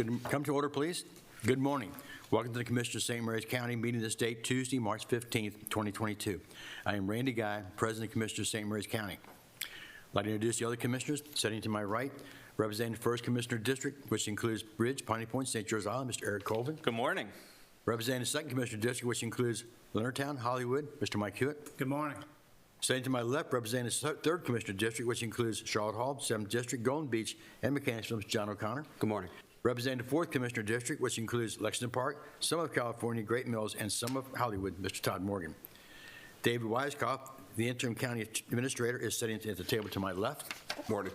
Come to order, please. Good morning. Welcome to the Commissioners of St. Mary's County meeting this date, Tuesday, March 15th, 2022. I am Randy Guy, President of Commissioners of St. Mary's County. I'd like to introduce the other commissioners. Sitting to my right, representing the 1st Commissioner District, which includes Bridge, Piney Point, St. George Island, Mr. Eric Colvin. Good morning. Representing the 2nd Commissioner District, which includes Leonardtown, Hollywood, Mr. Mike Hewitt. Good morning. Sitting to my left, representing the 3rd Commissioner District, which includes Charlotte Hall, 7th District, Golden Beach, and Mechanicsville, Mr. John O'Connor. Good morning. Representing the 4th Commissioner District, which includes Lexington Park, some of California, Great Mills, and some of Hollywood, Mr. Todd Morgan. David Weiskopf, the interim county administrator, is sitting at the table to my left. Morning.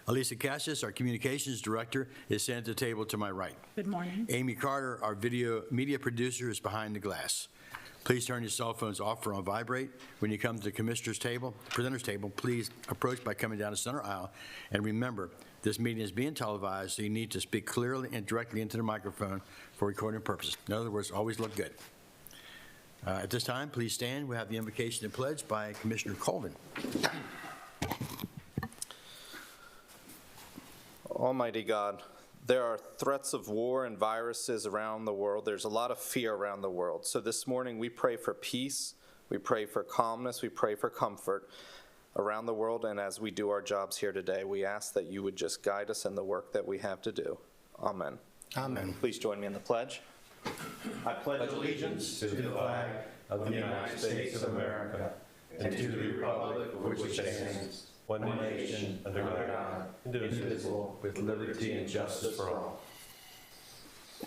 Elisa Cassius, our communications director, is sitting at the table to my right. Good morning. Amy Carter, our video media producer, is behind the glass. Please turn your cell phones off or on vibrate. When you come to the commissioner's table, presenter's table, please approach by coming down the center aisle. And remember, this meeting is being televised, so you need to speak clearly and directly into the microphone for recording purposes. In other words, always look good. At this time, please stand. We have the invocation and pledge by Commissioner Colvin. Almighty God, there are threats of war and viruses around the world. There's a lot of fear around the world. So this morning we pray for peace, we pray for calmness, we pray for comfort around the world. And as we do our jobs here today, we ask that you would just guide us in the work that we have to do. Amen. Amen. Please join me in the pledge. I pledge allegiance to the flag of the United States of America and to the republic for which it stands, one nation, under God, indivisible, with liberty and justice for all.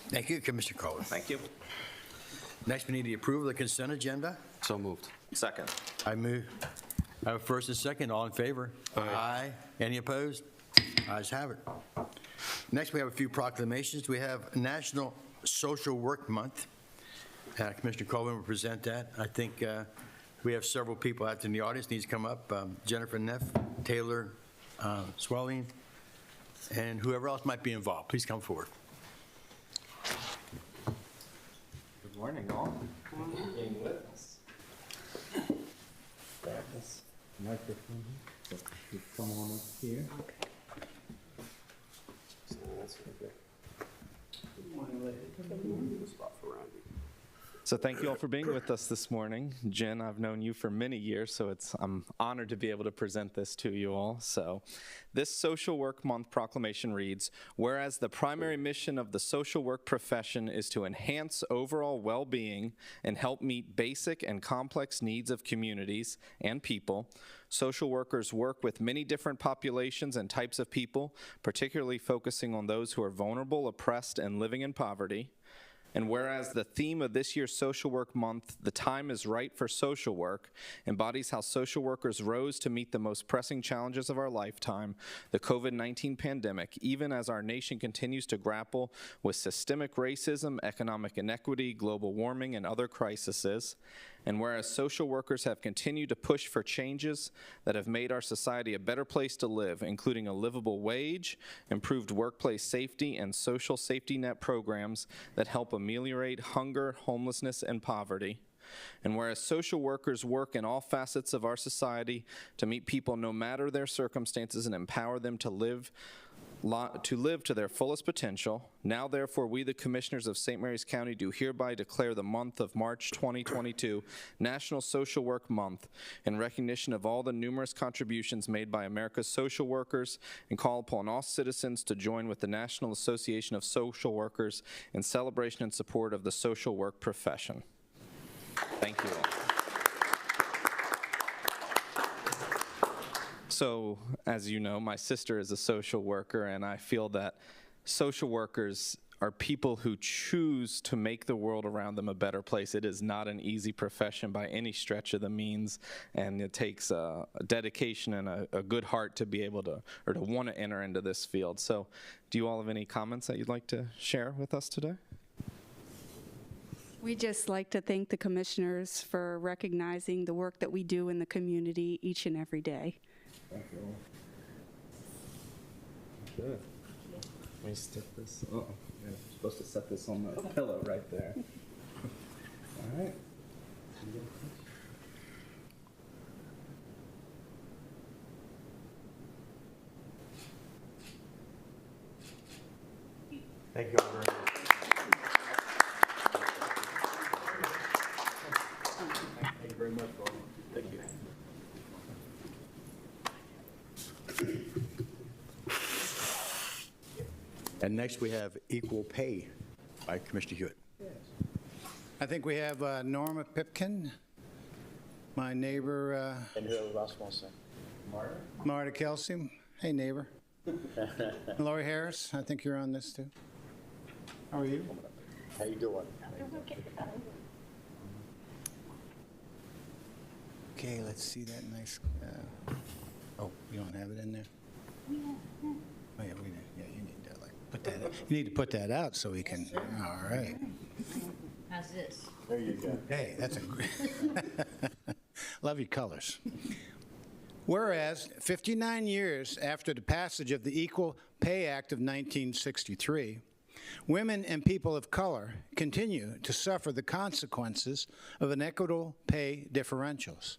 Thank you, Commissioner Colvin. Thank you. Next, we need the approval of the consent agenda. So moved. Second. I have a first and second. All in favor? Aye. Any opposed? Ayes have it. Next, we have a few proclamations. We have National Social Work Month. Commissioner Colvin will present that. I think we have several people out in the audience needs to come up. Jennifer Neff, Taylor Swelling, and whoever else might be involved. Please come forward. Good morning, all. Being with us. Grab this microphone. So you come on up here. Good morning, ladies. So thank you all for being with us this morning. Jen, I've known you for many years, so I'm honored to be able to present this to you all. So this Social Work Month proclamation reads, whereas the primary mission of the social work profession is to enhance overall well-being and help meet basic and complex needs of communities and people, social workers work with many different populations and types of people, particularly focusing on those who are vulnerable, oppressed, and living in poverty. And whereas the theme of this year's Social Work Month, The Time is Right for Social Work, embodies how social workers rose to meet the most pressing challenges of our lifetime, the COVID-19 pandemic, even as our nation continues to grapple with systemic racism, economic inequity, global warming, and other crises. And whereas social workers have continued to push for changes that have made our society a better place to live, including a livable wage, improved workplace safety, and social safety net programs that help ameliorate hunger, homelessness, and poverty. And whereas social workers work in all facets of our society to meet people no matter their circumstances and empower them to live to their fullest potential. Now, therefore, we, the Commissioners of St. Mary's County, do hereby declare the month of March 2022 National Social Work Month in recognition of all the numerous contributions made by America's social workers and call upon all citizens to join with the National Association of Social Workers in celebration and support of the social work profession. Thank you all. So, as you know, my sister is a social worker, and I feel that social workers are people who choose to make the world around them a better place. It is not an easy profession by any stretch of the means, and it takes a dedication and a good heart to be able to, or to want to enter into this field. So, do you all have any comments that you'd like to share with us today? We'd just like to thank the commissioners for recognizing the work that we do in the community each and every day. Thank you all. Good. Let me stick this. Oh, yeah, I'm supposed to set this on the pillow right there. All right. Thank you all very much. Thank you very much, Bob. Thank you. And next, we have equal pay by Commissioner Hewitt. I think we have Norma Pipkin, my neighbor, And who else wants to? Marta? Marta Kelsey. Hey, neighbor. Lori Harris, I think you're on this too. How are you? How you doing? Okay, let's see that nice. Oh, you don't have it in there? Oh, yeah, yeah, you need to put that. You need to put that out so we can. All right. How's this? There you go. Hey, that's a great. Love your colors. Whereas 59 years after the passage of the Equal Pay Act of 1963, women and people of color continue to suffer the consequences of inequitable pay differentials.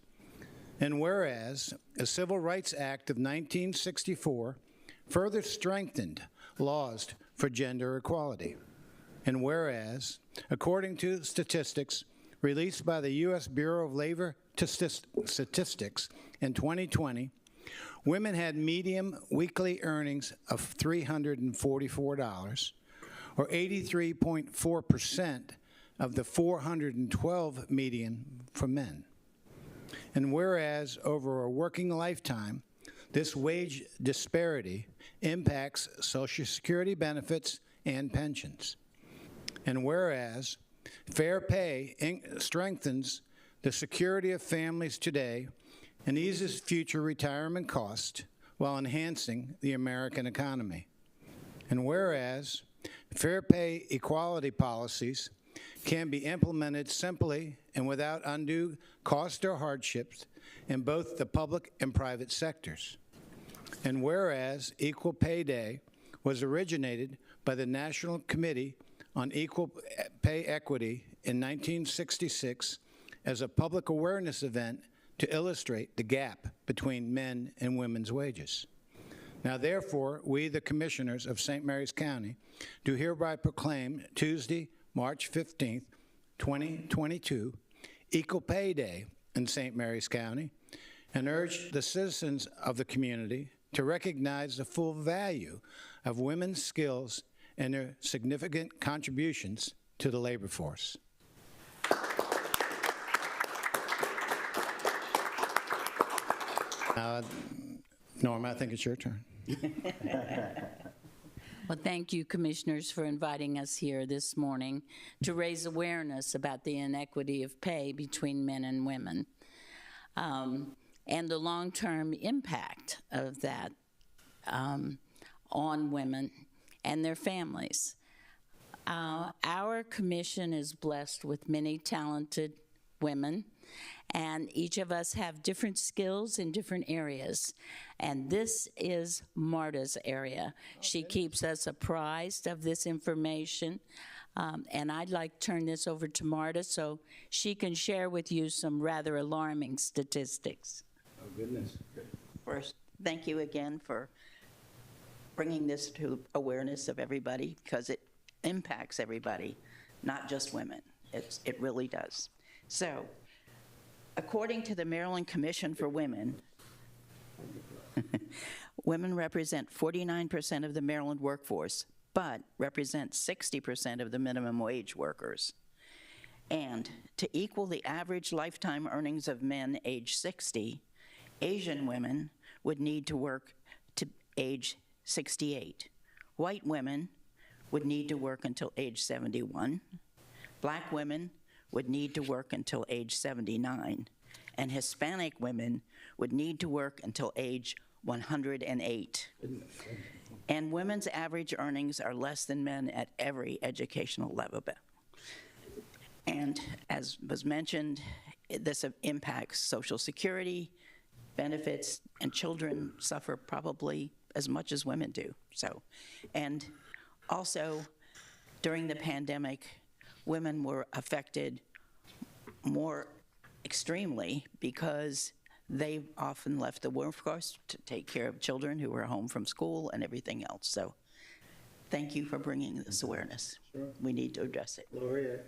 And whereas the Civil Rights Act of 1964 further strengthened laws for gender equality. And whereas, according to statistics released by the U.S. Bureau of Labor Statistics in 2020, women had median weekly earnings of $344, or 83.4% of the 412 median for men. And whereas over a working lifetime, this wage disparity impacts Social Security benefits and pensions. And whereas fair pay strengthens the security of families today and eases future retirement costs while enhancing the American economy. And whereas fair pay equality policies can be implemented simply and without undue cost or hardships in both the public and private sectors. And whereas Equal Pay Day was originated by the National Committee on Equal Pay Equity in 1966 as a public awareness event to illustrate the gap between men and women's wages. Now, therefore, we, the Commissioners of St. Mary's County, do hereby proclaim Tuesday, March 15th, 2022, Equal Pay Day in St. Mary's County, and urge the citizens of the community to recognize the full value of women's skills and their significant contributions to the labor force. Norma, I think it's your turn. Well, thank you, Commissioners, for inviting us here this morning to raise awareness about the inequity of pay between men and women and the long-term impact of that on women and their families. Our commission is blessed with many talented women, and each of us have different skills in different areas. And this is Marta's area. She keeps us apprised of this information. And I'd like to turn this over to Marta so she can share with you some rather alarming statistics. Oh, goodness. First, thank you again for bringing this to awareness of everybody, because it impacts everybody, not just women. It really does. So, according to the Maryland Commission for Women, women represent 49% of the Maryland workforce, but represent 60% of the minimum wage workers. And to equal the average lifetime earnings of men age 60, Asian women would need to work to age 68. White women would need to work until age 71. Black women would need to work until age 79. And Hispanic women would need to work until age 108. And women's average earnings are less than men at every educational level. And as was mentioned, this impacts Social Security, benefits, and children suffer probably as much as women do. So, and also during the pandemic, women were affected more extremely because they often left the workforce to take care of children who were home from school and everything else. So thank you for bringing this awareness. We need to address it. Gloria?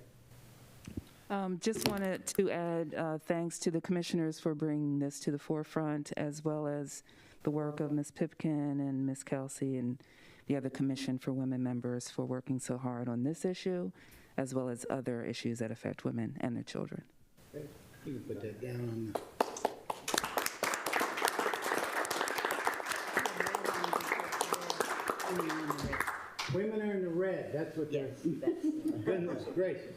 Just wanted to add thanks to the commissioners for bringing this to the forefront, as well as the work of Ms. Pipkin and Ms. Kelsey and the other Commission for Women members for working so hard on this issue, as well as other issues that affect women and their children. You can put that down on the... Women are in the red, that's what they're... Goodness gracious.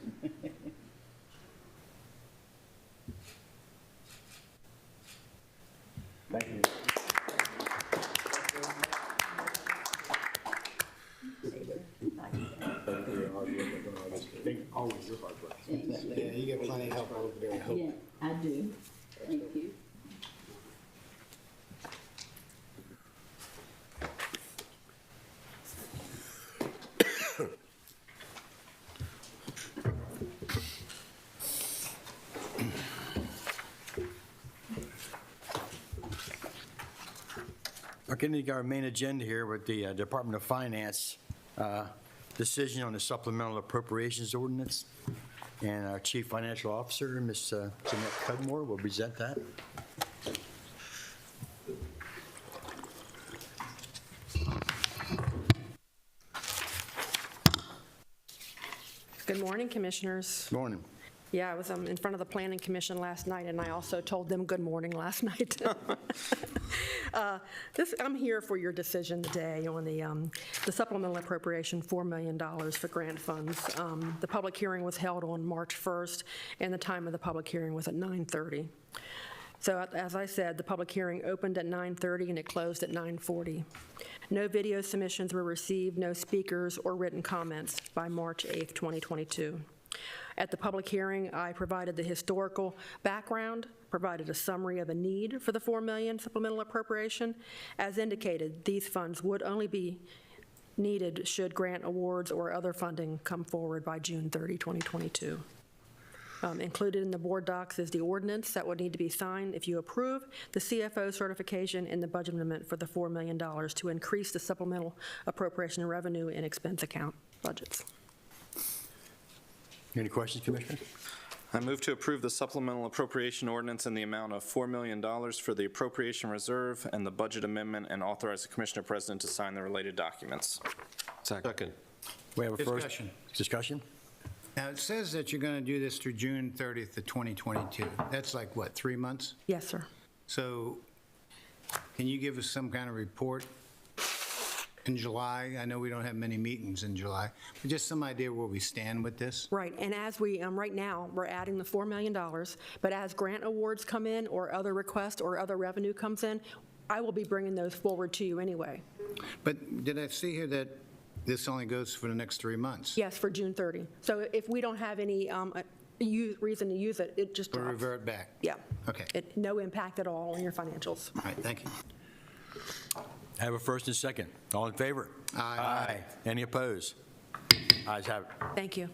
Thank you. Yeah, you get plenty of help over there, I hope. Yeah, I do. Thank you. Okay, we got our main agenda here with the Department of Finance decision on the supplemental appropriations ordinance. And our Chief Financial Officer, Ms. Jeanette Cudmore, will present that. Good morning, Commissioners. Morning. Yeah, I was in front of the Planning Commission last night, and I also told them good morning last night. I'm here for your decision today on the supplemental appropriation, $4 million for grant funds. The public hearing was held on March 1st, and the time of the public hearing was at 9:30. So as I said, the public hearing opened at 9:30 and it closed at 9:40. No video submissions were received, no speakers or written comments by March 8th, 2022. At the public hearing, I provided the historical background, provided a summary of a need for the $4 million supplemental appropriation. As indicated, these funds would only be needed should grant awards or other funding come forward by June 30, 2022. Included in the board docs is the ordinance that would need to be signed if you approve the CFO certification and the budget amendment for the $4 million to increase the supplemental appropriation revenue and expense account budgets. Any questions, Commissioner? I move to approve the supplemental appropriation ordinance in the amount of $4 million for the appropriation reserve and the budget amendment, and authorize the Commissioner President to sign the related documents. Second. We have a first. Discussion. Discussion? Now, it says that you're going to do this through June 30th of 2022. That's like, what, 3 months? Yes, sir. So can you give us some kind of report in July? I know we don't have many meetings in July, but just some idea where we stand with this? Right, and as we, right now, we're adding the $4 million, but as grant awards come in or other requests or other revenue comes in, I will be bringing those forward to you anyway. But did I see here that this only goes for the next 3 months? Yes, for June 30. So if we don't have any reason to use it, it just We'll drops. revert back? Yeah. Okay. No impact at all on your financials. All right, thank you. I have a first and second. All in favor? Aye. Any opposed? Ayes have it. Thank you.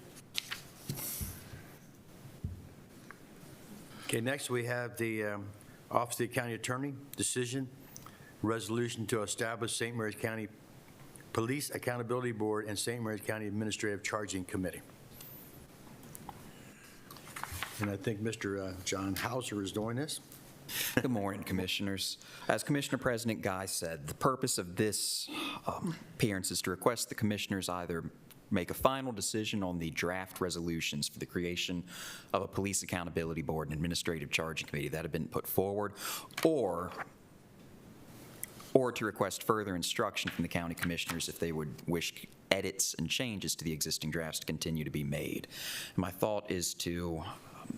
Okay, next we have the Office of the County Attorney decision, resolution to establish St. Mary's County Police Accountability Board and St. Mary's County Administrative Charging Committee. And I think Mr. John Hauser is doing this. Good morning, Commissioners. As Commissioner President Guy said, the purpose of this appearance is to request the Commissioners either make a final decision on the draft resolutions for the creation of a Police Accountability Board and Administrative Charging Committee that have been put forward, or to request further instruction from the County Commissioners if they would wish edits and changes to the existing drafts to continue to be made. And my thought is to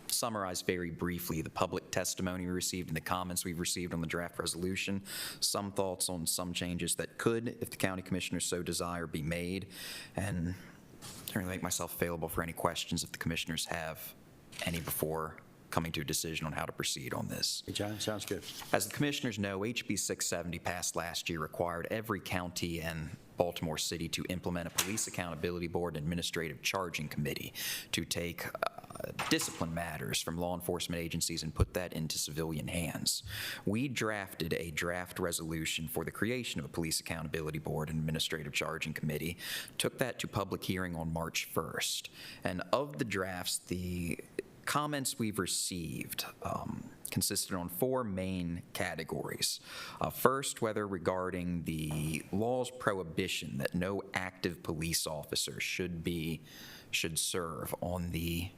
summarize very briefly the public testimony we received and the comments we've received on the draft resolution, some thoughts on some changes that could, if the county commissioners so desire, be made, and certainly make myself available for any questions if the commissioners have any before coming to a decision on how to proceed on this. Hey, John, sounds good. As the commissioners know, HB 670 passed last year required every county and Baltimore City to implement a Police Accountability Board and Administrative Charging Committee to take discipline matters from law enforcement agencies and put that into civilian hands. We drafted a draft resolution for the creation of a Police Accountability Board and Administrative Charging Committee, took that to public hearing on March 1st. And of the drafts, the comments we've received consisted on 4 main categories. First, whether regarding the law's prohibition that no active police officer should serve on the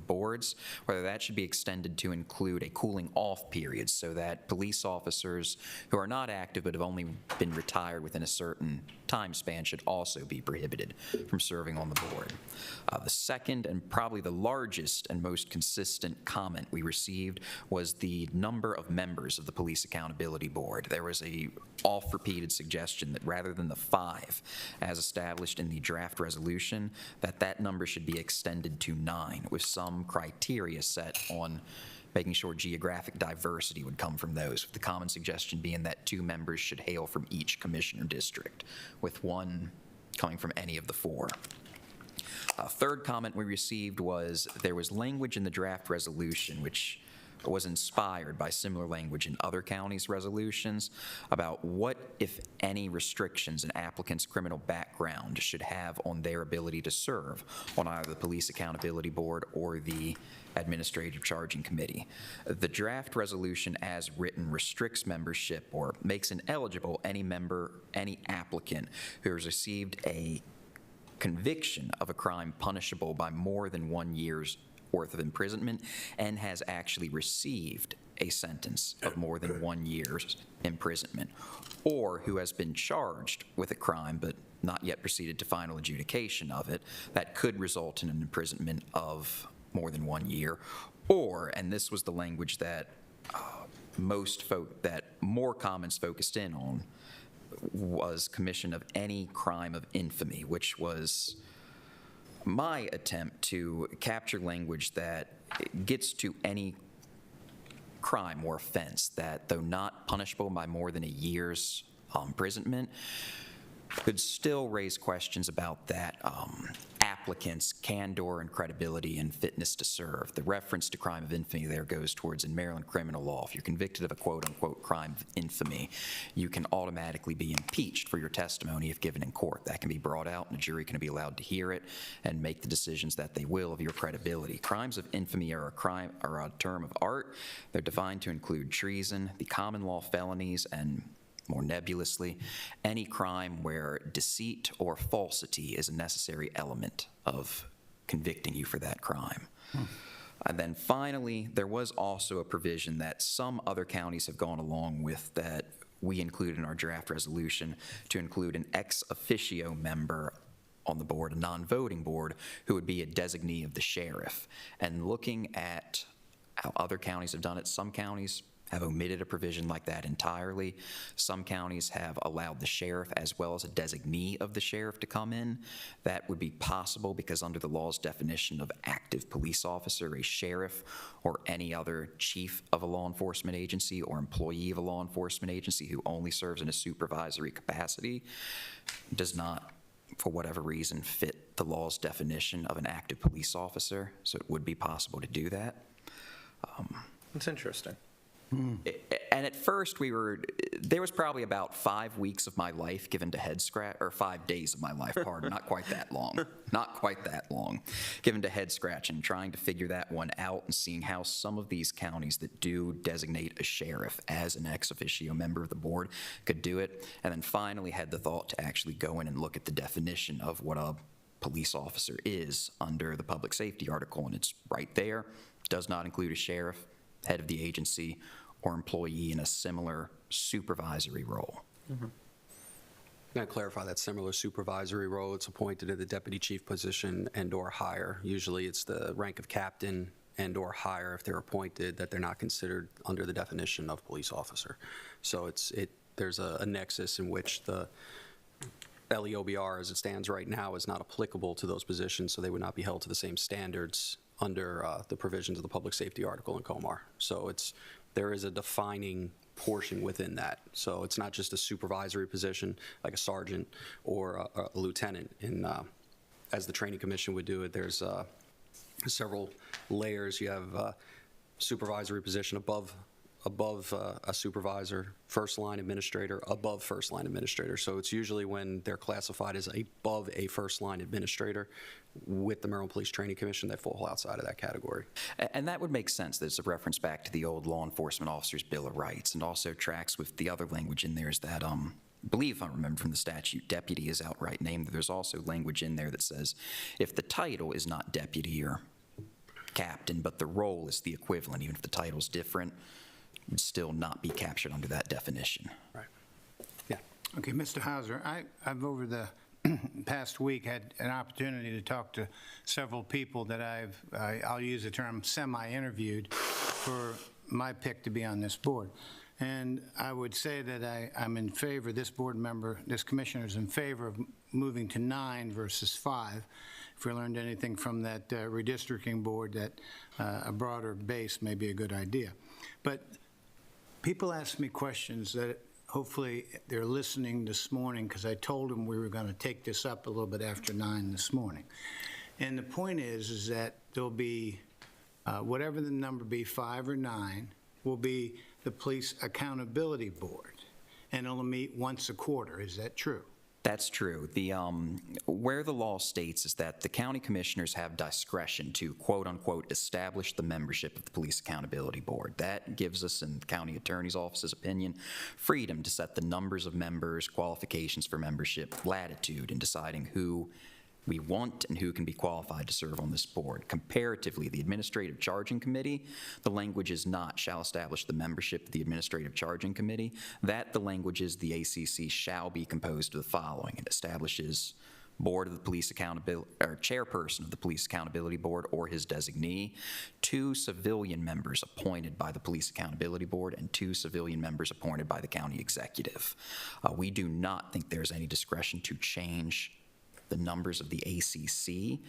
boards, whether that should be extended to include a cooling off period so that police officers who are not active but have only been retired within a certain time span should also be prohibited from serving on the board. The second and probably the largest and most consistent comment we received was the number of members of the Police Accountability Board. There was a oft-repeated suggestion that rather than the 5 as established in the draft resolution, that number should be extended to 9 with some criteria set on making sure geographic diversity would come from those, with the common suggestion being that 2 members should hail from each commissioner district, with 1 coming from any of the 4. A third comment we received was there was language in the draft resolution which was inspired by similar language in other counties' resolutions about what, if any, restrictions an applicant's criminal background should have on their ability to serve on either the Police Accountability Board or the Administrative Charging Committee. The draft resolution as written restricts membership or makes ineligible any applicant who has received a conviction of a crime punishable by more than 1 year's worth of imprisonment and has actually received a sentence of more than 1 year's imprisonment, or who has been charged with a crime but not yet proceeded to final adjudication of it that could result in an imprisonment of more than 1 year, or, and this was the language that more comments focused in on, was commission of any crime of infamy, which was my attempt to capture language that gets to any crime or offense that, though not punishable by more than a year's imprisonment, could still raise questions about that applicant's candor and credibility and fitness to serve. The reference to crime of infamy there goes towards, in Maryland criminal law, if you're convicted of a quote-unquote crime of infamy, you can automatically be impeached for your testimony if given in court. That can be brought out and a jury can be allowed to hear it and make the decisions that they will of your credibility. Crimes of infamy are a term of art. They're defined to include treason, the common law felonies, and more nebulously, any crime where deceit or falsity is a necessary element of convicting you for that crime. And then finally, there was also a provision that some other counties have gone along with that we included in our draft resolution to include an ex officio member on the board, a non-voting board, who would be a designee of the sheriff. And looking at how other counties have done it, some counties have omitted a provision like that entirely. Some counties have allowed the sheriff as well as a designee of the sheriff to come in. That would be possible because under the law's definition of active police officer, a sheriff or any other chief of a law enforcement agency or employee of a law enforcement agency who only serves in a supervisory capacity does not, for whatever reason, fit the law's definition of an active police officer. So it would be possible to do that. That's interesting. And at first there was probably about 5 weeks of my life given to head scratch, or 5 days of my life, pardon, not quite that long, given to head scratching, trying to figure that one out and seeing how some of these counties that do designate a sheriff as an ex officio member of the board could do it. And then finally had the thought to actually go in and look at the definition of what a police officer is under the public safety article, and it's right there. Does not include a sheriff, head of the agency, or employee in a similar supervisory role. I'm going to clarify that similar supervisory role. It's appointed at the deputy chief position and or higher. Usually it's the rank of captain and or higher if they're appointed, that they're not considered under the definition of police officer. So there's a nexus in which the LEOBR as it stands right now is not applicable to those positions, so they would not be held to the same standards under the provisions of the public safety article in COMAR. So there is a defining portion within that. So it's not just a supervisory position like a sergeant or a lieutenant. As the training commission would do it, there's several layers. You have supervisory position above a supervisor, first line administrator, above first line administrator. So it's usually when they're classified as above a first line administrator with the Maryland Police Training Commission, they fall outside of that category. And that would make sense. There's a reference back to the old Law Enforcement Officers Bill of Rights, and also tracks with the other language in there is that, I believe, if I remember from the statute, deputy is outright named. There's also language in there that says if the title is not deputy or captain, but the role is the equivalent, even if the title's different, would still not be captured under that definition. Right. Yeah. Okay, Mr. Hauser, I've over the past week had an opportunity to talk to several people that I'll use the term semi-interviewed for my pick to be on this board. And I would say that I'm in favor, this commissioner is in favor of moving to 9 versus 5. If we learned anything from that redistricting board, that a broader base may be a good idea. But people ask me questions that hopefully they're listening this morning, because I told them we were going to take this up a little bit after 9 this morning. And the point is that there'll be, whatever the number be, 5 or 9, will be the Police Accountability Board, and it'll meet once a quarter. Is that true? That's true. Where the law states is that the county commissioners have discretion to, quote unquote, establish the membership of the Police Accountability Board. That gives us, in the county attorney's office's opinion, freedom to set the numbers of members, qualifications for membership, latitude in deciding who we want and who can be qualified to serve on this board. Comparatively, the Administrative Charging Committee, the language is not shall establish the membership of the Administrative Charging Committee. That the language is the ACC shall be composed of the following. It establishes board of the police accountability, or chairperson of the Police Accountability Board or his designee, 2 civilian members appointed by the Police Accountability Board, and 2 civilian members appointed by the county executive. We do not think there's any discretion to change the numbers of the ACC,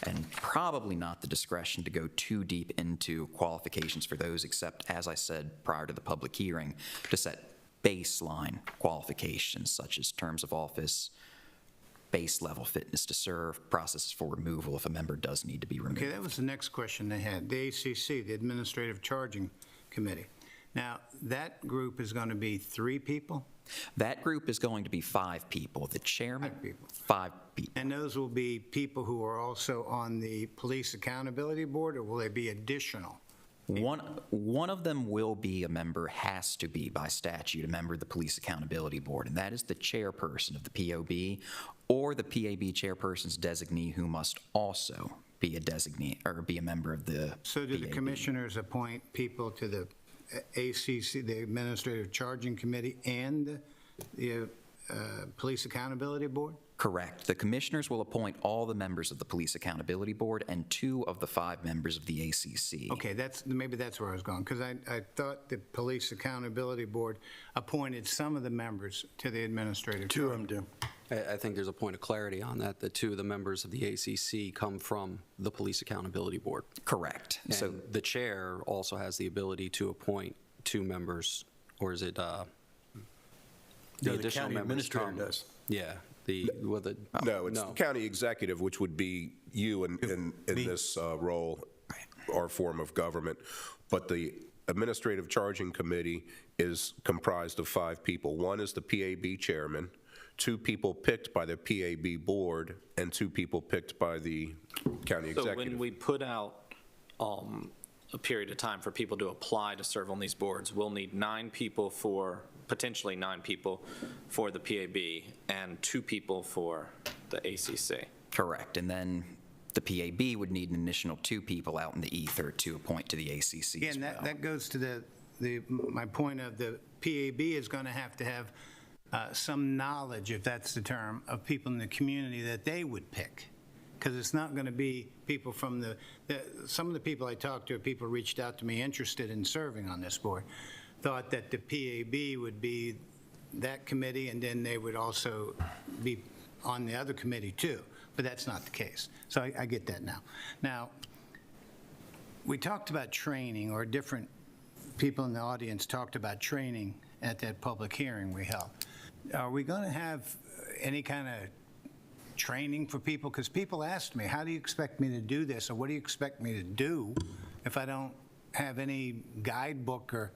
and probably not the discretion to go too deep into qualifications for those, except, as I said prior to the public hearing, to set baseline qualifications such as terms of office, base level fitness to serve, processes for removal if a member does need to be removed. Okay, that was the next question they had. The ACC, the Administrative Charging Committee. Now, that group is going to be 3 people? That group is going to be 5 people. The chairman, 5 people. 5 people. And those will be people who are also on the Police Accountability Board, or will they be additional? One of them will be a member, has to be by statute, a member of the Police Accountability Board, and that is the chairperson of the POB or the PAB chairperson's designee, who must also be a designee or be a member of the So do the PAB. commissioners appoint people to the ACC, the Administrative Charging Committee, and the Police Accountability Board? Correct. The commissioners will appoint all the members of the Police Accountability Board and 2 of the 5 members of the ACC. Okay, maybe that's where I was going, because I thought the Police Accountability Board appointed some of the members to the Administrative. 2 of them do. I think there's a point of clarity on that. The 2 of the members of the ACC come from the Police Accountability Board. Correct. And So the chair also has the ability to appoint 2 members, or is it No, the county administrator does. Yeah. No, it's the county executive, which would be you in this role or form of government. But the Administrative Charging Committee is comprised of 5 people. 1 is the PAB chairman, 2 people picked by the PAB board, and 2 people picked by the county executive. So when we put out a period of time for people to apply to serve on these boards, we'll need potentially 9 people for the PAB and 2 people for the ACC. correct. And then the PAB would need an additional 2 people out in the ether to appoint to the ACC Yeah, as and well. that goes to my point of the PAB is going to have some knowledge, if that's the term, of people in the community that they would pick. Because it's not going to be people from some of the people I talked to, people reached out to me interested in serving on this board, thought that the PAB would be that committee, and then they would also be on the other committee too. But that's not the case. So I get that now. Now, we talked about training, or different people in the audience talked about training at that public hearing we held. Are we going to have any kind of training for people? Because people ask me, how do you expect me to do this, or what do you expect me to do if I don't have any guidebook or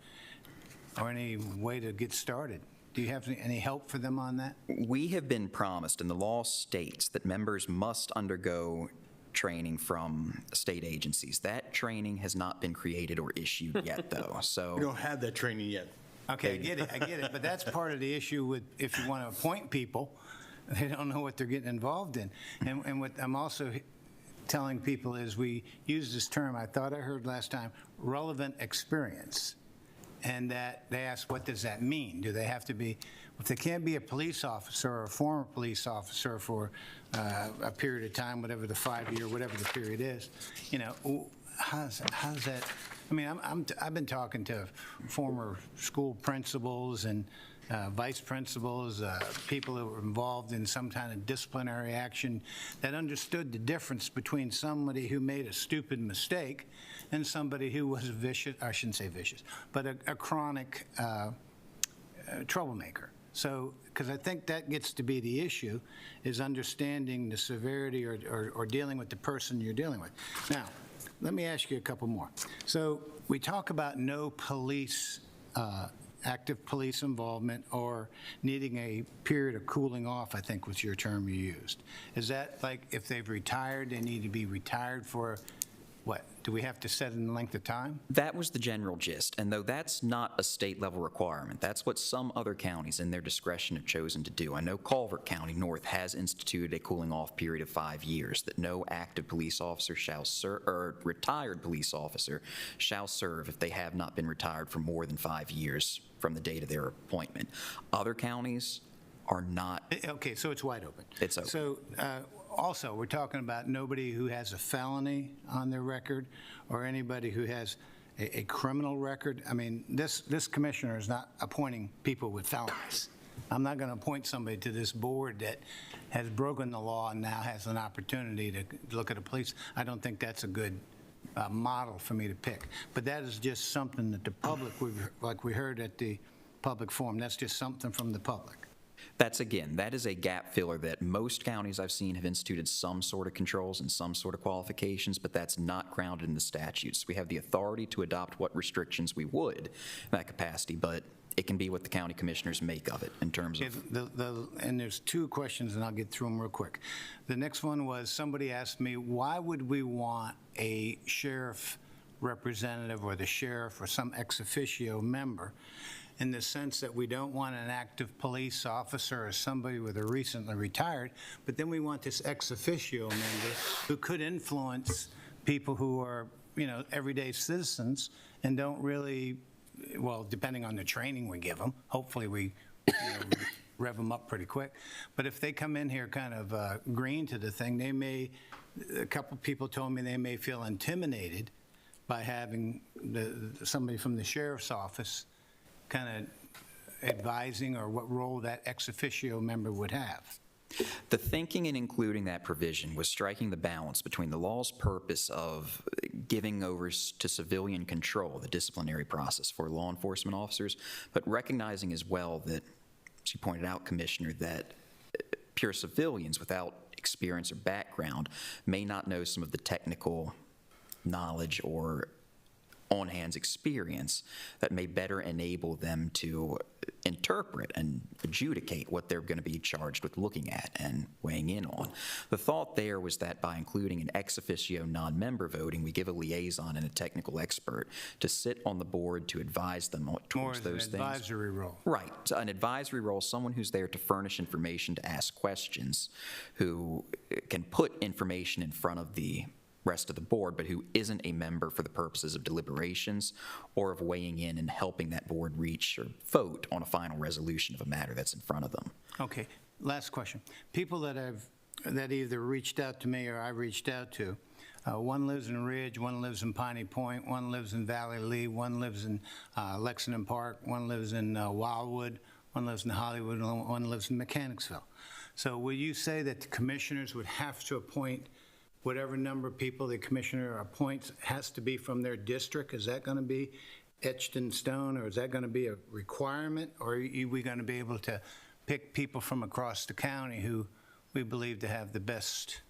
any way to get started? Do you have any help for them on that? We have been promised, and the law states that members must undergo training from state agencies. That training has not been created or issued yet, though. So We don't have that training yet. Okay, I get it, but that's part of the issue with, if you want to appoint people, they don't know what they're getting involved in. And what I'm also telling people is, we use this term, I thought I heard last time, relevant experience. And that they ask, what does that mean? Do they have to be, if they can't be a police officer or a former police officer for a period of time, whatever the 5-year, whatever the period is, you know, how's that? I mean, I've been talking to former school principals and vice principals, people who were involved in some kind of disciplinary action, that understood the difference between somebody who made a stupid mistake and somebody who was a vicious, I shouldn't say vicious, but a chronic troublemaker. So, because I think that gets to be the issue, is understanding the severity or dealing with the person you're dealing with. Now, let me ask you a couple more. So we talk about no police, active police involvement, or needing a period of cooling off, I think was your term you used. Is that like, if they've retired, they need to be retired for, what, do we have to set in length of time? that was the general gist, and though that's not a state-level requirement, that's what some other counties in their discretion have chosen to do. I know Culver County North has instituted a cooling-off period of 5 years that no active police officer shall serve, or retired police officer shall serve if they have not been retired for more than 5 years from the date of their appointment. Other counties are not. Okay, so it's wide open. It's open. So also, we're talking about nobody who has a felony on their record or anybody who has a criminal record. I mean, this commissioner is not appointing people with felonies. I'm not going to appoint somebody to this board that has broken the law and now has an opportunity to look at a police. I don't think that's a good model for me to pick. But that is just something that the public, like we heard at the public forum, that's just something from the public. That is a gap filler that most counties I've seen have instituted some sort of controls and some sort of qualifications, but that's not grounded in the statutes. We have the authority to adopt what restrictions we would in that capacity, but it can be what the county commissioners make of it in terms of. And there's two questions, and I'll get through them real quick. The next one was, somebody asked me, why would we want a sheriff representative or the sheriff or some ex officio member, in the sense that we don't want an active police officer or somebody with a recently retired, but then we want this ex officio member who could influence people who are, you know, everyday citizens and don't really, well, depending on the training we give them, hopefully we rev them up pretty quick. But if they come in here kind of green to the thing, they may, a couple people told me they may feel intimidated by having somebody from the sheriff's office kind of advising, or what role that ex officio member would have. The thinking in including that provision was striking the balance between the law's purpose of giving over to civilian control the disciplinary process for law enforcement officers, but recognizing as well that, as you pointed out, Commissioner, that pure civilians without experience or background may not know some of the technical knowledge or on-hands experience that may better enable them to interpret and adjudicate what they're going to be charged with looking at and weighing in on. The thought there was that by including an ex officio non-member voting, we give a liaison and a technical expert to sit on the board to advise them towards those things. More as an advisory role. Right, an advisory role, someone who's there to furnish information, to ask questions, who can put information in front of the rest of the board, but who isn't a member for the purposes of deliberations or of weighing in and helping that board reach or vote on a final resolution of a matter that's in front of them. Okay, last question. People that either reached out to me or I reached out to, one lives in Ridge, one lives in Piney Point, one lives in Valley Lee, one lives in Lexington Park, one lives in Wildwood, one lives in Hollywood, and one lives in Mechanicsville. So will you say that the commissioners would have to appoint whatever number of people the commissioner appoints has to be from their district? Is that going to be etched in stone, or is that going to be a requirement, or are we going to be able to pick people from across the county who we believe to have the best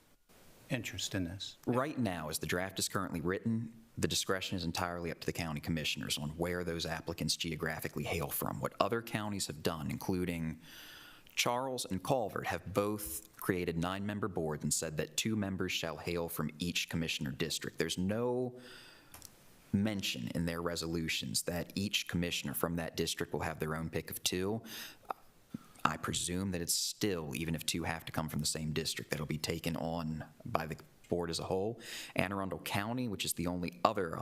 interest in this? Right now, as the draft is currently written, the discretion is entirely up to the county commissioners on where those applicants geographically hail from. What other counties have done, including Charles and Calvert, have both created 9-member boards and said that 2 members shall hail from each commissioner district. There's no mention in their resolutions that each commissioner from that district will have their own pick of 2. I presume that it's still, even if 2 have to come from the same district, that'll be taken on by the board as a whole. Anne Arundel County, which is the only other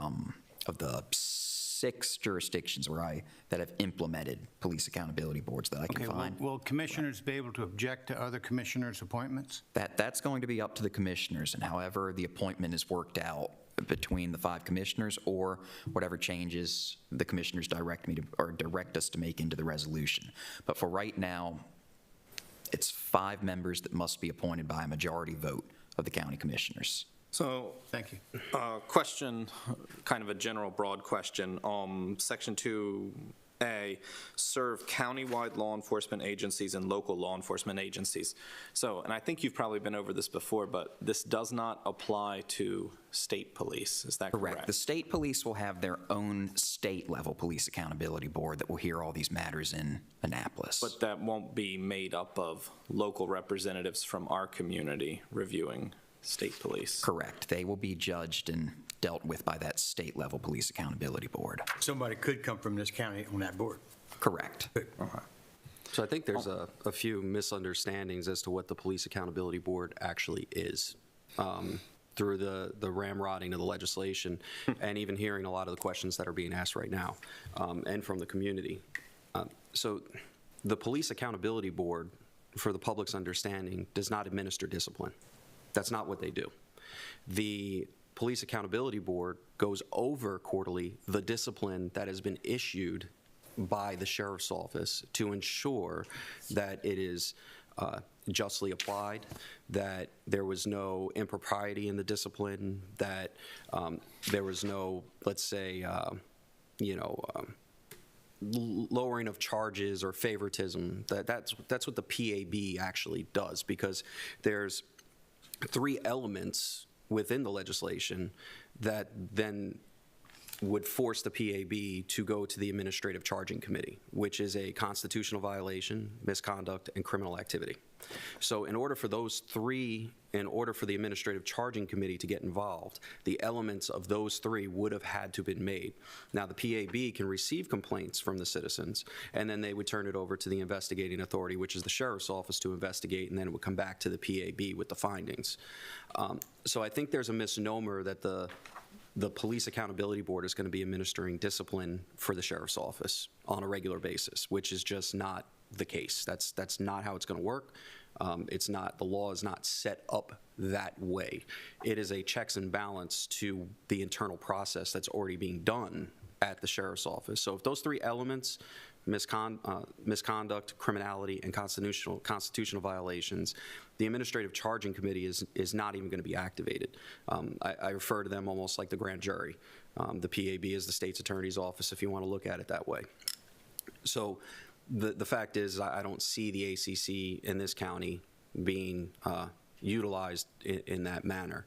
of the 6 jurisdictions that have implemented police accountability boards that I can find. Will commissioners be able to object to other commissioners' appointments? That's going to be up to the commissioners, and however the appointment is worked out between the 5 commissioners, or whatever changes the commissioners direct us to make into the resolution. But for right now, it's 5 members that must be appointed by a majority vote of the county commissioners. So, thank you. Question, kind of a general broad question. Section 2A, serve countywide law enforcement agencies and local law enforcement agencies. So, and I think you've probably been over this before, but this does not apply to state police. Is that correct? The state police will have their own state-level police accountability board that will hear all these matters in Annapolis. But that won't be made up of local representatives from our community reviewing state police. Correct. They will be judged and dealt with by that state-level police accountability board. Somebody could come from this county on that board. Correct. So I think there's a few misunderstandings as to what the Police Accountability Board actually is. Through the ramrodding of the legislation and even hearing a lot of the questions that are being asked right now and from the community. So the Police Accountability Board, for the public's understanding, does not administer discipline. That's not what they do. The Police Accountability Board goes over quarterly the discipline that has been issued by the Sheriff's Office to ensure that it is justly applied, that there was no impropriety in the discipline, that there was no, let's say, lowering of charges or favoritism. That's what the PAB actually does, because there's 3 elements within the legislation that then would force the PAB to go to the Administrative Charging Committee, which is a constitutional violation, misconduct, and criminal activity. So in order for those 3, in order for the Administrative Charging Committee to get involved, the elements of those 3 would have had to have been made. Now, the PAB can receive complaints from the citizens, and then they would turn it over to the investigating authority, which is the Sheriff's Office, to investigate, and then it would come back to the PAB with the findings. So I think there's a misnomer that the Police Accountability Board is going to be administering discipline for the Sheriff's Office on a regular basis, which is just not the case. That's not how it's going to work. It's not, the law is not set up that way. It is a checks and balance to the internal process that's already being done at the Sheriff's Office. So if those 3 elements, misconduct, criminality, and constitutional violations, the Administrative Charging Committee is not even going to be activated. I refer to them almost like the grand jury. The PAB is the state's attorney's office, if you want to look at it that way. So the fact is, I don't see the ACC in this county being utilized in that manner.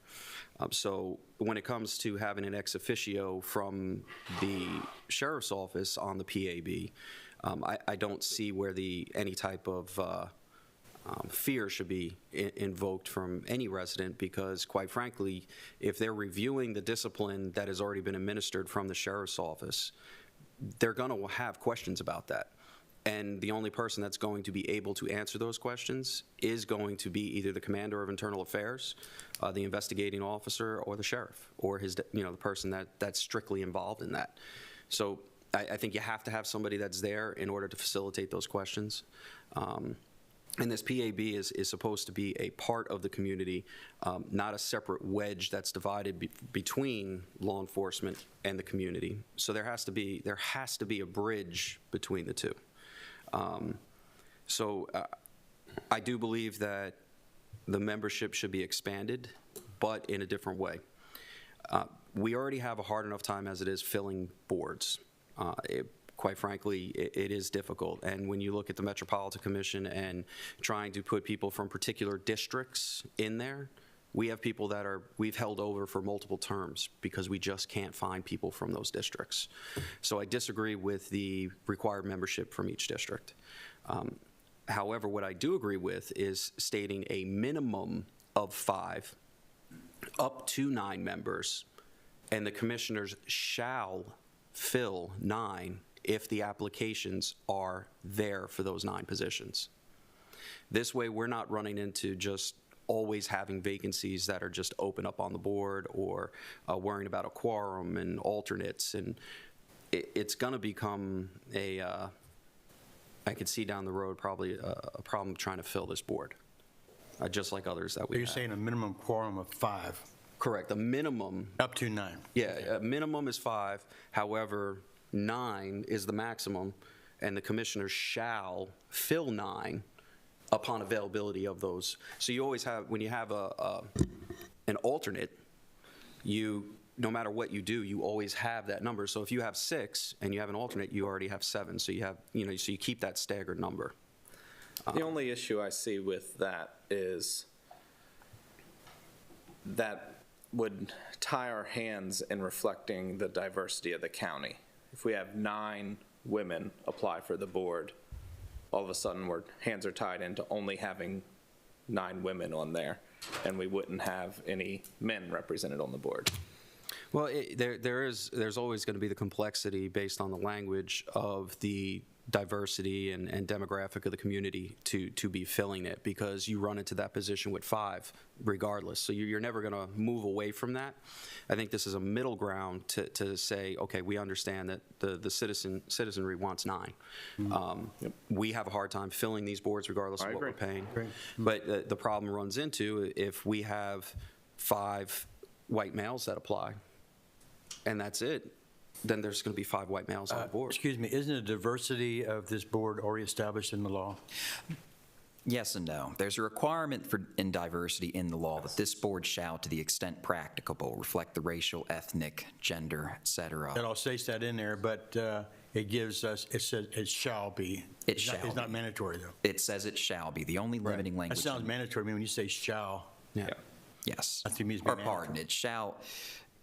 So when it comes to having an ex officio from the Sheriff's Office on the PAB, I don't see where any type of fear should be invoked from any resident, because quite frankly, if they're reviewing the discipline that has already been administered from the Sheriff's Office, they're going to have questions about that. And the only person that's going to be able to answer those questions is going to be either the Commander of Internal Affairs, the investigating officer, or the sheriff, or his, the person that's strictly involved in that. So I think you have to have somebody that's there in order to facilitate those questions. And this PAB is supposed to be a part of the community, not a separate wedge that's divided between law enforcement and the community. So there has to be a bridge between the 2. So I do believe that the membership should be expanded, but in a different way. We already have a hard enough time as it is filling boards. quite frankly, it is difficult. And when you look at the Metropolitan Commission and trying to put people from particular districts in there, we have people that we've held over for multiple terms because we just can't find people from those districts. So I disagree with the required membership from each district. However, what I do agree with is stating a minimum of 5 up to 9 members, and the commissioners shall fill 9 if the applications are there for those 9 positions. This way, we're not running into just always having vacancies that are just open up on the board, or worrying about a quorum and alternates. And it's going to become I could see down the road probably a problem trying to fill this board, just like others that we have. You're saying a minimum quorum of 5? Correct. A minimum. Up to 9? Yeah, a minimum is 5. However, 9 is the maximum, and the commissioners shall fill 9 upon availability of those. So you always have, when you have an alternate, no matter what you do, you always have that number. So if you have 6 and you have an alternate, you already have 7. So you have, so you keep that staggered number. The only issue I see with that is that would tie our hands in reflecting the diversity of the county. If we have 9 women apply for the board, all of a sudden our hands are tied into only having 9 women on there, and we wouldn't have any men represented on the board. Well, there's always going to be the complexity based on the language of the diversity and demographic of the community to be filling it, because you run into that position with 5 regardless. So you're never going to move away from that. I think this is a middle ground to say, okay, we understand that the citizenry wants 9. We have a hard time filling these boards regardless of what we're paying. But the problem runs into if we have 5 white males that apply, and that's it, then there's going to be 5 white males on the board. Excuse me, isn't the diversity of this board already established in the law? Yes and no. There's a requirement in diversity in the law that this board shall, to the extent practicable, reflect the racial, ethnic, gender, et cetera. It all states that in there, but it gives us, it says it shall be. It shall It's not be. mandatory, though. It says it shall be. The only limiting That language. sounds mandatory to me when you say shall. Yes. That to me is Or mandatory. pardon,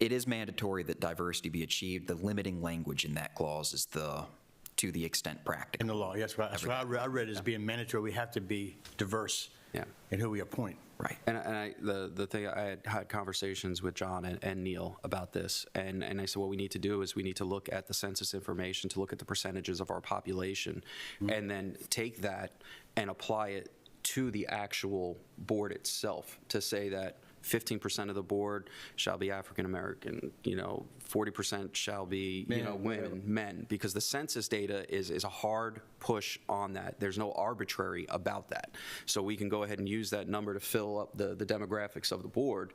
it is mandatory that diversity be achieved. The limiting language in that clause is to the extent practical. In the law, yes. That's what I read as being mandatory. We have to be diverse in who we appoint. Right. And the thing, I had conversations with John and Neil about this, and I said what we need to do is we need to look at the census information, to look at the percentages of our population, and then take that and apply it to the actual board itself, to say that 15% of the board shall be African American, 40% shall be, women, men, because the census data is a hard push on that. There's no arbitrary about that. So we can go ahead and use that number to fill up the demographics of the board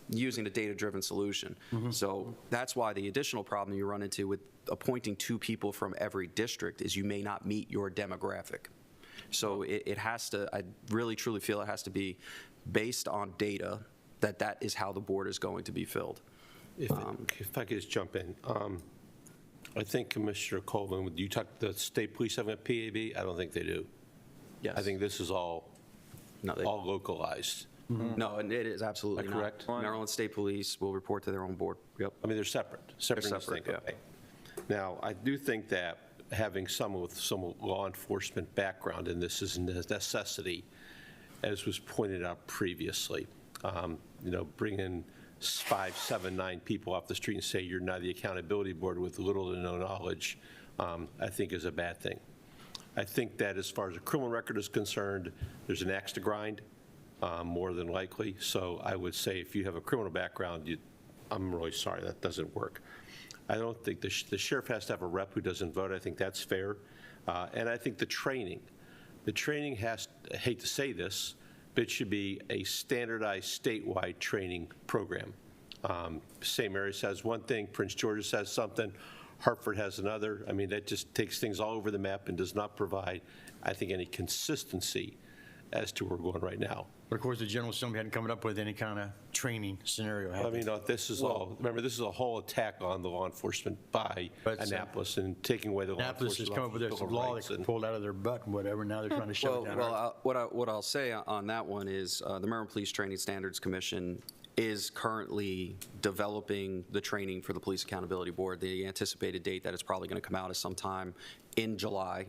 using a data-driven solution. So that's why the additional problem you run into with appointing 2 people from every district is you may not meet your demographic. So it has to, I really truly feel it has to be based on data, that is how the board is going to be filled. If I could just jump in. I think Commissioner Colvin, would you talk the state police have a PAB? I don't think they do. Yes. I think this is all localized. No, and it is absolutely not. Correct? Maryland State Police will report to their own board. Yep. I mean, they're separate. They're separate, yeah. Okay. Now, I do think that having someone with some law enforcement background in this is a necessity, as was pointed out previously. Bring in 5, 7, 9 people off the street and say you're now the accountability board with little to no knowledge, I think is a bad thing. I think that as far as a criminal record is concerned, there's an axe to grind, more than likely. So I would say if you have a criminal background, I'm really sorry, that doesn't work. I don't think the sheriff has to have a rep who doesn't vote. I think that's fair. And I think the training has, I hate to say this, but it should be a standardized statewide training program. St. Mary's has one thing, Prince George's has something, Hartford has another. I mean, that just takes things all over the map and does not provide, I think, any consistency as to where we're going right now. But of course, the General Assembly hadn't come up with any kind of training scenario. I mean, this is all, remember, this is a whole attack on the law enforcement by Annapolis and taking away the law Annapolis has enforcement come up with their law that pulled out of their butt and whatever. Now they're trying to shove it down. What I'll say on that one is the Maryland Police Training Standards Commission is currently developing the training for the Police Accountability Board. The anticipated date that it's probably going to come out is sometime in July.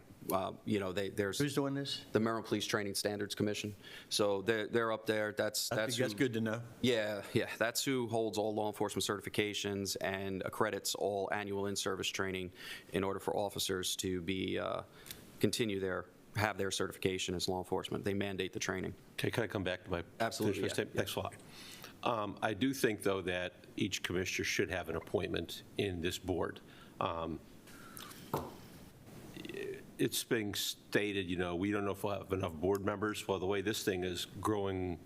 There's Who's doing this? the Maryland Police Training Standards Commission. So they're up there. I think that's good to know. Yeah, that's who holds all law enforcement certifications and accredits all annual in-service training in order for officers to be have their certification as law enforcement. They mandate the training. Okay, can I come back to my Absolutely, first yeah. statement? Thanks a lot. I do think, though, that each commissioner should have an appointment in this board. It's being stated, we don't know if we'll have enough board members. Well, the way this thing is growing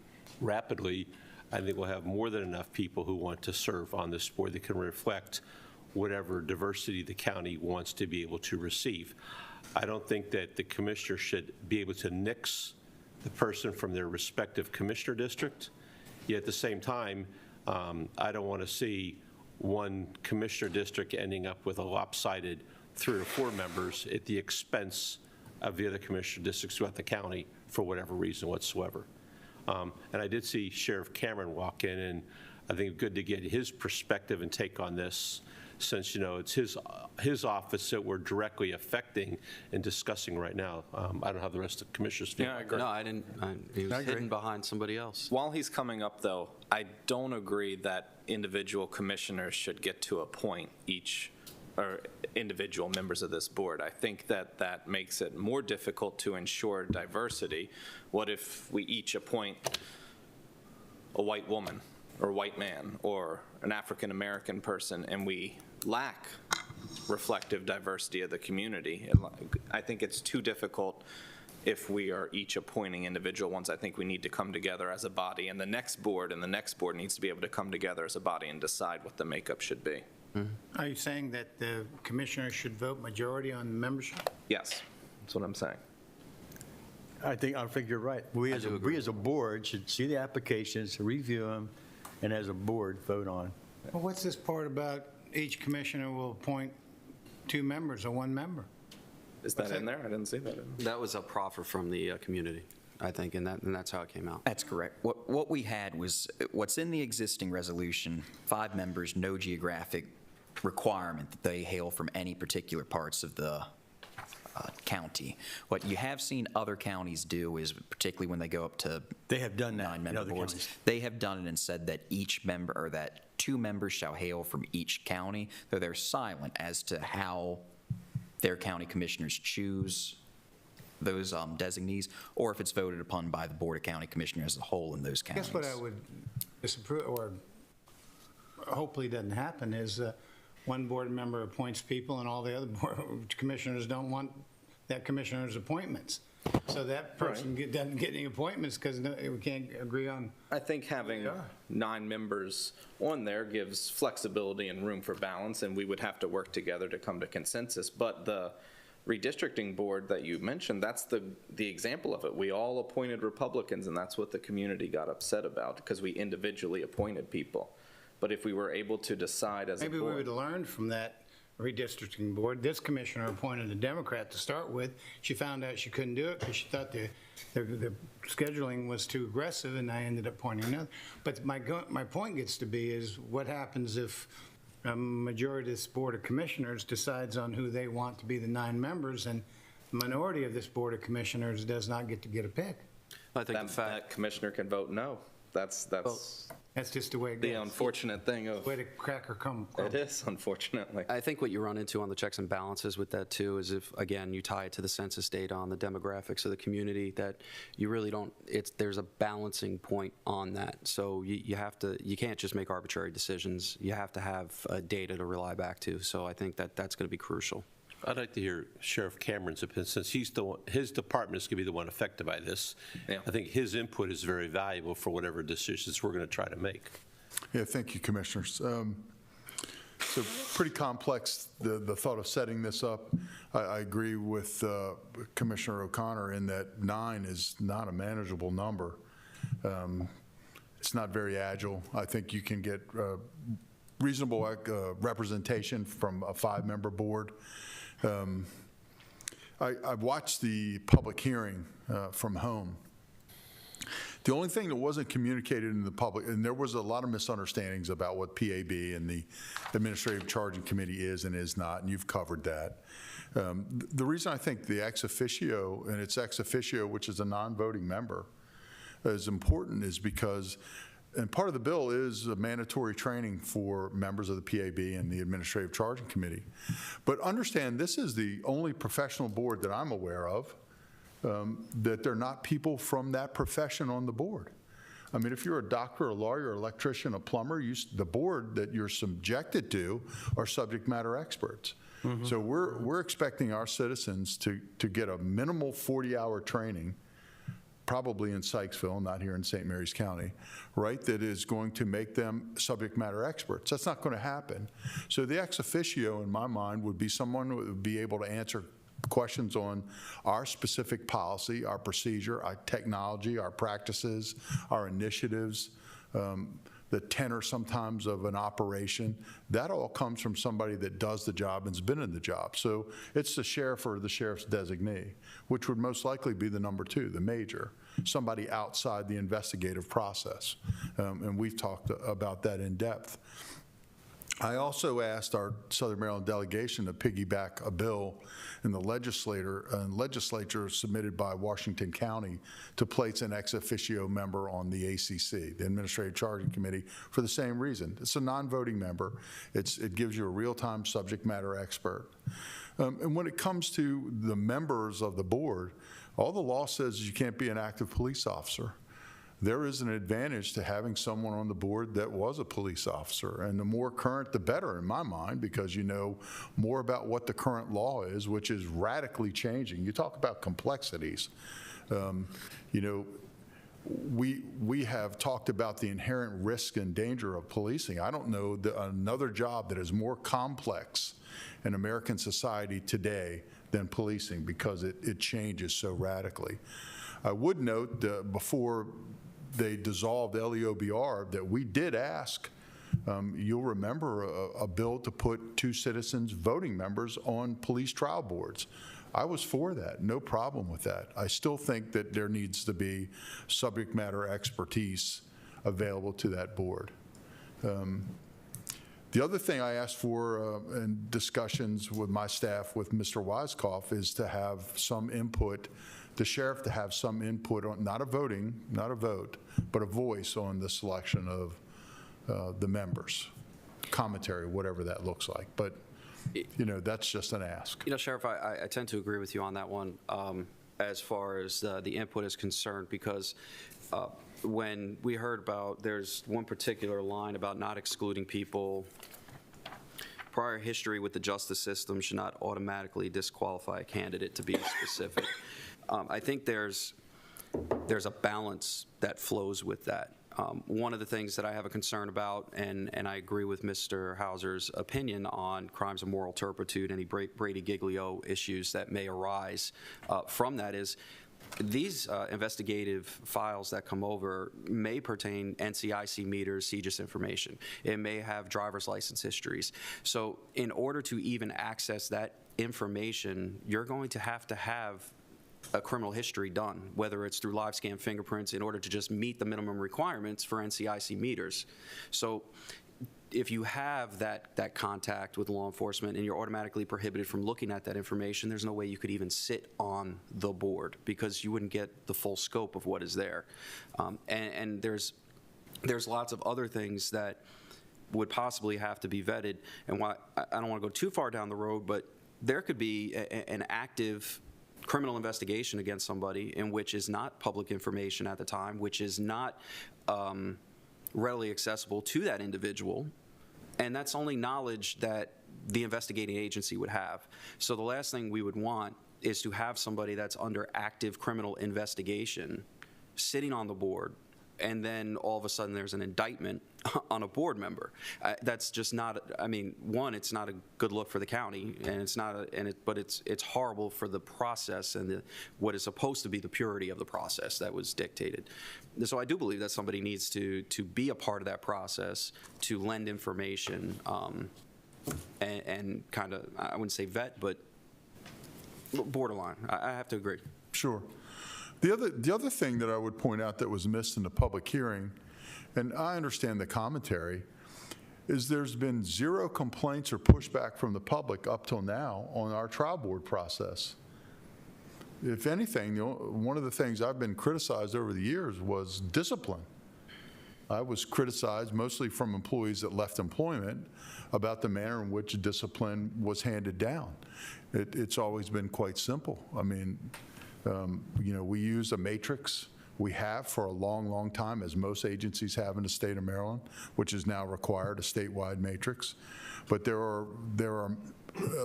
rapidly, I think we'll have more than enough people who want to serve on this board that can reflect whatever diversity the county wants to be able to receive. I don't think that the commissioner should be able to nix the person from their respective commissioner district. Yet at the same time, I don't want to see one commissioner district ending up with a lopsided 3 or 4 members at the expense of the other commissioner districts throughout the county for whatever reason whatsoever. And I did see Sheriff Cameron walk in, and I think it's good to get his perspective and take on this, since it's his office that we're directly affecting and discussing right now. I don't know how the rest of the commissioners feel. Yeah, I agree. No, I didn't. He was hidden behind somebody else. While he's coming up, though, I don't agree that individual commissioners should get to appoint each or individual members of this board. I think that makes it more difficult to ensure diversity. What if we each appoint a white woman or a white man or an African American person and we lack reflective diversity of the community? I think it's too difficult if we are each appointing individual ones. I think we need to come together as a body, and the next board needs to be able to come together as a body and decide what the makeup should be. Are you saying that the commissioners should vote majority on the membership? Yes, that's what I'm saying. I think you're right. We as a board should see the applications, review them, and as a board, vote on. Well, what's this part about each commissioner will appoint 2 members or 1 member? Is that in there? I didn't see that. That was a proffer from the community, I think, and that's how it came out. That's correct. What we had was what's in the existing resolution: 5 members, no geographic requirement that they hail from any particular parts of the county. What you have seen other counties do is, particularly when they go up to they have done that 9-member boards, counties. They have done it and said that each member, or that 2 members shall hail from each county, though they're silent as to how their county commissioners choose those designees, or if it's voted upon by the Board of County Commissioners as a whole in those counties. I guess what I would disapprove, or hopefully doesn't happen, is one board member appoints people and all the other board commissioners don't want that commissioner's appointments. So that person doesn't get any appointments because we can't agree on. I think having 9 members on there gives flexibility and room for balance, and we would have to work together to come to consensus. But the redistricting board that you mentioned, that's the example of it. We all appointed Republicans, and that's what the community got upset about, because we individually appointed people. But if we were able to decide as a board. Maybe we would learn from that redistricting board. This commissioner appointed a Democrat to start with. She found out she couldn't do it because she thought the scheduling was too aggressive, and I ended up appointing another. But my point gets to be is what happens if a majority of this Board of Commissioners decides on who they want to be the 9 members, and the minority of this Board of Commissioners does not get a pick? I think that commissioner can vote no. That's just the way it goes. The unfortunate thing of way the cracker come. It is, unfortunately. I think what you run into on the checks and balances with that too is if, again, you tie it to the census data on the demographics of the community, that you really don't. There's a balancing point on that. So you can't just make arbitrary decisions. You have to have data to rely back to. So I think that's going to be crucial. I'd like to hear Sheriff Cameron's opinion, since he's his department is going to be the one affected by this. Yeah. I think his input is very valuable for whatever decisions we're going to try to make. Yeah, thank you, Commissioners. So pretty complex, the thought of setting this up. I agree with Commissioner O'Connor in that 9 is not a manageable number. It's not very agile. I think you can get reasonable representation from a 5-member board. I watched the public hearing from home. The only thing that wasn't communicated in the public, and there was a lot of misunderstandings about what PAB and the Administrative Charging Committee is and is not, and you've covered that. The reason I think the ex officio, and it's ex officio, which is a non-voting member, is important is because, and part of the bill is a mandatory training for members of the PAB and the Administrative Charging Committee. But understand, this is the only professional board that I'm aware of that they're not people from that profession on the board. I mean, if you're a doctor, a lawyer, an electrician, a plumber, the board that you're subjected to are subject matter experts. So we're expecting our citizens to get a minimal 40-hour training, probably in Sykesville, not here in St. Mary's County, right, that is going to make them subject matter experts. That's not going to happen. So the ex officio, in my mind, would be someone who would be able to answer questions on our specific policy, our procedure, our technology, our practices, our initiatives, the tenor sometimes of an operation. That all comes from somebody that does the job and's been in the job. So it's the sheriff or the sheriff's designee, which would most likely be the number 2, the major, somebody outside the investigative process. And we've talked about that in depth. I also asked our Southern Maryland delegation to piggyback a bill in the legislature submitted by Washington County to place an ex officio member on the ACC, the Administrative Charging Committee, for the same reason. It's a non-voting member. It gives you a real-time subject matter expert. And when it comes to the members of the board, all the law says is you can't be an active police officer. There is an advantage to having someone on the board that was a police officer, and the more current the better in my mind, because you know more about what the current law is, which is radically changing. You talk about complexities. You know, we have talked about the inherent risk and danger of policing. I don't know another job that is more complex in American society today than policing, because it changes so radically. I would note before they dissolved LEOBR that we did ask, you'll remember a bill to put 2 citizens voting members on police trial boards. I was for that, no problem with that. I still think that there needs to be subject matter expertise available to that board. The other thing I asked for in discussions with my staff, with Mr. Weiskopf, is to have some input, the sheriff to have some input on, not a vote, but a voice on the selection of the members, commentary, whatever that looks like. But, you know, that's just an ask. You know, Sheriff, I tend to agree with you on that one as far as the input is concerned, because when we heard about, there's one particular line about not excluding people. Prior history with the justice system should not automatically disqualify a candidate, to be specific. I think there's a balance that flows with that. One of the things that I have a concern about, and I agree with Mr. Hauser's opinion on crimes of moral turpitude, any Brady Giglio issues that may arise from that, is these investigative files that come over may pertain NCIC meters, CJIS information. It may have driver's license histories. So in order to even access that information, you're going to have a criminal history done, whether it's through live scan fingerprints, in order to just meet the minimum requirements for NCIC meters. So if you have that contact with law enforcement and you're automatically prohibited from looking at that information, there's no way you could even sit on the board, because you wouldn't get the full scope of what is there. And there's lots of other things that would possibly have to be vetted. And I don't want to go too far down the road, but there could be an active criminal investigation against somebody in which is not public information at the time, which is not readily accessible to that individual, and that's only knowledge that the investigating agency would have. So the last thing we would want is to have somebody that's under active criminal investigation sitting on the board, and then all of a sudden there's an indictment on a board member. That's just not, I mean, one, it's not a good look for the county, and it's not, but it's horrible for the process and what is supposed to be the purity of the process that was dictated. So I do believe that somebody needs to be a part of that process, to lend information, and kind of, I wouldn't say vet, but borderline. I have to agree. Sure. The other thing that I would point out that was missed in the public hearing, and I understand the commentary, is there's been zero complaints or pushback from the public up till now on our trial board process. If anything, one of the things I've been criticized over the years was discipline. I was criticized mostly from employees that left employment about the manner in which discipline was handed down. It's always been quite simple. I mean, we use a matrix. We have for a long, long time, as most agencies have in the state of Maryland, which is now required, a statewide matrix. But there are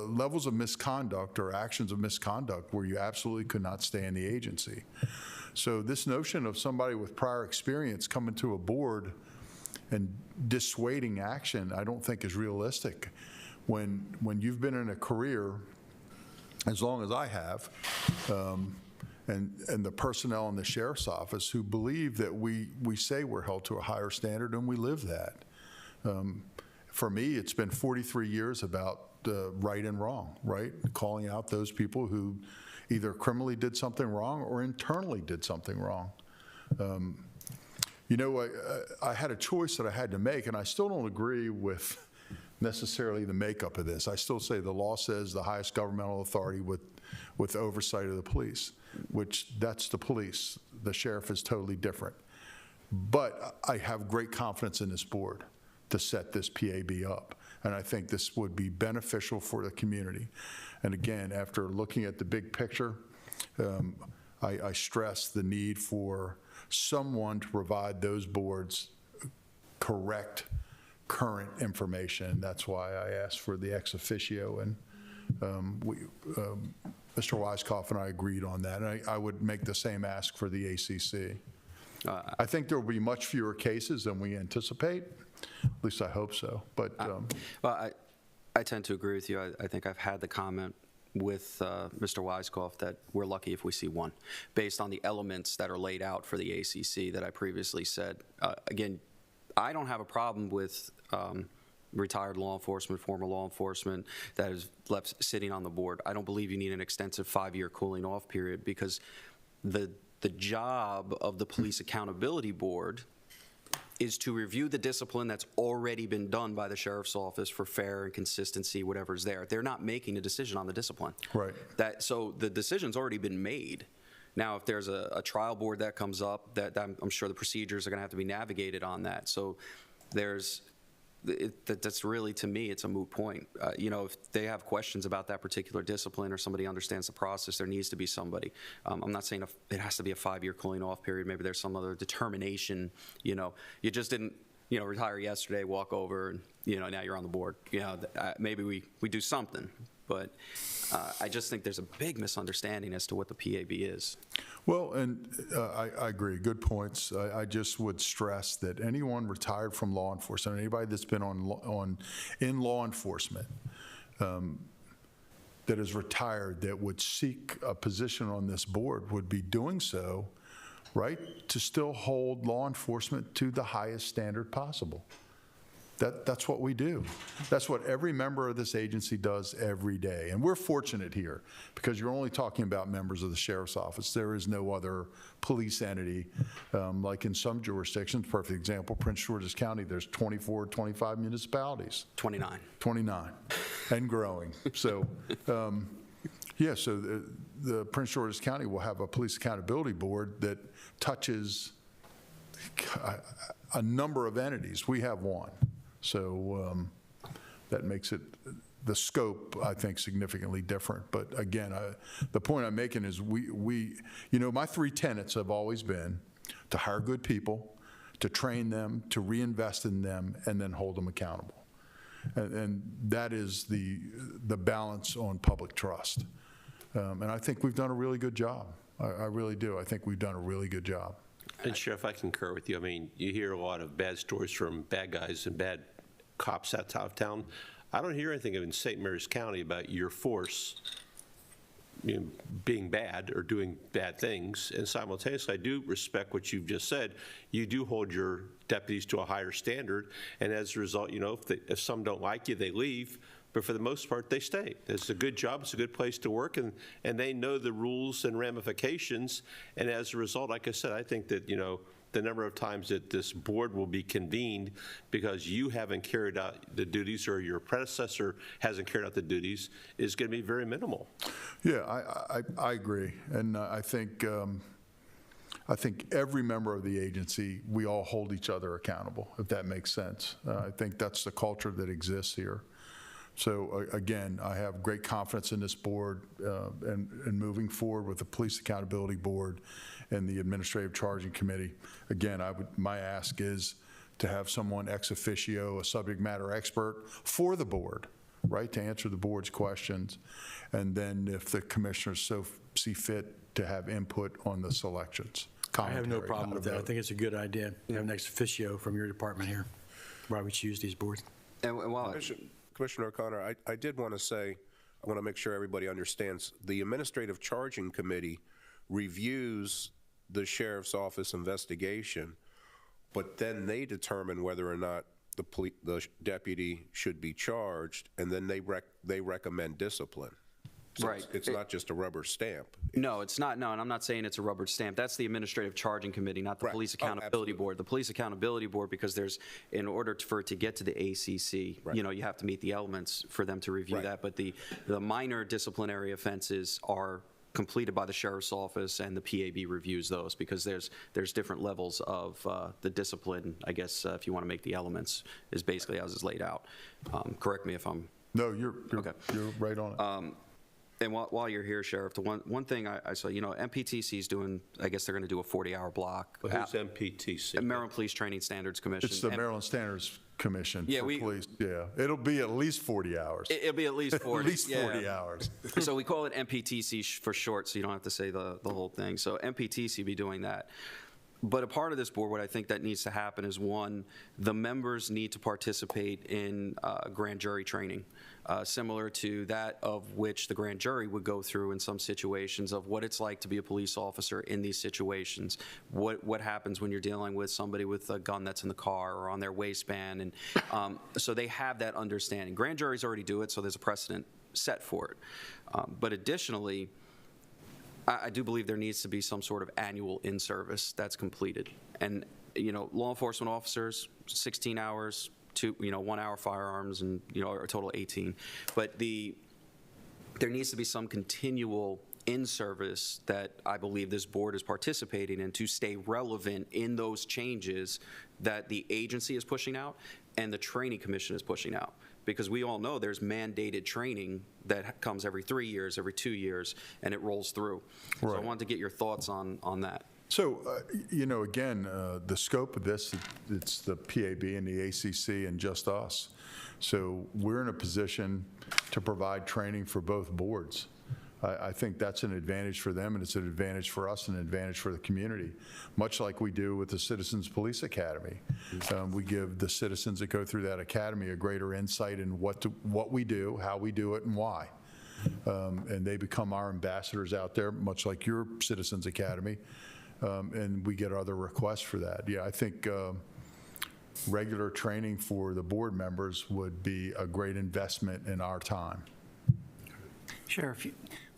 levels of misconduct or actions of misconduct where you absolutely could not stay in the agency. So this notion of somebody with prior experience coming to a board and dissuading action, I don't think is realistic. When you've been in a career as long as I have, and the personnel in the sheriff's office who believe that we say we're held to a higher standard and we live that. For me, it's been 43 years about right and wrong, right? Calling out those people who either criminally did something wrong or internally did something wrong. I had a choice that I had to make, and I still don't agree with necessarily the makeup of this. I still say the law says the highest governmental authority with oversight of the police, which that's the police. The sheriff is totally different. But I have great confidence in this board to set this PAB up, and I think this would be beneficial for the community. And again, after looking at the big picture, I stress the need for someone to provide those boards correct, current information. That's why I asked for the ex officio, and Mr. Weiskopf and I agreed on that. And I would make the same ask for the ACC. I think there will be much fewer cases than we anticipate. At least I hope so. But well, I tend to agree with you. I think I've had the comment with Mr. Weiskopf that we're lucky if we see one, based on the elements that are laid out for the ACC that I previously said. Again, I don't have a problem with retired law enforcement, former law enforcement that is left sitting on the board. I don't believe you need an extensive 5-year cooling off period, because the job of the Police Accountability Board is to review the discipline that's already been done by the sheriff's office for fair and consistency, whatever's there. They're not making a decision on the discipline. Right. So the decision's already been made. Now, if there's a trial board that comes up, that I'm sure the procedures are going to have to be navigated on that. So that's really, to me, it's a moot point. If they have questions about that particular discipline or somebody understands the process, there needs to be somebody. I'm not saying it has to be a 5-year cooling off period. Maybe there's some other determination. You just didn't, retire yesterday, walk over, and, now you're on the board. Maybe we do something. But I just think there's a big misunderstanding as to what the PAB is. Well, and I agree. Good points. I just would stress that anyone retired from law enforcement, anybody that's been in law enforcement that is retired that would seek a position on this board would be doing so, right, to still hold law enforcement to the highest standard possible. That's what we do. That's what every member of this agency does every day. And we're fortunate here because you're only talking about members of the sheriff's office. There is no other police entity. Like in some jurisdictions, perfect example, Prince George's County, there's 24, 25 municipalities. 29. 29, and growing. So, so the Prince George's County will have a police accountability board that touches a number of entities. We have one. So that makes it, the scope, I think, significantly different. But again, the point I'm making is my 3 tenets have always been to hire good people, to train them, to reinvest in them, and then hold them accountable. And that is the balance on public trust. And I think we've done a really good job. I really do. I think we've done a really good job. And Sheriff, I concur with you. I mean, you hear a lot of bad stories from bad guys and bad cops out of town. I don't hear anything in St. Mary's County about your force being bad or doing bad things. And simultaneously, I do respect what you've just said. You do hold your deputies to a higher standard, and as a result, if some don't like you, they leave. But for the most part, they stay. It's a good job. It's a good place to work, and they know the rules and ramifications. And as a result, like I said, I think that, the number of times that this board will be convened because you haven't carried out the duties or your predecessor hasn't carried out the duties is going to be very minimal. Yeah, I agree. And I think every member of the agency, we all hold each other accountable, if that makes sense. I think that's the culture that exists here. So again, I have great confidence in this board and moving forward with the Police Accountability Board and the Administrative Charging Committee. Again, my ask is to have someone ex officio, a subject matter expert for the board, right, to answer the board's questions. And then if the commissioners so see fit to have input on the selections. I have no problem with that. I think it's a good idea. You have an ex officio from your department here. Why we choose these boards. And while Commissioner O'Connor, I did want to say, I want to make sure everybody understands, the Administrative Charging Committee reviews the Sheriff's Office investigation, but then they determine whether or not the deputy should be charged, and then they recommend discipline. So right. It's not just a rubber stamp. No, it's not. No, and I'm not saying it's a rubber stamp. That's the Administrative Charging Committee, not the Right. Police Accountability Board. The Police Accountability Board, because in order for it to get to the ACC, Right. you have to meet the elements for them to review Right. that. But the minor disciplinary offenses are completed by the Sheriff's Office, and the PAB reviews those because there's different levels of the discipline, I guess, if you want to make the elements, is basically as is laid out. Correct me if I'm... No, you're Okay. You're right on it. And while you're here, Sheriff, the one thing I saw, MPTC is doing, I guess they're going to do a 40-hour block. But who's MPTC? Maryland Police Training Standards Commission. It's the Maryland Standards Commission Yeah, for police. Yeah, it'll be at least 40 hours. It'll be at least 40. At least 40 hours. So we call it MPTC for short, so you don't have to say the whole thing. So MPTC be doing that. But a part of this board, what I think that needs to happen is, one, the members need to participate in grand jury training, similar to that of which the grand jury would go through in some situations of what it's like to be a police officer in these situations, what happens when you're dealing with somebody with a gun that's in the car or on their waistband. And so they have that understanding. Grand juries already do it, so there's a precedent set for it. But additionally, I do believe there needs to be some sort of annual in-service that's completed. And, law enforcement officers, 16 hours, 1 hour firearms, and, a total of 18. But there needs to be some continual in-service that I believe this board is participating in to stay relevant in those changes that the agency is pushing out and the training commission is pushing out. Because we all know there's mandated training that comes every 3 years, every 2 years, and it rolls through. Right. So I wanted to get your thoughts on that. So, again, the scope of this, it's the PAB and the ACC and just us. So we're in a position to provide training for both boards. I think that's an advantage for them, and it's an advantage for us and an advantage for the community, much like we do with the Citizens Police Academy. We give the citizens that go through that academy a greater insight in what we do, how we do it, and why. And they become our ambassadors out there, much like your Citizens Academy, and we get other requests for that. Yeah, I think regular training for the board members would be a great investment in our time. Sheriff,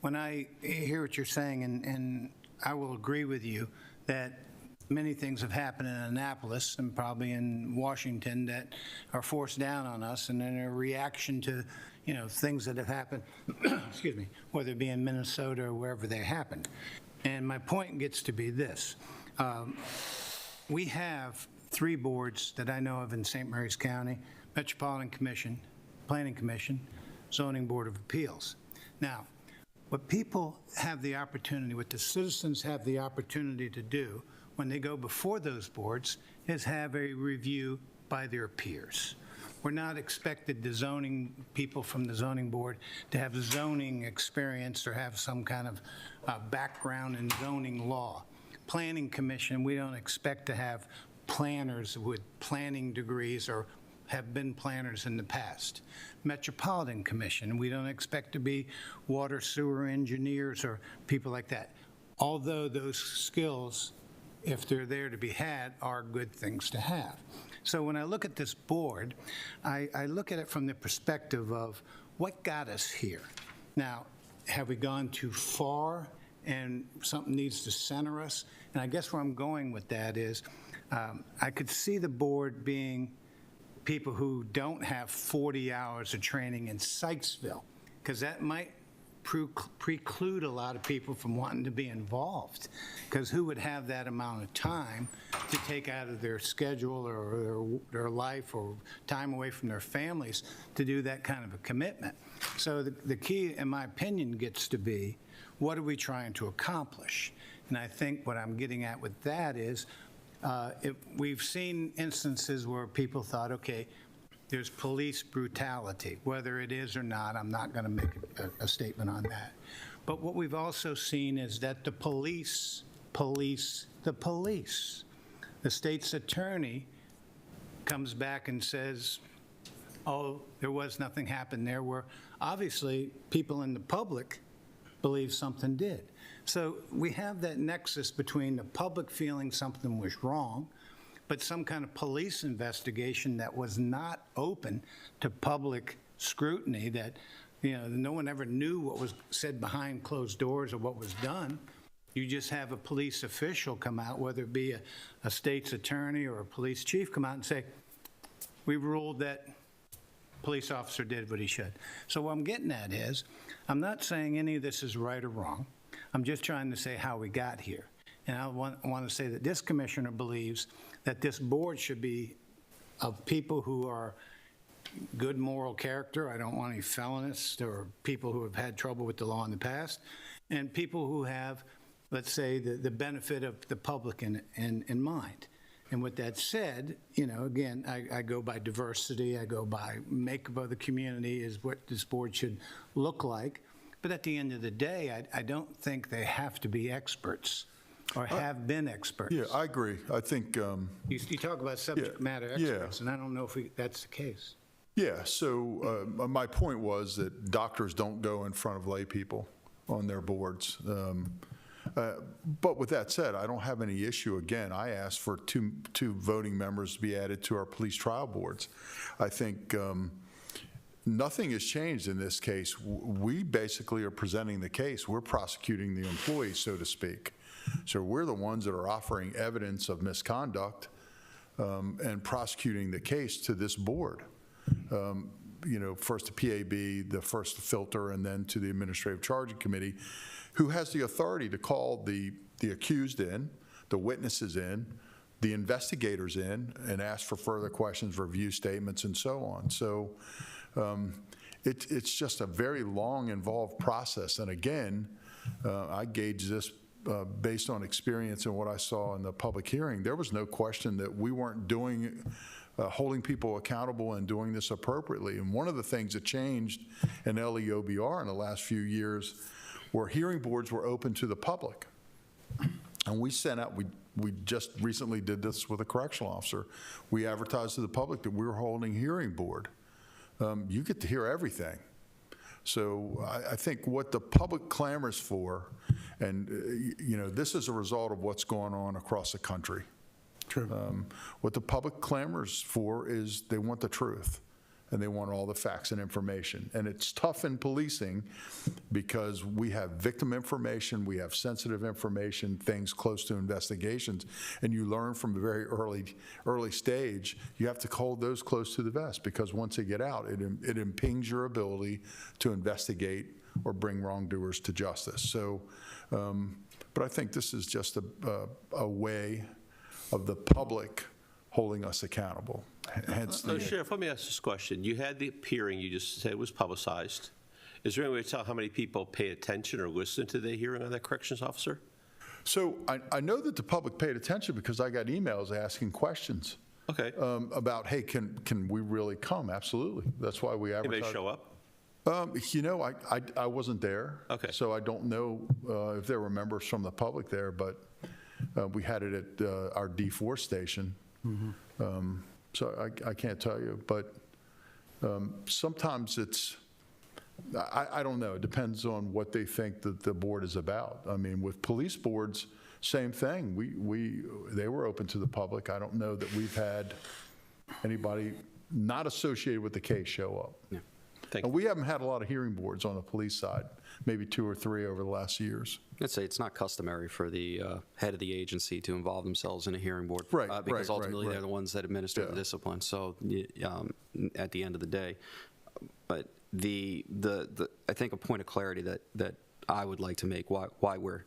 when I hear what you're saying, and I will agree with you that many things have happened in Annapolis and probably in Washington that are forced down on us, and in a reaction to, things that have happened, excuse me, whether it be in Minnesota or wherever they happened. And my point gets to be this. We have 3 boards that I know of in St. Mary's County: Metropolitan Commission, Planning Commission, Zoning Board of Appeals. Now, what people have the opportunity, what the citizens have the opportunity to do when they go before those boards is have a review by their peers. We're not expected the zoning people from the zoning board to have zoning experience or have some kind of background in zoning law. Planning Commission, we don't expect to have planners with planning degrees or have been planners in the past. Metropolitan Commission, we don't expect to be water sewer engineers or people like that. Although those skills, if they're there to be had, are good things to have. So when I look at this board, I look at it from the perspective of what got us here. Now, have we gone too far and something needs to center us? And I guess where I'm going with that is I could see the board being people who don't have 40 hours of training in Sykesville, because that might preclude a lot of people from wanting to be involved, because who would have that amount of time to take out of their schedule or their life or time away from their families to do that kind of a commitment? So the key, in my opinion, gets to be, what are we trying to accomplish? And I think what I'm getting at with that is, we've seen instances where people thought, okay, there's police brutality. Whether it is or not, I'm not going to make a statement on that. But what we've also seen is that the police police the police. The state's attorney comes back and says, oh, there was nothing happened there, where obviously people in the public believe something did. So we have that nexus between the public feeling something was wrong, but some kind of police investigation that was not open to public scrutiny, that, you know, no one ever knew what was said behind closed doors or what was done. You just have a police official come out, whether it be a state's attorney or a police chief, come out and say, we ruled that police officer did what he should. So what I'm getting at is, I'm not saying any of this is right or wrong. I'm just trying to say how we got here. And I want to say that this commissioner believes that this board should be of people who are good moral character. I don't want any felonists or people who have had trouble with the law in the past, and people who have, let's say, the benefit of the public in mind. And with that said, you know, again, I go by diversity, I go by makeup of the community is what this board should look like. But at the end of the day, I don't think they have to be experts or have been experts. Yeah, I agree. I think... you talk about subject matter experts, and I don't know if that's the case. Yeah, so my point was that doctors don't go in front of lay people on their boards. But with that said, I don't have any issue. Again, I asked for two voting members to be added to our police trial boards. I think nothing has changed in this case. We basically are presenting the case. We're prosecuting the employees, so to speak. So we're the ones that are offering evidence of misconduct and prosecuting the case to this board. You know, first to PAB, the first filter, and then to the Administrative Charging Committee, who has the authority to call the accused in, the witnesses in, the investigators in, and ask for further questions, review statements, and so on. So it's just a very long, involved process. And again, I gauge this based on experience and what I saw in the public hearing. There was no question that we weren't doing holding people accountable and doing this appropriately. And one of the things that changed in LEOBR in the last few years were hearing boards were open to the public. And we sent out, we just recently did this with a correctional officer. We advertised to the public that we were holding hearing board. You get to hear everything. So I think what the public clamors for, and you know, this is a result of what's going on across the country. True. What the public clamors for is they want the truth, and they want all the facts and information. And it's tough in policing because we have victim information, we have sensitive information, things close to investigations, and you learn from a very early stage, you have to hold those close to the vest, because once they get out, it impinges your ability to investigate or bring wrongdoers to justice. So, but I think this is just a way of the public holding us accountable. Hence So, Sheriff, let me ask this question. You had the hearing, you just said it was publicized. Is there any way to tell how many people pay attention or listen to the hearing on that corrections officer? So I know that the public paid attention because I got emails asking questions. Okay. About, hey, can we really come? Absolutely. That's why we advertised. Anybody show up? You know, I wasn't there. Okay. So I don't know if there were members from the public there, but We had it at our D4 station. So I can't tell you, but sometimes it's, I don't know, it depends on what they think that the board is about. I mean, with police boards, same thing. They were open to the public. I don't know that we've had anybody not associated with the case show up. Yeah. And we haven't had a lot of hearing boards on the police side, maybe 2 or 3 over the last years. I'd say it's not customary for the head of the agency to involve themselves in a hearing board. Right, because right, ultimately right. they're the ones that administer the discipline. So at the end of the day, but I think a point of clarity that I would like to make why we're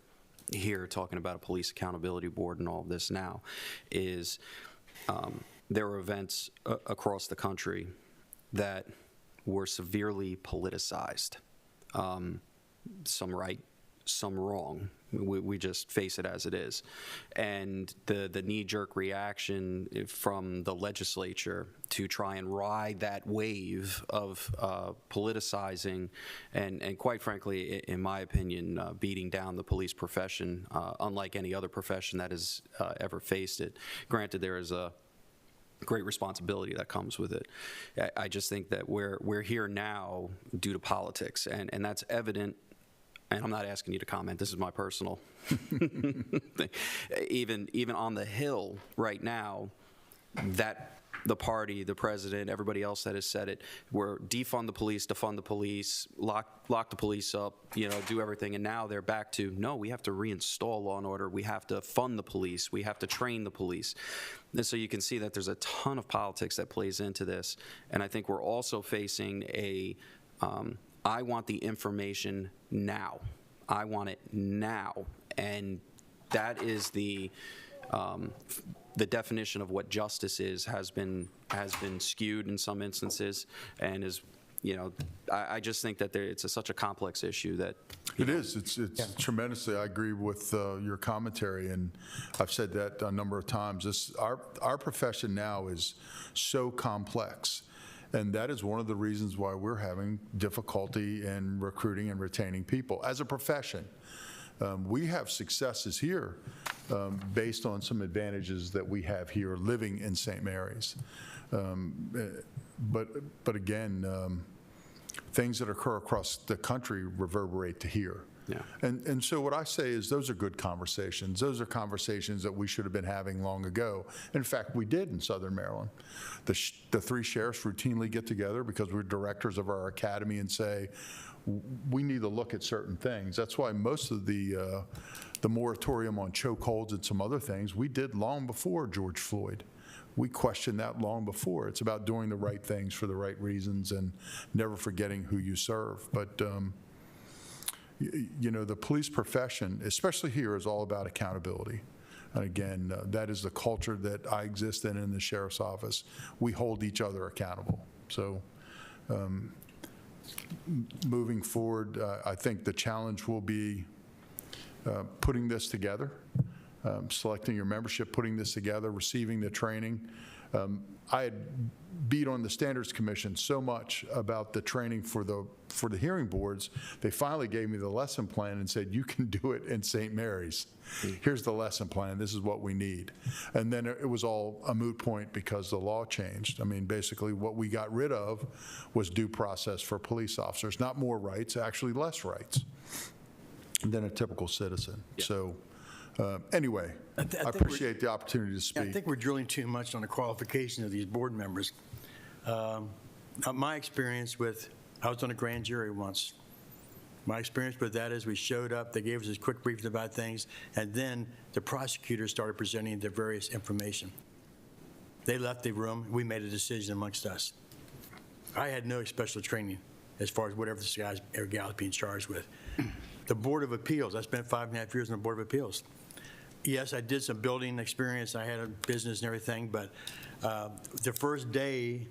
here talking about a police accountability board and all of this now is there are events across the country that were severely politicized. Some right, some wrong. We just face it as it is. And the knee-jerk reaction from the legislature to try and ride that wave of politicizing and quite frankly, in my opinion, beating down the police profession, unlike any other profession that has ever faced it. Granted, there is a great responsibility that comes with it. I just think that we're here now due to politics, and that's evident. And I'm not asking you to comment. This is my personal thing. Even on the Hill right now, that the party, the president, everybody else that has said it, we're defund the police, defund the police, lock the police up, do everything. And now they're back to, no, we have to reinstall law and order. We have to fund the police. We have to train the police. And so you can see that there's a ton of politics that plays into this. And I think we're also facing I want the information now. I want it now. And that is the definition of what justice is, has been skewed in some instances, and is, I just think that it's such a complex issue that. It is. It's tremendously. I agree with your commentary, and I've said that a number of times. Our profession now is so complex. And that is one of the reasons why we're having difficulty in recruiting and retaining people as a profession. We have successes here based on some advantages that we have here living in St. Mary's. But again, things that occur across the country reverberate to here. Yeah. And so what I say is those are good conversations. Those are conversations that we should have been having long ago. In fact, we did in Southern Maryland. The 3 sheriffs routinely get together because we're directors of our academy and say, we need to look at certain things. That's why most of the moratorium on chokeholds and some other things we did long before George Floyd. We questioned that long before. It's about doing the right things for the right reasons and never forgetting who you serve. But the police profession, especially here, is all about accountability. And again, that is the culture that I exist in the sheriff's office. We hold each other accountable. So moving forward, I think the challenge will be putting this together, selecting your membership, putting this together, receiving the training. I had beat on the Standards Commission so much about the training for the hearing boards, they finally gave me the lesson plan and said, you can do it in St. Mary's. Here's the lesson plan. This is what we need. And then it was all a moot point because the law changed. I mean, basically what we got rid of was due process for police officers. Not more rights, actually less rights than a typical citizen. Yeah. So anyway, I appreciate the opportunity to speak. I think we're drilling too much on the qualification of these board members. My experience with, I was on a grand jury once. My experience with that is we showed up, they gave us a quick briefing about things, and then the prosecutors started presenting the various information. They left the room, we made a decision amongst us. I had no special training as far as whatever this guy or gal is being charged with. The Board of Appeals, I spent 5.5 years on the Board of Appeals. Yes, I did some building experience, I had a business and everything, but the first day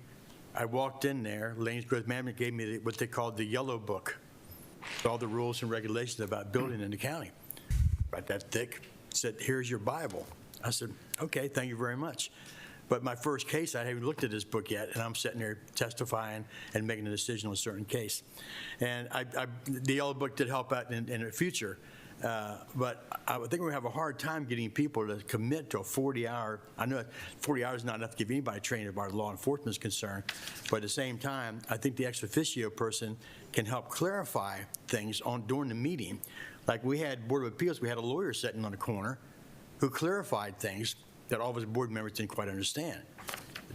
I walked in there, Lanes Growth Management gave me what they called the yellow book, all the rules and regulations about building in the county. About that thick, said, here's your Bible. I said, okay, thank you very much. But my first case, I haven't looked at this book yet, and I'm sitting there testifying and making a decision on a certain case. And the yellow book did help out in the future, But I would think we're going to have a hard time getting people to commit to a 40-hour. I know 40 hours is not enough to give anybody training as far as law enforcement is concerned. But at the same time, I think the ex officio person can help clarify things during the meeting. Like we had Board of Appeals, we had a lawyer sitting on the corner who clarified things that all of us board members didn't quite understand,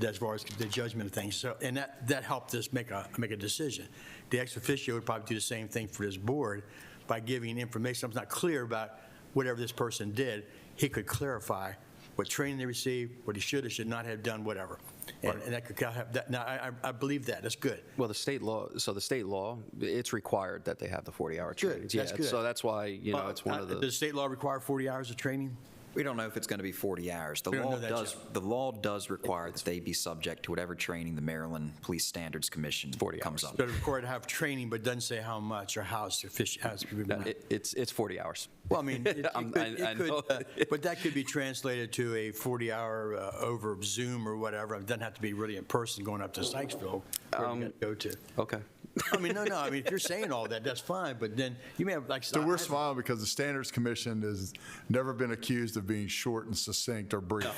as far as the judgment of things. So, and that helped us make a decision. The ex officio would probably do the same thing for this board by giving information. Something's not clear about whatever this person did, he could clarify what training they received, what he should or should not have done, whatever. And that could have that. Now, I believe that. That's good. Well, the state law, it's required that they have the 40-hour training. That's good. So that's why, it's one of the. Does state law require 40 hours of training? We don't know if it's going to be 40 hours. The law does require that they be subject to whatever training the Maryland Police Standards Commission comes up. So it's required to have training, but doesn't say how much or how sufficient. It's 40 hours. Well, I mean, but that could be translated to a 40-hour over Zoom or whatever. It doesn't have to be really in person going up to Sykesville where you go to. Okay. I mean, no. I mean, if you're saying all that, that's fine. But then you may have like. So we're smiling because the Standards Commission has never been accused of being short and succinct or brief.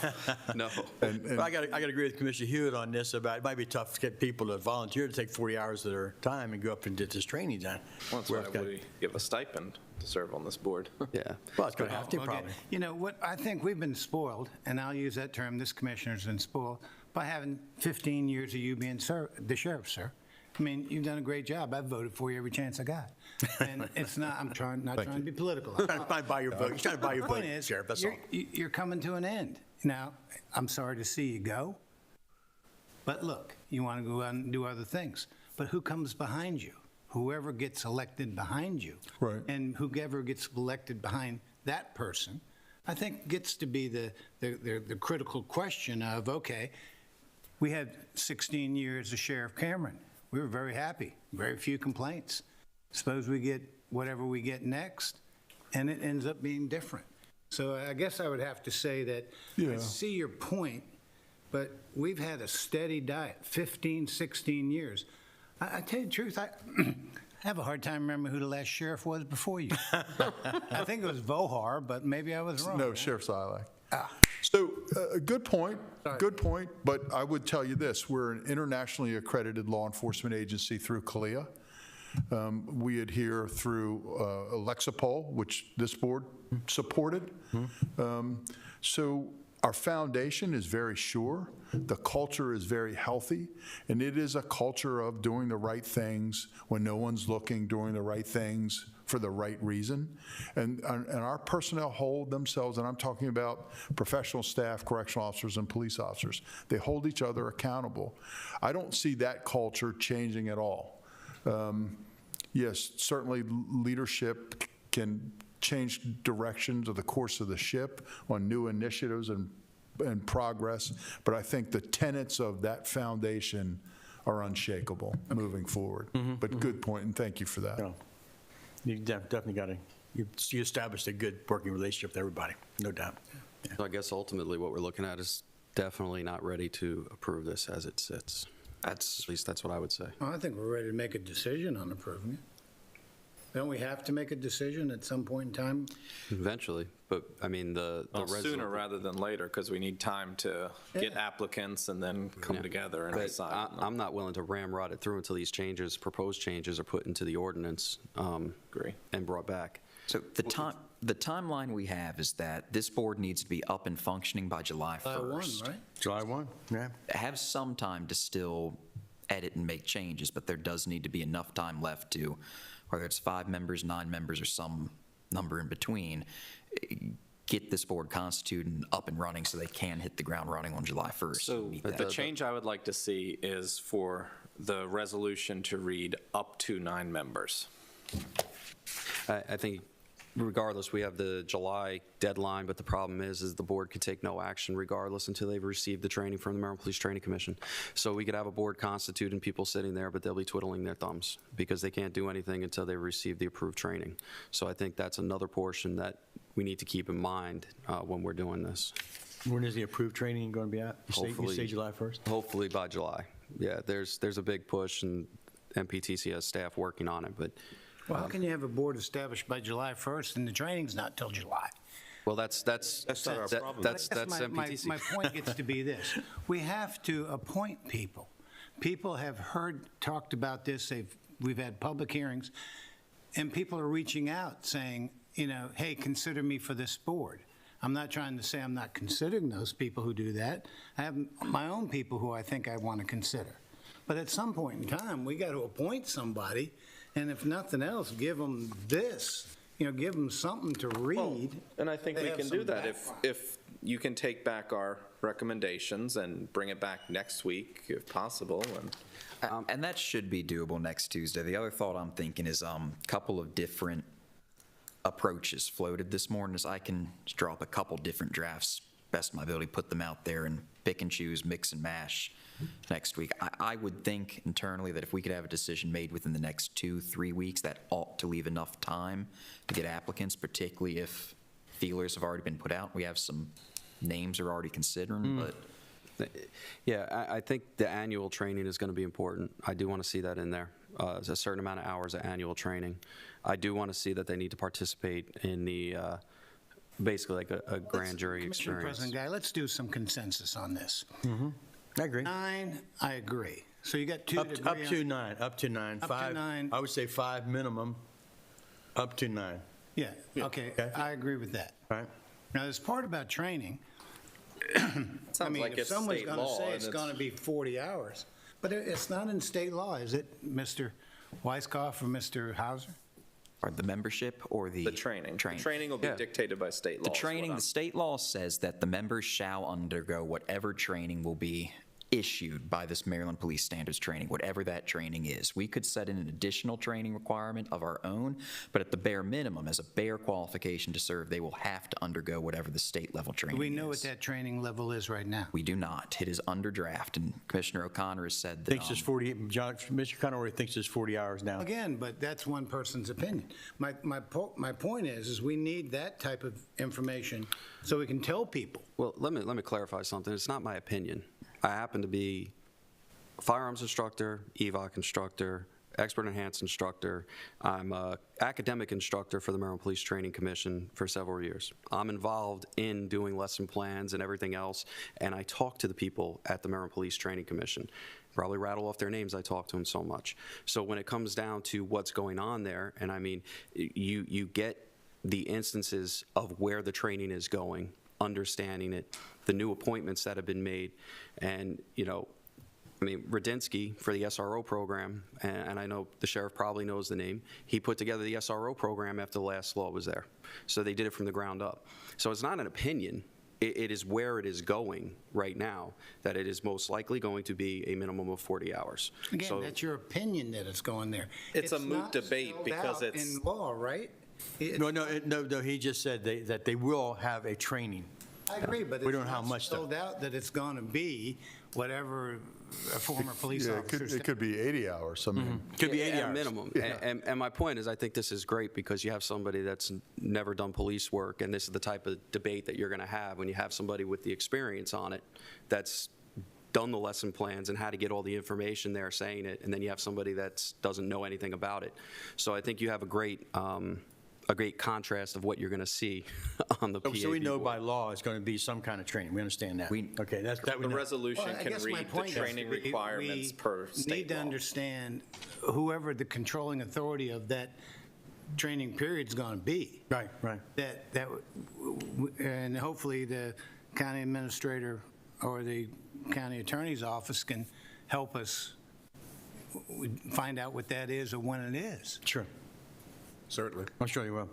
No. Well, I got to agree with Commissioner Hewitt on this about it might be tough to get people to volunteer to take 40 hours of their time and go up and get this training done. Well, that's why we give a stipend to serve on this board. Yeah. Well, it's going to have to probably. You know what? I think we've been spoiled, and I'll use that term. This commissioner's been spoiled by having 15 years of you being the sheriff, sir. I mean, you've done a great job. I've voted for you every chance I got. And it's not, I'm not trying to be political. I'm trying to buy your vote. You're trying to buy your vote, Is, Sheriff, that's all. You're coming to an end. Now, I'm sorry to see you go, but look, you want to go out and do other things. But who comes behind you? Whoever gets elected behind you. Right. And whoever gets elected behind that person, I think gets to be the critical question of, okay, we had 16 years of Sheriff Cameron. We were very happy, very few complaints. Suppose we get whatever we get next, and it ends up being different. So I guess I would have to say that I see your point, but we've had a steady diet, 15, 16 years. I tell you the truth, I have a hard time remembering who the last sheriff was before you. I think it was Vohar, but maybe I was wrong. No, Sheriff Silac. So, good point, but I would tell you this, we're an internationally accredited law enforcement agency through CALEA. We adhere through Lexipol, which this board supported. So our foundation is very sure, the culture is very healthy, and it is a culture of doing the right things when no one's looking, doing the right things for the right reason. And our personnel hold themselves, and I'm talking about professional staff, correctional officers, and police officers. They hold each other accountable. I don't see that culture changing at all. Yes, certainly leadership can change directions of the course of the ship on new initiatives and progress, but I think the tenets of that foundation are unshakable moving forward. But good point, and thank you for that. You definitely got to, you established a good working relationship with everybody, no doubt. Yeah. So I guess ultimately what we're looking at is definitely not ready to approve this as it sits. At least that's what I would say. Well, I think we're ready to make a decision on approving it. Don't we have to make a decision at some point in time? Eventually, but I mean sooner rather than later, because we need time to get applicants and then come together and decide. I'm not willing to ramrod it through until these proposed changes are put into the ordinance. Agree. And brought back. So the timeline we have is that this board needs to be up and functioning by July 1st. July 1, right? July 1, yeah. Have some time to still edit and make changes, but there does need to be enough time left to, whether it's 5 members, 9 members, or some number in between, get this board constituted and up and running so they can hit the ground running on July 1st. So the change I would like to see is for the resolution to read up to 9 members. I think regardless, we have the July deadline, but the problem is the board could take no action regardless until they've received the training from the Maryland Police Training Commission. So we could have a board constituted and people sitting there, but they'll be twiddling their thumbs because they can't do anything until they receive the approved training. So I think that's another portion that we need to keep in mind when we're doing this. When is the approved training going to be out? You say July 1st? Hopefully by July. Yeah, there's a big push, and MPTC has staff working on it, but Well, how can you have a board established by July 1st and the training's not till July? Well, that's not our problem. That's MPTC. My point gets to be this. We have to appoint people. People have talked about this. We've had public hearings, and people are reaching out saying, hey, consider me for this board. I'm not trying to say I'm not considering those people who do that. I have my own people who I think I want to consider. But at some point in time, we got to appoint somebody, and if nothing else, give them this. Give them something to read. And I think They we have can some do that background. if you can take back our recommendations and bring it back next week if possible. And that should be doable next Tuesday. The other thought I'm thinking is a couple of different approaches floated this morning. Is I can draw up a couple different drafts, best of my ability, put them out there and pick and choose, mix and mash next week. I would think internally that if we could have a decision made within the next 2-3 weeks, that ought to leave enough time to get applicants, particularly if feelers have already been put out. We have some names we're already considering, but Yeah, I think the annual training is going to be important. I do want to see that in there. There's a certain amount of hours of annual training. I do want to see that they need to participate in the, basically like a grand jury Commissioner experience. President Guy, let's do some consensus on this. I agree. 9, I agree. So you got 2 Up to agree on. to 9, up to 9. Up to 5, 9. I would say 5 minimum, up to 9. Yeah, okay, I agree with that. All right? Now, this part about training, Sounds like if it's someone's state going to law, say and it's going to be 40 hours, but it's not in state law, is it, Mr. Weiskopf or Mr. Hauser? or the membership or the training. The training will be dictated by state law. The training, the state law says that the members shall undergo whatever training will be issued by this Maryland Police Standards training, whatever that training is. We could set in an additional training requirement of our own, but at the bare minimum, as a bare qualification to serve, they will have to undergo whatever the state level training Do is. we know what that training level is right now? We do not. It is under draft, and Commissioner O'Connor has said that. Thinks it's 40, Mr. Conroy thinks it's 40 hours now. Again, but that's one person's opinion. My point is we need that type of information so we can tell people. Well, let me clarify something. It's not my opinion. I happen to be a firearms instructor, EVOC instructor, expert enhanced instructor. I'm an academic instructor for the Maryland Police Training Commission for several years. I'm involved in doing lesson plans and everything else, and I talk to the people at the Maryland Police Training Commission. Probably rattle off their names, I talk to them so much. So when it comes down to what's going on there, and I mean, you get the instances of where the training is going, understanding it, the new appointments that have been made, and, you know, I mean, Radinsky for the SRO program, and I know the sheriff probably knows the name, he put together the SRO program after the last law was there. So they did it from the ground up. So it's not an opinion. It is where it is going right now, that it is most likely going to be a minimum of 40 hours. Again, So- that's your opinion that it's going there. It's a moot debate not spelled because out it's- in law, right? No, he just said that they will have a training. I agree, but We it's don't know how not much though. spelled out that it's going to be whatever a former police Yeah, officer it could be 80 hours. I mean, Could be 80 at hours. minimum. And my point is, I think this is great because you have somebody that's never done police work, and this is the type of debate that you're going to have when you have somebody with the experience on it that's done the lesson plans and how to get all the information there saying it, and then you have somebody that doesn't know anything about it. So I think you have a great contrast of what you're going to see on the PAB So we know board. by law it's going to be some kind of training. We understand that. Okay, that we The know. resolution Well, I can guess my read the point is training requirements per We state need to law. understand whoever the controlling authority of that training period is going to be. Right. And hopefully the county administrator or the county attorney's office can help us find out what that is or when it is. Sure. Certainly. I'm sure you will.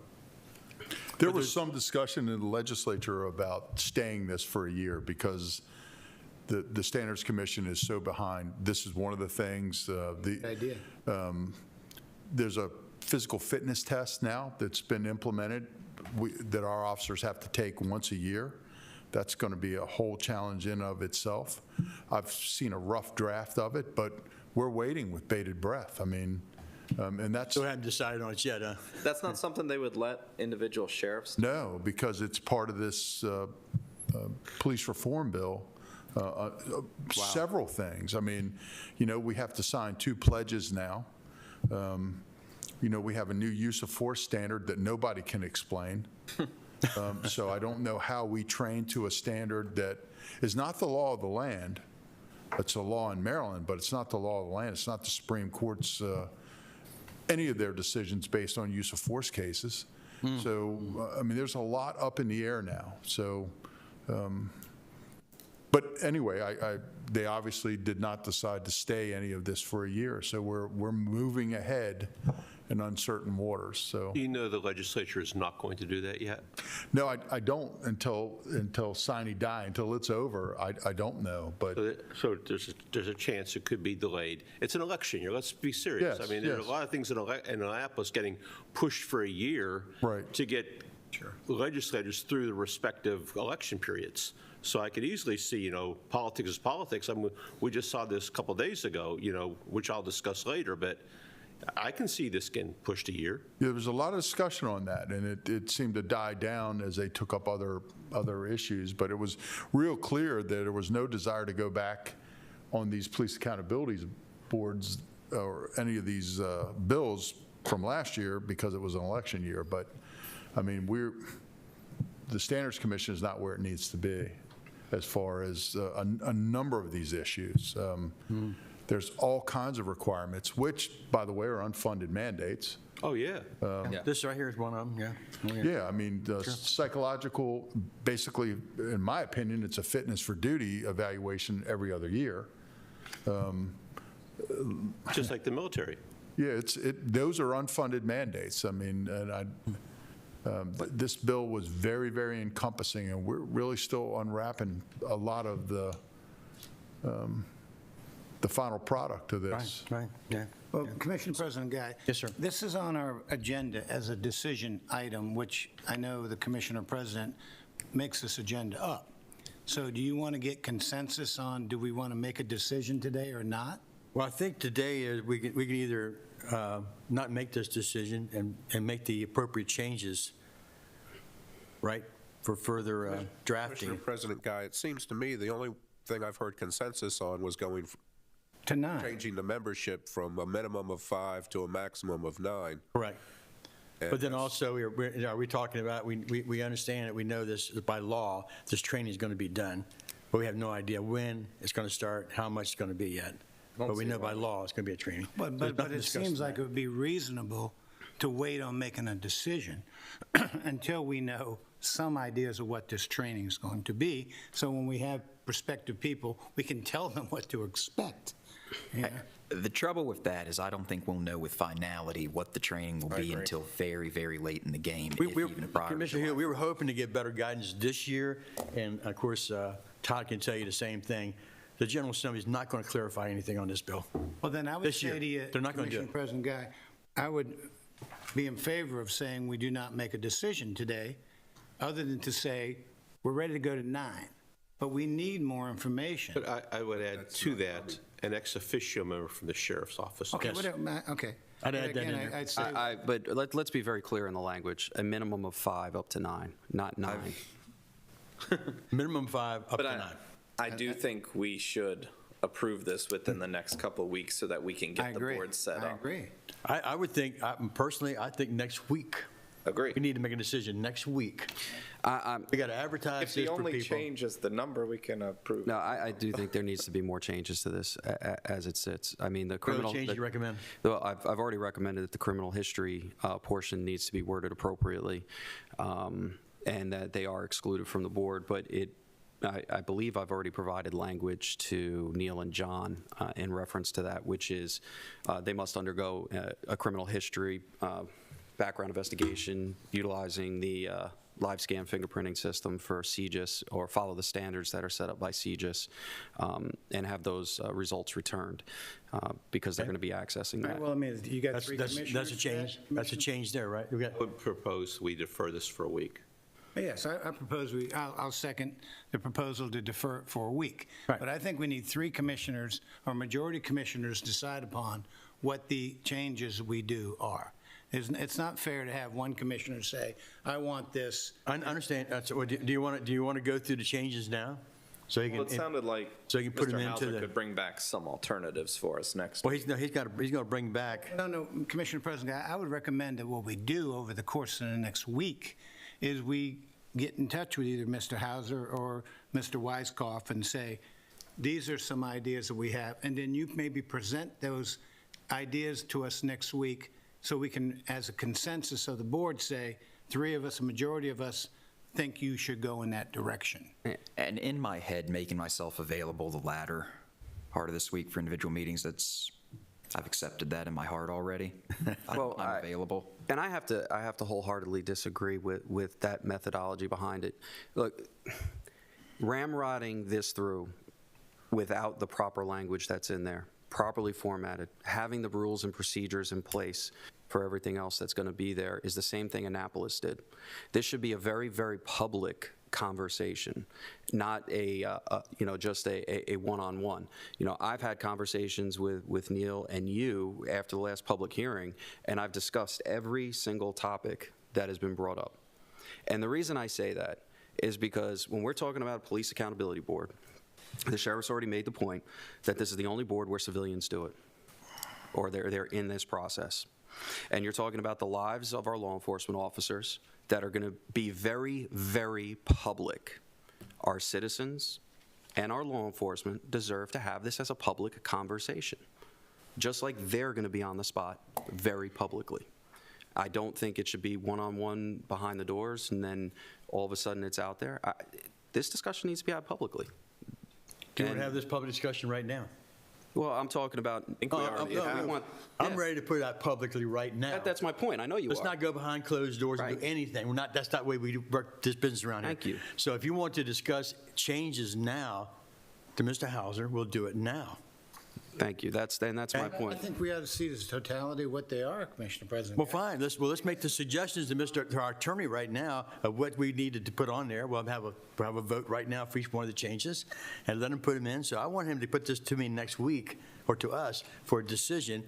there was some discussion in the legislature about staying this for a year because the Standards Commission is so behind. This is one of the things. Good idea. There's a physical fitness test now that's been implemented that our officers have to take once a year. That's going to be a whole challenge in of itself. I've seen a rough draft of it, but we're waiting with bated breath. I mean, and that's. So we haven't decided on it yet, huh? That's not something they would let individual sheriffs do? No, because it's part of this police reform bill. Several things. I mean, you know, we have to sign 2 pledges now. we have a new use of force standard that nobody can explain. So I don't know how we train to a standard that is not the law of the land. It's a law in Maryland, but it's not the law of the land. It's not the Supreme Court's, any of their decisions based on use of force cases. So, I mean, there's a lot up in the air now. So, but anyway, they obviously did not decide to stay any of this for a year. So we're moving ahead in uncertain waters. So You know the legislature is not going to do that yet? no, I don't until sine die, until it's over. I don't know, but So there's a chance it could be delayed. It's an election year, let's be serious. Yes, I mean, there are a yes. lot of things in Annapolis getting pushed for a year Right. to get legislators through the respective election periods. So I could easily see, politics is politics. I mean, we just saw this a couple days ago, which I'll discuss later, but I can see this getting pushed a year. yeah, there was a lot of discussion on that, and it seemed to die down as they took up other issues. But it was real clear that there was no desire to go back on these police accountability boards or any of these bills from last year because it was an election year. But I mean, the Standards Commission is not where it needs to be as far as a number of these issues. There's all kinds of requirements, which, by the way, are unfunded mandates. Oh, yeah. This right here is one of them, yeah. Oh, Yeah, I mean, the psychological, basically, in my opinion, it's a fitness for duty evaluation every other year. Just like the military. Yeah, those are unfunded mandates. I mean, this bill was very, very encompassing, and we're really still unwrapping a lot of the final product of this. Right, yeah. Well, Commissioner President Guy. Yes, sir. This is on our agenda as a decision item, which I know the Commissioner President makes this agenda up. So do you want to get consensus on, do we want to make a decision today or not? Well, I think today is we can either not make this decision and make the appropriate changes, right, for further drafting. Commissioner President Guy, it seems to me the only thing I've heard consensus on was going to 9. Changing the membership from a minimum of 5 to a maximum of 9. Correct. But then also, are we talking about, we understand that we know this by law, this training is going to be done, but we have no idea when it's going to start, how much it's going to be yet. But we know by law it's going to be a training. But it seems like it would be reasonable to wait on making a decision until we know some ideas of what this training is going to be. So when we have prospective people, we can tell them what to expect. Yeah. The trouble with that is I don't think we'll know with finality what the training will be until very, very late in the game, if even prior to Commissioner Hill, we were hoping to get better guidance this year, and of course, Todd can tell you the same thing. The General Assembly is not going to clarify anything on this bill. Well, then I would say to you, They're not going to do Commissioner it. President Guy, I would be in favor of saying we do not make a decision today, other than to say we're ready to go to 9, but we need more information. But I would add to that an ex officio member from the sheriff's office. Okay, Yes. okay. I'd add that in Again, there. I'd say, But let's be very clear in the language, a minimum of 5 up to 9, not 9. Minimum 5, up to 9. I do think we should approve this within the next couple of weeks so that we can I get the agree. board set up. I agree. I would think, personally, I think next week. Agree. We need to make a decision next week. We got to advertise If this the for only people. change is the number, we can approve. No, I do think there needs to be more changes to this as it sits. I mean, the What other criminal. changes you recommend? Well, I've already recommended that the criminal history portion needs to be worded appropriately, and that they are excluded from the board. But I believe I've already provided language to Neil and John in reference to that, which is they must undergo a criminal history background investigation utilizing the live scan fingerprinting system for CJIS, or follow the standards that are set up by CJIS, and have those results returned because they're going to be accessing All right, that. well, I mean, you got 3 commissioners. That's a change. That's a change there, right? I would propose we defer this for a week. Yes, I propose I'll second the proposal to defer it for a week. Right. But I think we need 3 commissioners, or majority commissioners, decide upon what the changes we do are. It's not fair to have one commissioner say, I want this. I understand. Do you want to go through the changes now? So he can. Well, it sounded like so you can put Mr. him into Hauser the. could bring back some alternatives for us next Well, week. he's going to bring back. No, Commissioner President, I would recommend that what we do over the course of the next week is we get in touch with either Mr. Hauser or Mr. Weiskopf and say, these are some ideas that we have, and then you maybe present those ideas to us next week so we can, as a consensus of the board, say, 3 of us, a majority of us, think you should go in that direction. And in my head, making myself available the latter part of this week for individual meetings, I've accepted that in my heart already. Well, I'm available. And I have to wholeheartedly disagree with that methodology behind it. Look, ramrodding this through without the proper language that's in there, properly formatted, having the rules and procedures in place for everything else that's going to be there is the same thing Annapolis did. This should be a very, very public conversation, not just a one-on-one. I've had conversations with Neil and you after the last public hearing, and I've discussed every single topic that has been brought up. And the reason I say that is because when we're talking about a police accountability board, the sheriff's already made the point that this is the only board where civilians do it, or they're in this process. And you're talking about the lives of our law enforcement officers that are going to be very, very public. Our citizens and our law enforcement deserve to have this as a public conversation, just like they're going to be on the spot very publicly. I don't think it should be one-on-one behind the doors and then all of a sudden it's out there. This discussion needs to be had publicly. Do you want to have this public discussion right now? Well, I'm talking about. I'm ready to put it out publicly right now. That's my point. I know you Let's are. not go behind closed doors and do anything. That's not the way we work this business around here. Thank you. So if you want to discuss changes now to Mr. Hauser, we'll do it now. Thank you. That's my I point. think we ought to see the totality of what they are, Commissioner President. Well, fine. Let's make the suggestions to our attorney right now of what we needed to put on there. We'll have a vote right now for each one of the changes and let him put them in. So I want him to put this to me next week or to us for a decision.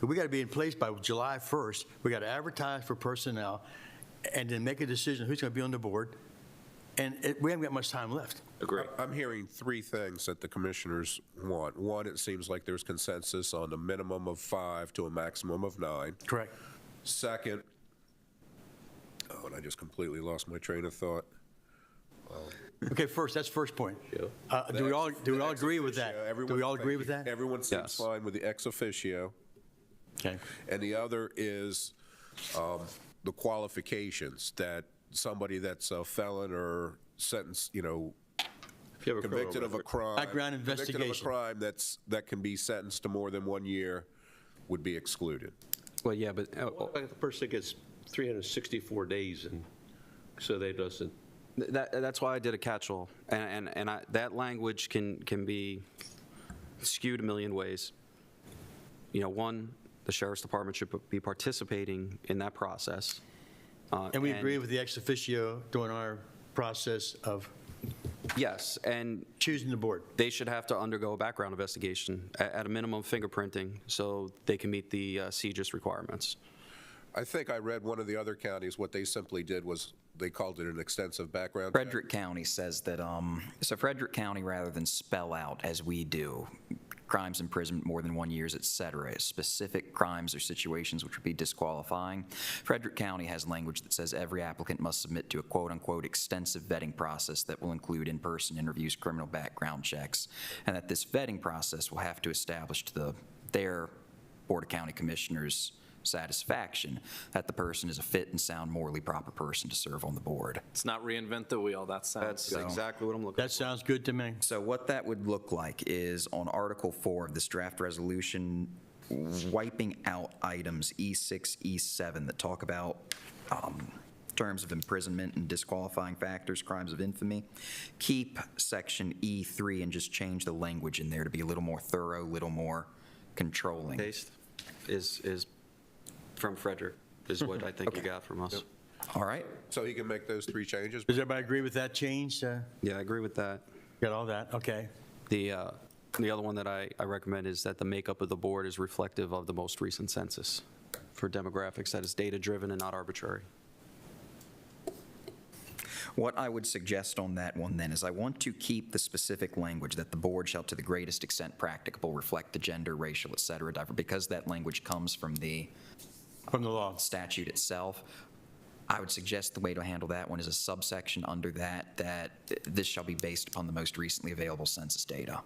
But we got to be in place by July 1st. We got to advertise for personnel and then make a decision who's going to be on the board. And we haven't got much time left. Agree. I'm hearing 3 things that the commissioners want. One, it seems like there's consensus on a minimum of 5 to a maximum of 9. Correct. Second, and I just completely lost my train of thought. Okay, that's first point. Do we all agree with that? Do we all agree with that? Everyone seems fine with the ex officio. Okay. And the other is the qualifications that somebody that's a felon or sentenced, convicted of a crime. Background investigation. Convicted of a crime that can be sentenced to more than 1 year would be excluded. Well, yeah, but The person gets 364 days, and so they doesn't. that's why I did a catch-all, and that language can be skewed a million ways. One, the sheriff's department should be participating in that process. And we agree with the ex officio during our process of yes, and choosing the board. They should have to undergo a background investigation, at a minimum fingerprinting, so they can meet the CJIS requirements. I think I read one of the other counties, what they simply did was they called it an extensive background check. Frederick County says that, so Frederick County, rather than spell out, as we do, crimes imprisonment more than 1 year, et cetera, specific crimes or situations which would be disqualifying, Frederick County has language that says every applicant must submit to a quote-unquote extensive vetting process that will include in-person interviews, criminal background checks, and that this vetting process will have to establish to their Board of County Commissioners' satisfaction that the person is a fit and sound, morally proper person to serve on the board. Let's not reinvent the wheel. That's exactly what I'm looking for. That sounds good to me. So what that would look like is on Article 4 of this draft resolution, wiping out items E6, E7 that talk about terms of imprisonment and disqualifying factors, crimes of infamy. Keep section E3 and just change the language in there to be a little more thorough, a little more controlling. Paste is from Frederick, is what I think you got from us. All right. So he can make those 3 changes? Does everybody agree with that change? Yeah, I agree with that. Got all that? Okay. The other one that I recommend is that the makeup of the board is reflective of the most recent census for demographics, that is data-driven and not arbitrary. What I would suggest on that one then is I want to keep the specific language that the board shall to the greatest extent practicable reflect the gender, racial, et cetera, because that language comes from the law statute itself. I would suggest the way to handle that one is a subsection under that this shall be based upon the most recently available census data.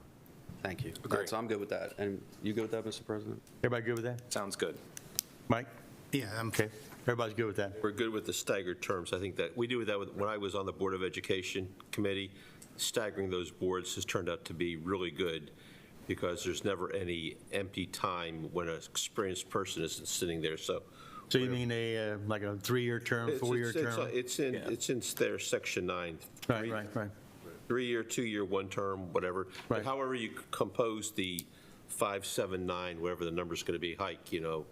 Thank you. Okay, so I'm good with that. And you good with that, Mr. President? Everybody good with that? Sounds good. Mike? Yeah, I'm Okay. Everybody's good with that? We're good with the staggered terms. I think that we do that when I was on the Board of Education Committee. Staggering those boards has turned out to be really good because there's never any empty time when an experienced person isn't sitting there. So you mean like a 3-year term, 4-year term? It's in their section 9. Right. 3-year, 2-year, 1 term, whatever. Right. But however you compose the 5, 7, 9, whatever the number's going to be, hike,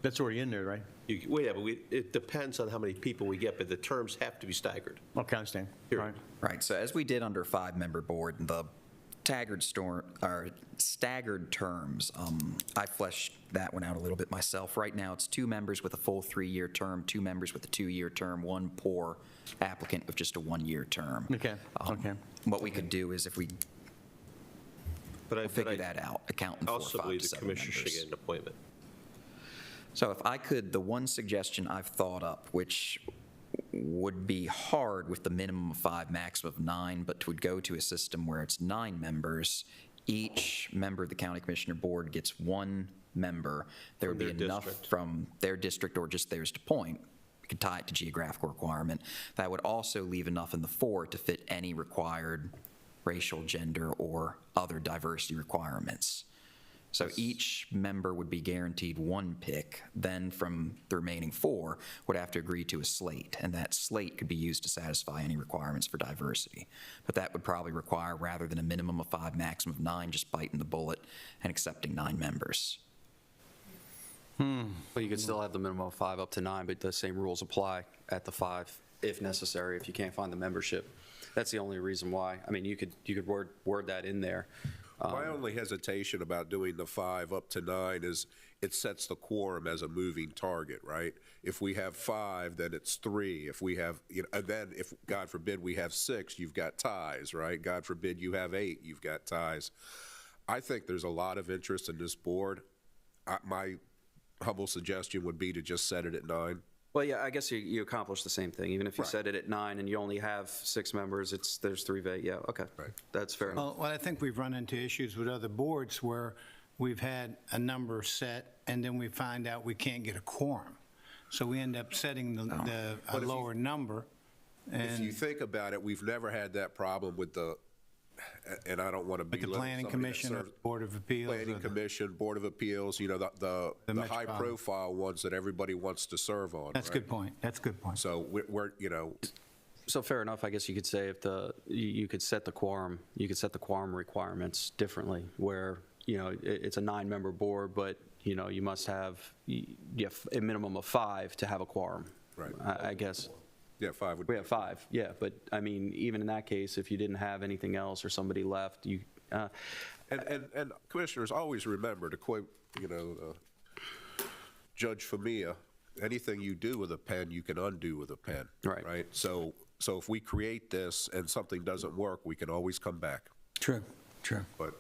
That's already in there, right? Well, yeah, but it depends on how many people we get, but the terms have to be staggered. Okay, I understand. Period. Right, so as we did under 5-member board, the staggered terms, I fleshed that one out a little bit myself. Right now, it's 2 members with a full 3-year term, 2 members with a 2-year term, 1 poor applicant with just a 1-year term. Okay. What we could do is if we figure that out, accounting for 5 Also to believe the 7 commissioner should members. get an appointment. So if I could, the one suggestion I've thought up, which would be hard with the minimum of 5, maximum of 9, but would go to a system where it's 9 members. Each member of the county commissioner board gets 1 member. There would be enough from their district or just theirs to point. We could tie it to geographical requirement. That would also leave enough in the 4 to fit any required racial, gender, or other diversity requirements. So each member would be guaranteed 1 pick, then from the remaining 4 would have to agree to a slate, and that slate could be used to satisfy any requirements for diversity. But that would probably require, rather than a minimum of 5, maximum of 9, just biting the bullet and accepting 9 members. But you could still have the minimum of 5 up to 9, but the same rules apply at the 5 if necessary, if you can't find the membership. That's the only reason why. I mean, you could word that in there. My only hesitation about doing the 5 up to 9 is it sets the quorum as a moving target, right? If we have 5, then it's 3. If we have, and then if, God forbid, we have 6, you've got ties, right? God forbid you have 8, you've got ties. I think there's a lot of interest in this board. My humble suggestion would be to just set it at 9. Well, yeah, I guess you accomplish the same thing. Even if you set it at 9 and you only have 6 members, there's 3 vague. Yeah, okay. Right. That's fair enough. Well, I think we've run into issues with other boards where we've had a number set, and then we find out we can't get a quorum. So we end up setting a lower number. If you think about it, we've never had that problem with and I don't want to be the Planning Commission or Board of Appeals. Planning Commission, Board of Appeals, the high-profile ones that everybody wants to serve on. That's a good point. That's a good point. So we're So fair enough, I guess you could say if you could set the quorum requirements differently, where it's a 9-member board, but you must have a minimum of 5 to have a quorum. Right. I guess. Yeah, 5 would. We have 5, yeah, but I mean, even in that case, if you didn't have anything else or somebody left, you. And commissioners, always remember to quote, Judge Famia, anything you do with a pen, you can undo with a pen. Right. Right. So if we create this and something doesn't work, we can always come back. True. But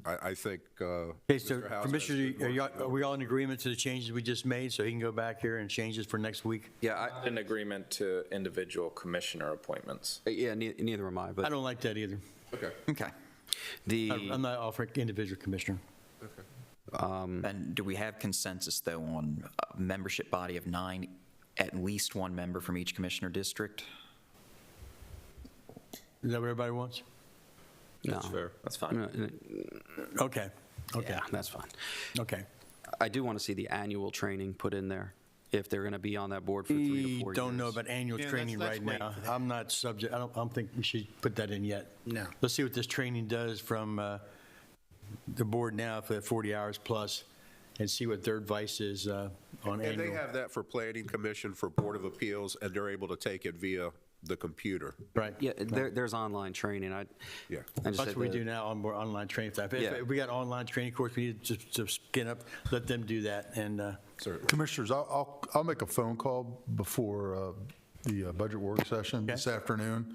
I think. Okay, so Commissioner, are we all in agreement to the changes we just made, so he can go back here and change this for next week? Yeah, I'm in agreement to individual commissioner appointments. Yeah, neither am I. But I don't like that either. Okay. I'm not offering individual commissioner. And do we have consensus, though, on a membership body of 9, at least 1 member from each commissioner district? Is that what everybody wants? That's fair. That's fine. Okay. Yeah, that's fine. Okay. I do want to see the annual training put in there if they're going to be on that board for 3 to 4 years. We don't know about annual training right now. I'm not subject, I don't think we should put that in yet. No. Let's see what this training does from the board now for 40 hours plus, and see what their advice is on annual. And they have that for Planning Commission, for Board of Appeals, and they're able to take it via the computer. Right. Yeah, there's online training. That's what we do now on more online training stuff. If we got online training course, we need to skin up, let them do that. And Commissioners, I'll make a phone call before the budget work session this afternoon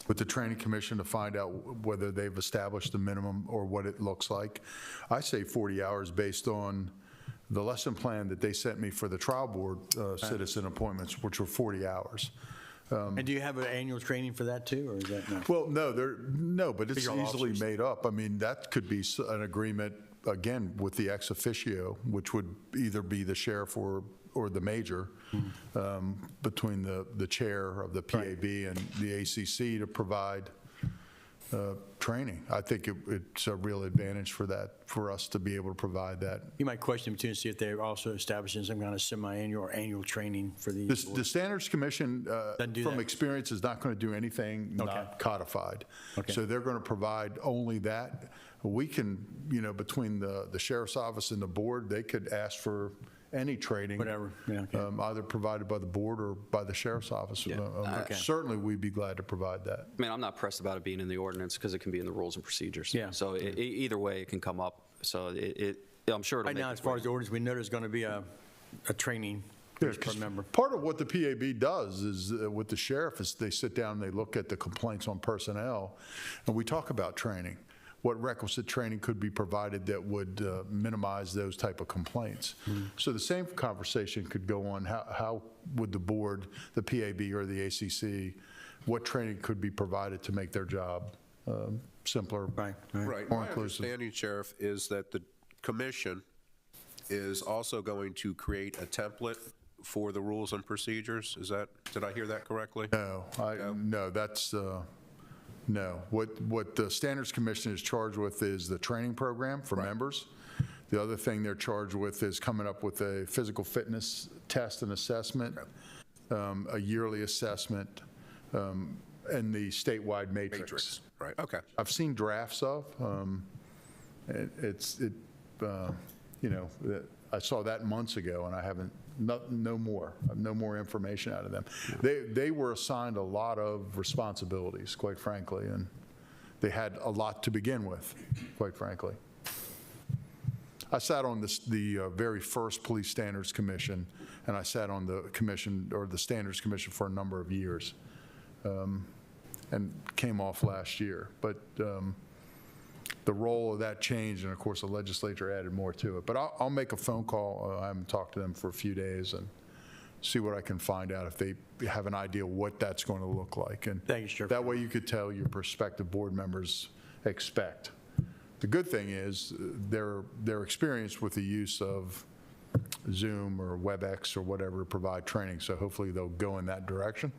with the Training Commission to find out whether they've established the minimum or what it looks like. I say 40 hours based on the lesson plan that they sent me for the trial board citizen appointments, which were 40 hours. And do you have an annual training for that too, or is that not? Well, no, but it's Federal easily officers. made up. I mean, that could be an agreement, again, with the ex officio, which would either be the sheriff or the major, between the chair of the PAB and the ACC to provide training. I think it's a real advantage for us to be able to provide that. You might question them too and see if they're also establishing some kind of semi-annual or annual training for these. The Standards Commission, Doesn't do from that. experience, is not going to do anything not codified. Okay. So they're going to provide only that. We can, between the sheriff's office and the board, they could ask for any training. Whatever, yeah, okay. Either provided by the board or by the sheriff's office. Okay. Certainly, we'd be glad to provide that. I mean, I'm not pressed about it being in the ordinance because it can be in the rules and procedures. Yeah. So either way, it can come up. So I'm sure it'll Right make now, its as far way. as the ordinance, we know there's going to be a training Yeah, per 'cause member. part of what the PAB does is with the sheriff is they sit down and they look at the complaints on personnel, and we talk about training. What requisite training could be provided that would minimize those type of complaints. So the same conversation could go on, how would the board, the PAB or the ACC, what training could be provided to make their job simpler, Right. Right. more My inclusive? understanding, Sheriff, is that the commission is also going to create a template for the rules and procedures. Did I hear that correctly? No, that's, no. What the Standards Commission is charged with is the training program for members. The other thing they're charged with is coming up with a physical fitness test and assessment, a yearly assessment, and the statewide matrix. Right, okay. I've seen drafts of. I saw that months ago, and I haven't, no more information out of them. They were assigned a lot of responsibilities, quite frankly, and they had a lot to begin with, quite frankly. I sat on the very first Police Standards Commission, and I sat on the commission, or the Standards Commission, for a number of years, and came off last year. But the role of that changed, and of course, the legislature added more to it. But I'll make a phone call. I haven't talked to them for a few days, and see what I can find out if they have an idea what that's going to look like. And Thank you, Sheriff. that way you could tell your prospective board members expect. The good thing is they're experienced with the use of Zoom or WebEx or whatever to provide training, so hopefully they'll go in that direction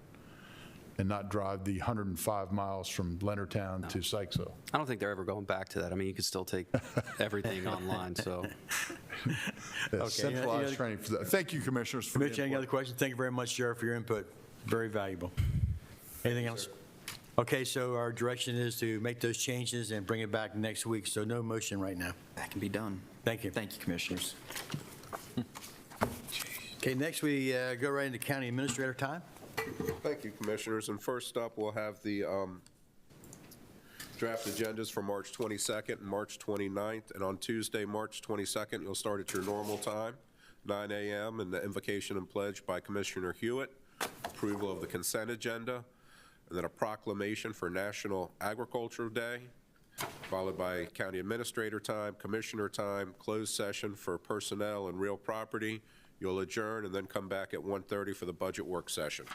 and not drive the 105 miles from Leonardtown to Sykesville. I don't think they're ever going back to that. I mean, you can still take everything online, so. Okay. Centralized training for that. Thank you, Commissioners, for the Mitch, any input. other questions? Thank you very much, Sheriff, for your input. Very valuable. Anything else? Okay, so our direction is to make those changes and bring it back next week, so no motion right now. That can be done. Thank you. Thank you, Commissioners. Okay, next we go right into county administrator time. Thank you, Commissioners. And first up, we'll have the draft agendas for March 22nd and March 29th. And on Tuesday, March 22nd, you'll start at your normal time, 9 a.m., and the invocation and pledge by Commissioner Hewitt, approval of the consent agenda, and then a proclamation for National Agriculture Day, followed by county administrator time, commissioner time, closed session for personnel and real property. You'll adjourn and then come back at 1:30 for the budget work session.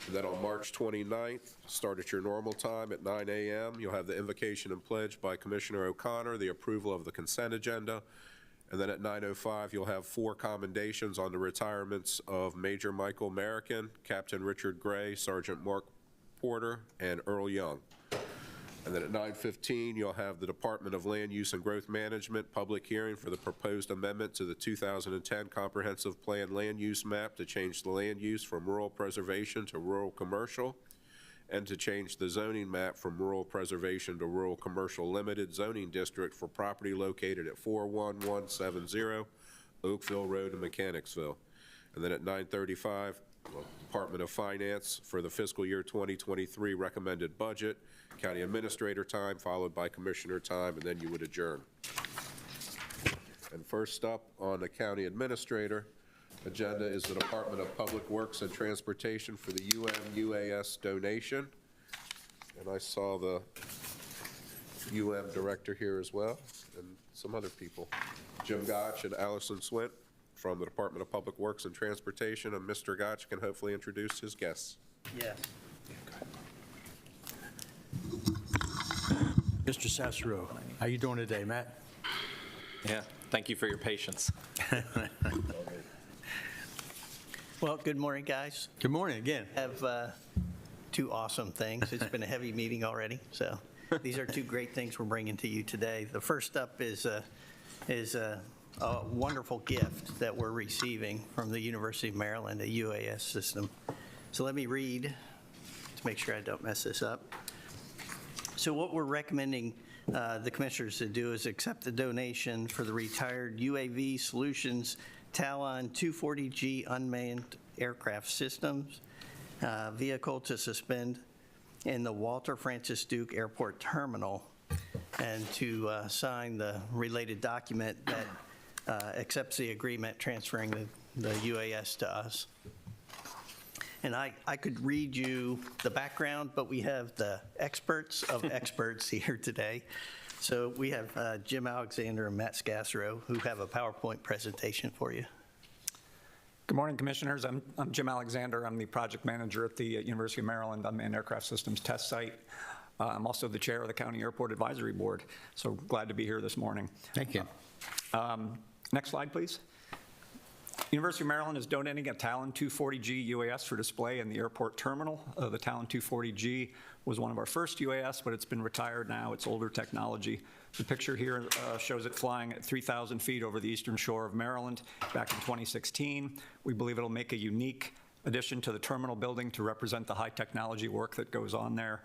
And then on March 29th, start at your normal time at 9 a.m. You'll have the invocation and pledge by Commissioner O'Connor, the approval of the consent agenda. And then at 9:05, you'll have 4 commendations on the retirements of Major Michael American, Captain Richard Gray, Sergeant Mark Porter, and Earl Young. And then at 9:15, you'll have the Department of Land Use and Growth Management public hearing for the proposed amendment to the 2010 Comprehensive Plan Land Use Map to change the land use from rural preservation to rural commercial, and to change the zoning map from rural preservation to rural commercial limited zoning district for property located at 41170 Oakville Road in Mechanicsville. And then at 9:35, Department of Finance for the fiscal year 2023 recommended budget, county administrator time, followed by commissioner time, and then you would adjourn. And first up on the county administrator, agenda is the Department of Public Works and Transportation for the UM-UAS donation. And I saw the director here as well, and some other people. Jim Gotch and Allison Swint from the Department of Public Works and Transportation, and Mr. Gotch can hopefully introduce his guests. Yes. Mr. Sassaro, how you doing today, Matt? Yeah, thank you for your patience. Well, good morning, guys. Good morning again. I have two awesome things. It's been a heavy meeting already, so these are two great things we're bringing to you today. The first up is a wonderful gift that we're receiving from the University of Maryland, a UAS system. So let me read to make sure I don't mess this up. So what we're recommending the commissioners to do is accept the donation for the retired UAV Solutions Talon 240G unmanned aircraft systems vehicle to suspend in the Walter Francis Duke Airport Terminal, and to sign the related document that accepts the agreement transferring the UAS to us. And I could read you the background, but we have the experts of experts here today. So we have Jim Alexander and Matt Scassaro, who have a PowerPoint presentation for you. Good morning, Commissioners. I'm Jim Alexander. I'm the project manager at the University of Maryland Unmanned Aircraft Systems Test Site. I'm also the chair of the County Airport Advisory Board, so glad to be here this morning. Thank you. Next slide, please. University of Maryland is donating a Talon 240G UAS for display in the airport terminal. The Talon 240G was one of our first UAS, but it's been retired now. It's older technology. The picture here shows it flying at 3,000 feet over the eastern shore of Maryland back in 2016. We believe it'll make a unique addition to the terminal building to represent the high technology work that goes on there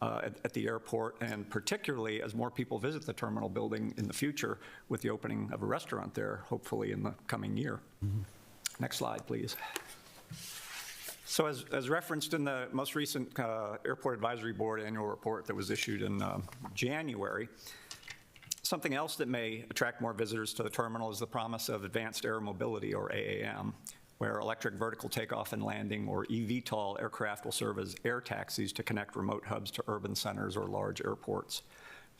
at the airport, and particularly as more people visit the terminal building in the future with the opening of a restaurant there, hopefully in the coming year. Mm-hmm. Next slide, please. So as referenced in the most recent Airport Advisory Board annual report that was issued in January, something else that may attract more visitors to the terminal is the promise of advanced air mobility, or AAM, where electric vertical takeoff and landing, or eVTOL aircraft, will serve as air taxis to connect remote hubs to urban centers or large airports.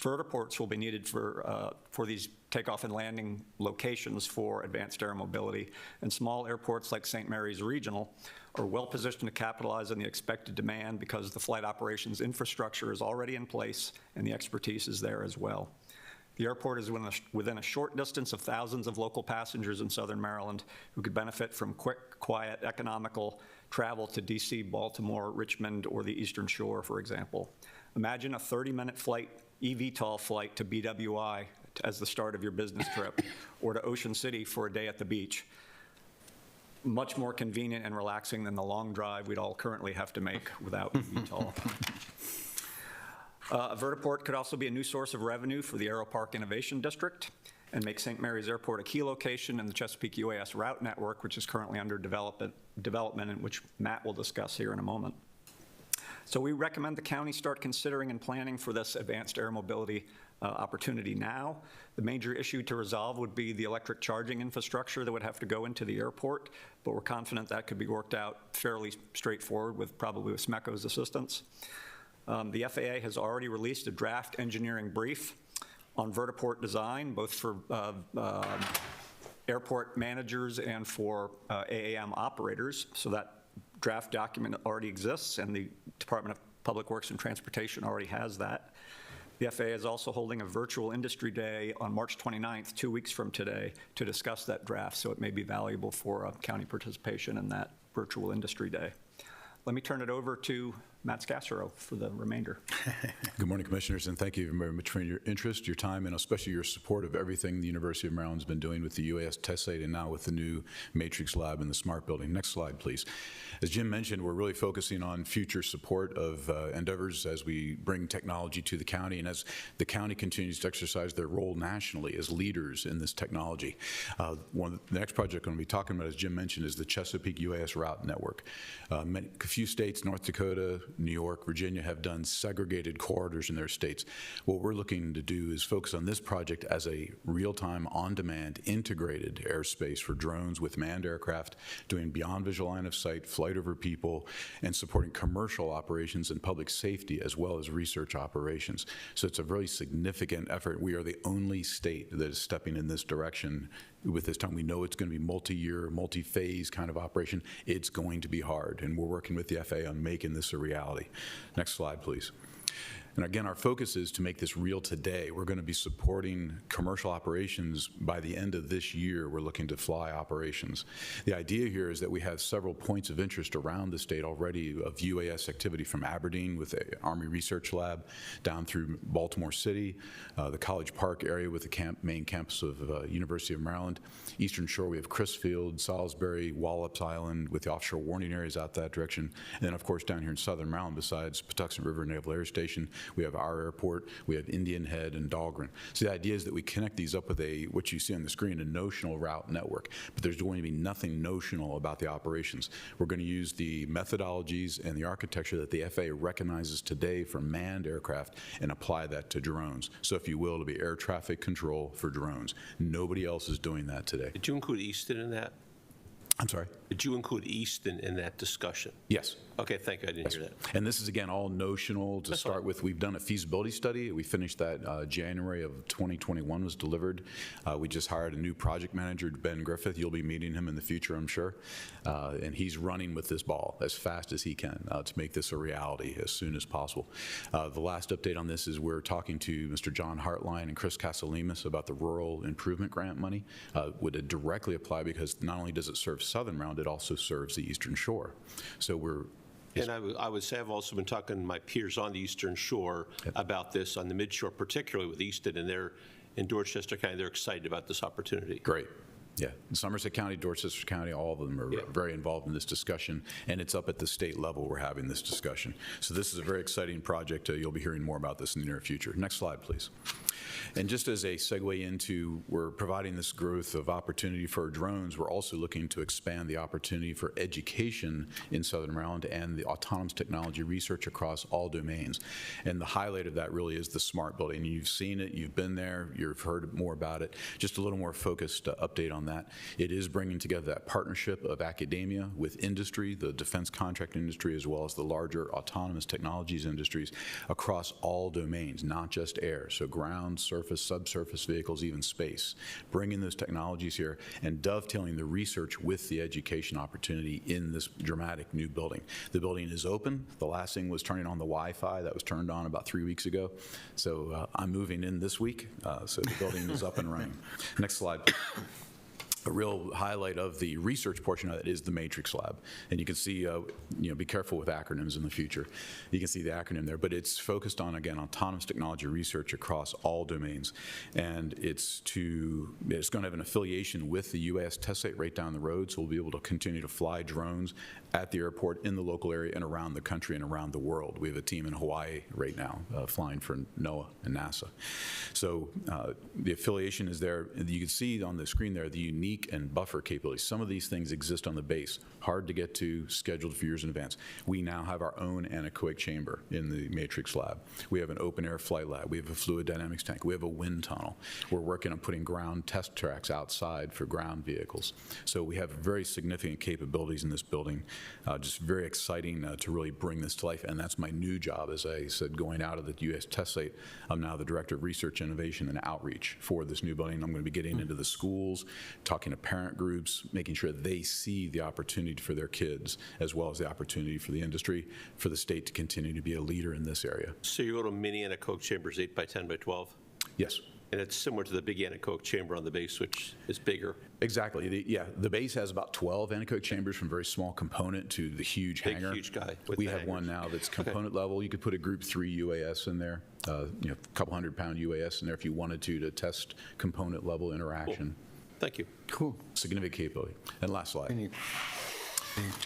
Vertiports will be needed for these takeoff and landing locations for advanced air mobility, and small airports like St. Mary's Regional are well positioned to capitalize on the expected demand because the flight operations infrastructure is already in place and the expertise is there as well. The airport is within a short distance of thousands of local passengers in Southern Maryland who could benefit from quick, quiet, economical travel to DC, Baltimore, Richmond, or the Eastern Shore, for example. Imagine a 30-minute flight, eVTOL flight to BWI as the start of your business trip, or to Ocean City for a day at the beach. Much more convenient and relaxing than the long drive we'd all currently have to make without eVTOL. A vertiport could also be a new source of revenue for the Aeropark Innovation District and make St. Mary's Airport a key location in the Chesapeake UAS route network, which is currently under development and which Matt will discuss here in a moment. So we recommend the county start considering and planning for this advanced air mobility opportunity now. The major issue to resolve would be the electric charging infrastructure that would have to go into the airport, but we're confident that could be worked out fairly straightforward with probably with SMECO's assistance. The FAA has already released a draft engineering brief on vertiport design, both for airport managers and for AAM operators. So that draft document already exists, and the Department of Public Works and Transportation already has that. The FAA is also holding a virtual industry day on March 29th, 2 weeks from today, to discuss that draft, so it may be valuable for county participation in that virtual industry day. Let me turn it over to Matt Scassaro for the remainder. Good morning, Commissioners, and thank you very much for your interest, your time, and especially your support of everything the University of Maryland's been doing with the UAS test site and now with the new Matrix Lab and the Smart Building. Next slide, please. As Jim mentioned, we're really focusing on future support of endeavors as we bring technology to the county and as the county continues to exercise their role nationally as leaders in this technology. The next project I'm going to be talking about, as Jim mentioned, is the Chesapeake UAS route network. A few states, North Dakota, New York, Virginia have done segregated corridors in their states. What we're looking to do is focus on this project as a real-time, on-demand, integrated airspace for drones with manned aircraft, doing beyond visual line of sight, flight over people, and supporting commercial operations and public safety, as well as research operations. So it's a very significant effort. We are the only state that is stepping in this direction with this time. We know it's going to be multi-year, multi-phase kind of operation. It's going to be hard, and we're working with the FAA on making this a reality. Next slide, please. And again, our focus is to make this real today. We're going to be supporting commercial operations by the end of this year. We're looking to fly operations. The idea here is that we have several points of interest around the state already of UAS activity, from Aberdeen with the Army Research Lab down through Baltimore City, the College Park area with the main campus of University of Maryland. Eastern Shore, we have Crisfield, Salisbury, Wallops Island with the offshore warning areas out that direction. And then, of course, down here in southern Maryland, besides Patuxent River Naval Air Station, we have our airport, we have Indian Head and Dahlgren. So the idea is that we connect these up with what you see on the screen, a notional route network. But there's going to be nothing notional about the operations. We're going to use the methodologies and the architecture that the FAA recognizes today for manned aircraft and apply that to drones. So if you will, it'll be air traffic control for drones. Nobody else is doing that today. Did you include Easton in that? I'm sorry? Did you include Easton in that discussion? Yes. Okay, thank you. I didn't hear that. And this is, again, all notional to start with. We've done a feasibility study. We finished that January of 2021 was delivered. We just hired a new project manager, Ben Griffith. You'll be meeting him in the future, I'm sure. And he's running with this ball as fast as he can to make this a reality as soon as possible. The last update on this is we're talking to Mr. John Hartline and Chris Casalemas about the Rural Improvement Grant money. Would it directly apply, because not only does it serve Southern Maryland, it also serves the Eastern Shore. So we're And I would say I've also been talking to my peers on the Eastern Shore about this, on the Midshore, particularly with Easton, and they're in Dorchester County. They're excited about this opportunity. Great. Yeah, Somerset County, Dorchester County, all of them are very involved in this discussion, and it's up at the state level we're having this discussion. So this is a very exciting project. You'll be hearing more about this in the near future. Next slide, please. And just as a segue into, we're providing this growth of opportunity for drones, we're also looking to expand the opportunity for education in Southern Maryland and the autonomous technology research across all domains. And the highlight of that really is the smart building. You've seen it, you've been there, you've heard more about it. Just a little more focused update on that. It is bringing together that partnership of academia with industry, the defense contract industry, as well as the larger autonomous technologies industries across all domains, not just air. So ground, surface, subsurface vehicles, even space. Bringing those technologies here and dovetailing the research with the education opportunity in this dramatic new building. The building is open. The last thing was turning on the Wi-Fi. That was turned on about 3 weeks ago. So I'm moving in this week, so the building is up and running. Next slide, please. A real highlight of the research portion of it is the Matrix Lab. And you can see, be careful with acronyms in the future. You can see the acronym there, but it's focused on, again, autonomous technology research across all domains. And it's going to have an affiliation with the UAS test site right down the road, so we'll be able to continue to fly drones at the airport in the local area and around the country and around the world. We have a team in Hawaii right now flying for NOAA and NASA. So the affiliation is there. You can see on the screen there the unique and buffer capabilities. Some of these things exist on the base, hard to get to, scheduled for years in advance. We now have our own anechoic chamber in the Matrix Lab. We have an open air flight lab. We have a fluid dynamics tank. We have a wind tunnel. We're working on putting ground test tracks outside for ground vehicles. So we have very significant capabilities in this building. Just very exciting to really bring this to life. And that's my new job, as I said, going out of the U.S. test site. I'm now the Director of Research, Innovation, and Outreach for this new building. I'm going to be getting into the schools, talking to parent groups, making sure they see the opportunity for their kids, as well as the opportunity for the industry, for the state to continue to be a leader in this area. So your little mini anechoic chamber is 8 by 10 by 12? Yes. And it's similar to the big anechoic chamber on the base, which is bigger. Exactly. The base has about 12 anechoic chambers, from very small component to the huge hangar. Huge guy. We have one now that's component level. You could put a Group 3 UAS in there, a couple 100-pound UAS in there if you wanted to test component level interaction. Cool. Thank you. Cool. Significant capability. And last slide.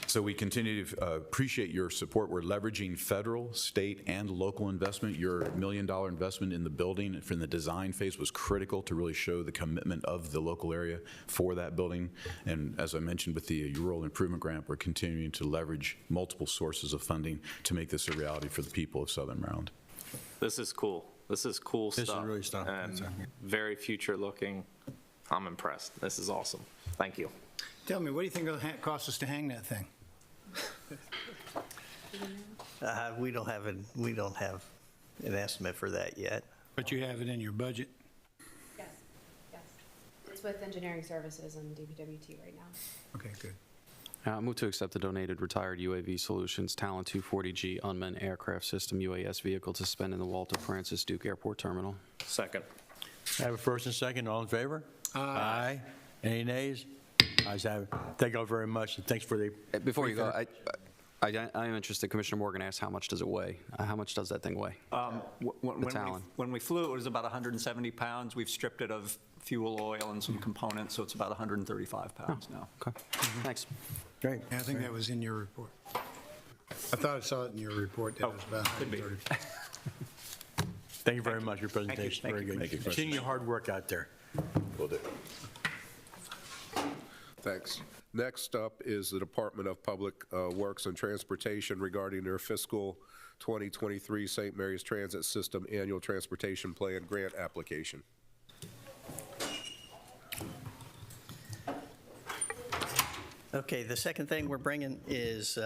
So we continue to appreciate your support. We're leveraging federal, state, and local investment. Your $1 million investment in the building from the design phase was critical to really show the commitment of the local area for that building. And as I mentioned with the Rural Improvement Grant, we're continuing to leverage multiple sources of funding to make this a reality for the people of Southern Maryland. This is cool. This is cool stuff. This is really stuff. And very future looking. I'm impressed. This is awesome. Thank you. Tell me, what do you think it'll cost us to hang that thing? We don't have an estimate for that yet. But you have it in your budget? Yes, yes. It's with engineering services and DPWT right now. Okay, good. I move to accept the donated retired UAV Solutions Talon 240G unmanned aircraft system UAS vehicle to spend in the Walter Francis Duke Airport Terminal. Second. I have a first and second. All in favor? Aye. Any nays? Ayes have it. Thank you all very much, and thanks for the... Before you go, I am interested, Commissioner Morgan asked how much does it weigh? How much does that thing weigh? When we flew, it was about 170 pounds. We've stripped it of fuel oil and some components, so it's about 135 pounds now. Okay, thanks. Great. Yeah, I think that was in your report. I thought I saw it in your report that it was about 130. Thank you very much for your presentation. Thank you. Very good. Thank you. Continue your hard work out there. Will do. Thanks. Next up is the Department of Public Works and Transportation regarding their fiscal 2023 St. Mary's Transit System Annual Transportation Plan Grant application. Okay, the second thing we're bringing is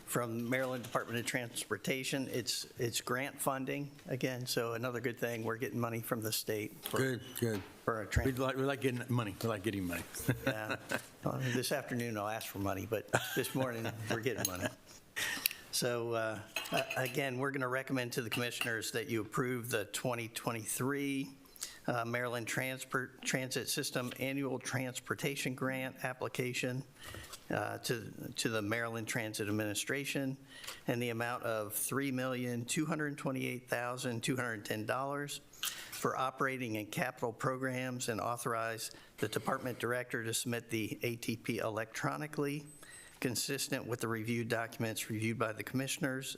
from Maryland Department of Transportation. It's grant funding again, so another good thing. We're getting money from the state. Good. For a We like getting money. We like getting money. Yeah. This afternoon I'll ask for money, but this morning we're getting money. So again, we're going to recommend to the commissioners that you approve the 2023 Maryland Transit System Annual Transportation Grant application to the Maryland Transit Administration in the amount of $3,228,210 for operating and capital programs, and authorize the department director to submit the ATP electronically, consistent with the reviewed documents reviewed by the commissioners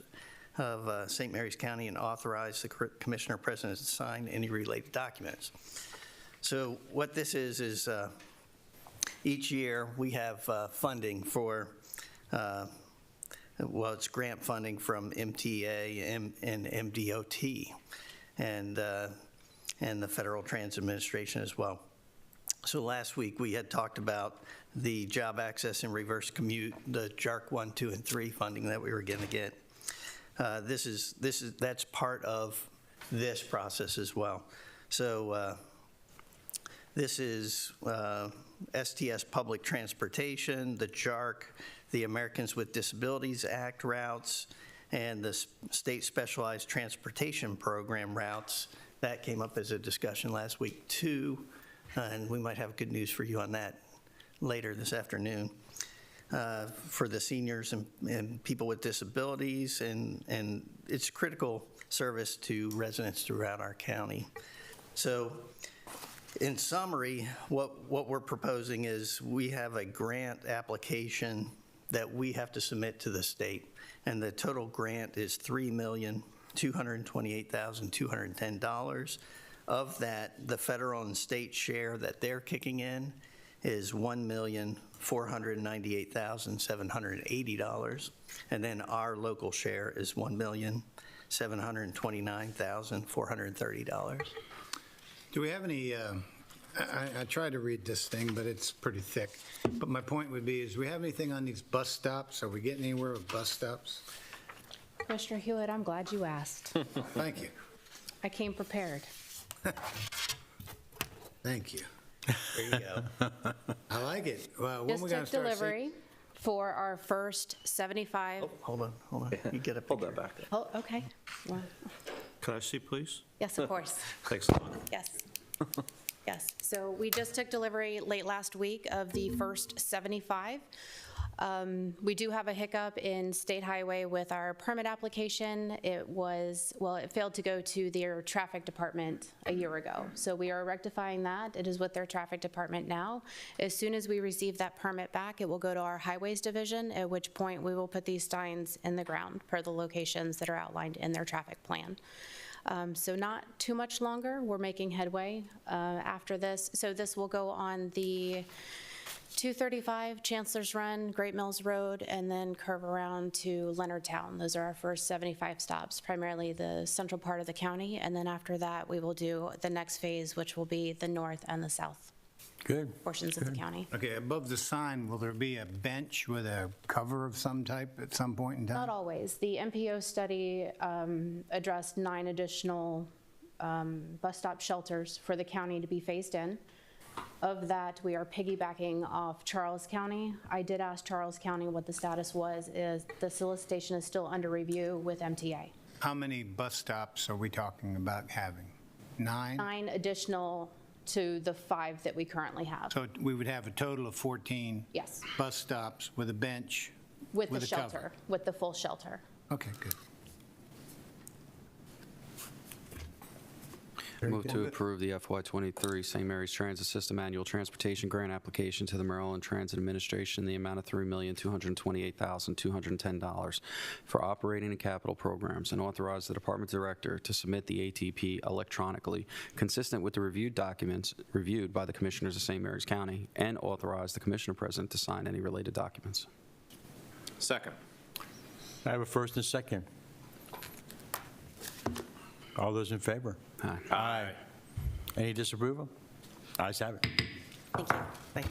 of St. Mary's County, and authorize the commissioner president to sign any related documents. So what this is each year we have funding for, well, it's grant funding from MTA and MDOT and the Federal Transit Administration as well. So last week we had talked about the Job Access and Reverse Commute, the JARC 1, 2, and 3 funding that we were going to get. That's part of this process as well. So this is STS Public Transportation, the JARC, the Americans with Disabilities Act routes, and the State Specialized Transportation Program routes. That came up as a discussion last week too, and we might have good news for you on that later this afternoon. For the seniors and people with disabilities, and it's critical service to residents throughout our county. So in summary, what we're proposing is we have a grant application that we have to submit to the state, and the total grant is $3,228,210. Of that, the federal and state share that they're kicking in is $1,498,780, and then our local share is $1,729,430. Do we have any, I tried to read this thing, but it's pretty thick. But my point would be, is do we have anything on these bus stops? Are we getting anywhere with bus stops? Commissioner Hewlett, I'm glad you asked. Thank you. I came prepared. Thank you. There you go. I like it. Well, when Just we gonna took start delivery for our first 75. Oh, hold on. You get a Hold that back there. Oh, okay. Well, Could I see, please? yes, of course. Thanks a lot. Yes. Yes. So we just took delivery late last week of the first 75. We do have a hiccup in State Highway with our permit application. It failed to go to their traffic department a year ago. So we are rectifying that. It is with their traffic department now. As soon as we receive that permit back, it will go to our highways division, at which point we will put these signs in the ground per the locations that are outlined in their traffic plan. So not too much longer. We're making headway after this. So this will go on the 235, Chancellor's Run, Great Mills Road, and then curve around to Leonardtown. Those are our first 75 stops, primarily the central part of the county. And then after that, we will do the next phase, which will be the north and the south portions of the county. Okay, above the sign, will there be a bench with a cover of some type at some point in time? Not always. The MPO study addressed 9 additional bus stop shelters for the county to be phased in. Of that, we are piggybacking off Charles County. I did ask Charles County what the status was. Is the solicitation is still under review with MTA. How many bus stops are we talking about having? 9? 9 additional to the 5 that we currently have. So we would have a total of 14 Yes, bus stops with a bench? with the a cover. shelter, with the full shelter. Okay, good. Move to approve the FY23 St. Mary's Transit System Annual Transportation Grant Application to the Maryland Transit Administration in the amount of $3,228,210 for operating and capital programs, and authorize the Department Director to submit the ATP electronically, consistent with the reviewed documents reviewed by the Commissioners of St. Mary's County, and authorize the Commissioner President to sign any related documents. Second. I have a first and second. All those in favor? Aye. Aye. Any disapproval? Ayes have it. Thank you.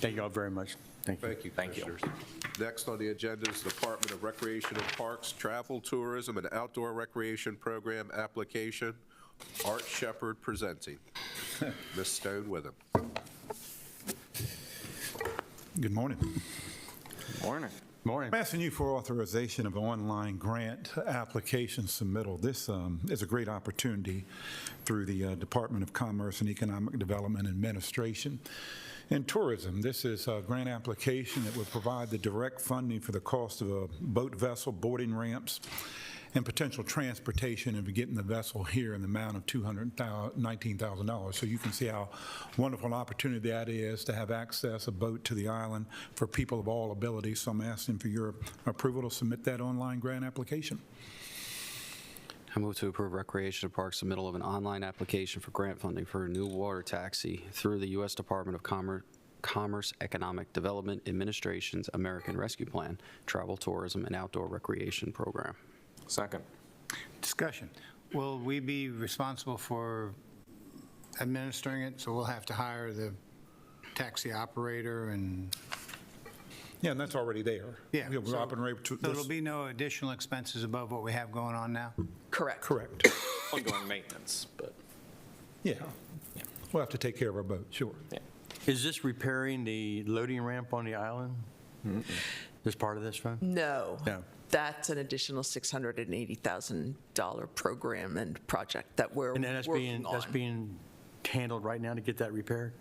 Thank you all very much. Thank you. Thank you, Commissioners. Next on the agenda is Department of Recreation and Parks, Travel, Tourism, and Outdoor Recreation Program application. Art Shepard presenting. Ms. Stone with him. Good morning. Morning. Morning. I'm asking you for authorization of an online grant application submittal. This is a great opportunity through the Department of Commerce and Economic Development Administration and Tourism. This is a grant application that would provide the direct funding for the cost of a boat vessel, boarding ramps, and potential transportation of getting the vessel here in the amount of $219,000. So you can see how wonderful an opportunity that is to have access a boat to the island for people of all abilities. So I'm asking for your approval to submit that online grant application. I move to approve Recreation and Parks submittal of an online application for grant funding for a new water taxi through the U.S. Department of Commerce Economic Development Administration's American Rescue Plan, Travel, Tourism, and Outdoor Recreation Program. Second. Discussion. Will we be responsible for administering it? So we'll have to hire the taxi operator and... Yeah, and that's already there. Yeah. We're So operating to there'll be no additional expenses above what we have going on now? Correct. Correct. Ongoing maintenance, but Yeah. We'll have to take care of our boat, sure. yeah. Is this repairing the loading ramp on the island? Is part of this fund? No. No. That's an additional $680,000 program and project that we're And that's working on. being handled right now to get that repaired?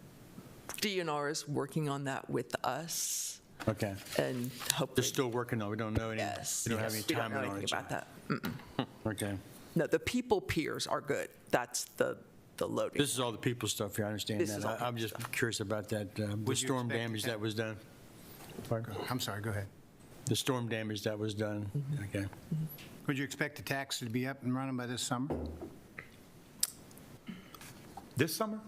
DNR is working on that with us. Okay. And They're hopefully. still working on it. We don't know any, Yes. we don't have any We don't timing know on anything it. about that. Mm-mm. Okay. No, the people piers are good. That's the loading. This is all the people stuff here, I understand This is all that. I'm just curious about that, the Would you storm expect damage that- that was done. Pardon? I'm sorry, go ahead. The storm damage that was done, okay. Would you expect the taxi to be up and running by this summer? This summer?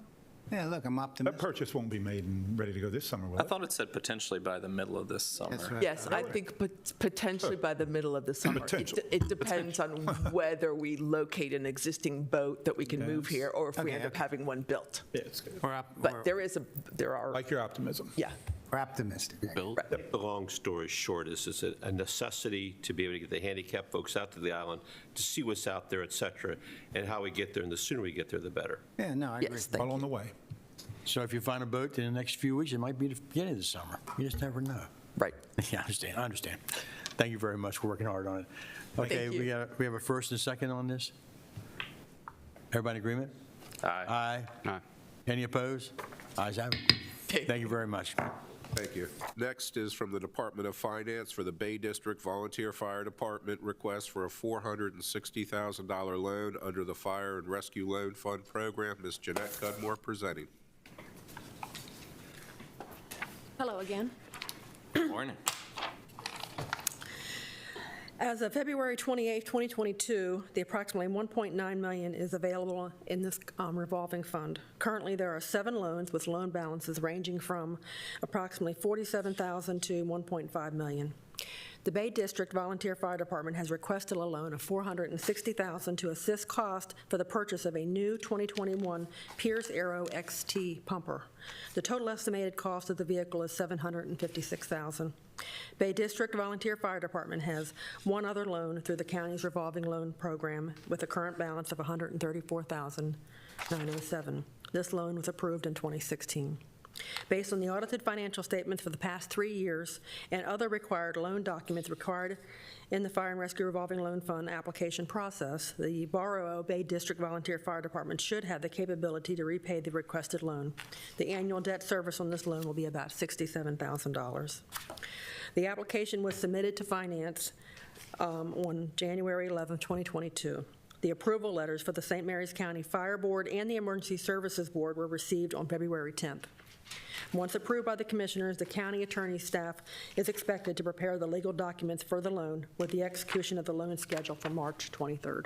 Yeah, look, I'm That optimistic. purchase won't be made and ready to go this summer, will I it? thought it said potentially by the middle of this summer. That's right. Yes, I think potentially by the middle of the summer. Potential. It depends on whether we locate an existing boat that we can move here or if we Okay, end up okay. having one built. Yeah, it's good. But there are, Like your optimism. yeah. We're optimistic. The long story short is a necessity to be able to get the handicapped folks out to the island, to see what's out there, et cetera, and how we get there, and the sooner we get there, the better. Yeah, no, I agree. Yes, thank Well on you. the way. So if you find a boat in the next few weeks, it might be the beginning of the summer. You just never know. Right. Yeah, I understand. Thank you very much for working hard on it. Okay, Thank you. we have a first and a second on this? Everybody in agreement? Aye. Aye. Aye. Any opposed? Ayes have it. Thank you very much. Thank you. Next is from the Department of Finance for the Bay District Volunteer Fire Department request for a $460,000 loan under the Fire and Rescue Loan Fund Program. Ms. Jeanette Cudmore presenting. Hello again. Good morning. As of February 28, 2022, the approximately $1.9 million is available in this revolving fund. Currently, there are 7 loans with loan balances ranging from approximately $47,000 to $1.5 million. The Bay District Volunteer Fire Department has requested a loan of $460,000 to assist cost for the purchase of a new 2021 Pierce Arrow XT pumper. The total estimated cost of the vehicle is $756,000. Bay District Volunteer Fire Department has one other loan through the county's revolving loan program with a current balance of $134,907. This loan was approved in 2016. Based on the audited financial statements for the past 3 years and other required loan documents required in the Fire and Rescue Revolving Loan Fund application process, the Barrow Bay District Volunteer Fire Department should have the capability to repay the requested loan. The annual debt service on this loan will be about $67,000. The application was submitted to Finance on January 11, 2022. The approval letters for the St. Mary's County Fire Board and the Emergency Services Board were received on February 10th. Once approved by the commissioners, the county attorney's staff is expected to prepare the legal documents for the loan with the execution of the loan schedule for March 23rd.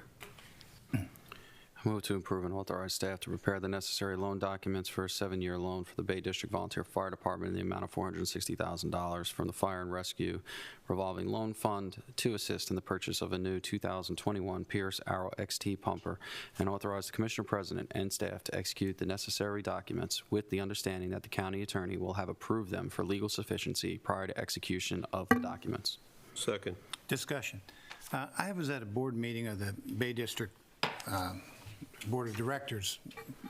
I move to approve and authorize staff to prepare the necessary loan documents for a 7-year loan for the Bay District Volunteer Fire Department in the amount of $460,000 from the Fire and Rescue Revolving Loan Fund to assist in the purchase of a new 2021 Pierce Arrow XT pumper, and authorize the Commissioner President and staff to execute the necessary documents with the understanding that the county attorney will have approved them for legal sufficiency prior to execution of the documents. Second. Discussion. I was at a board meeting of the Bay District Board of Directors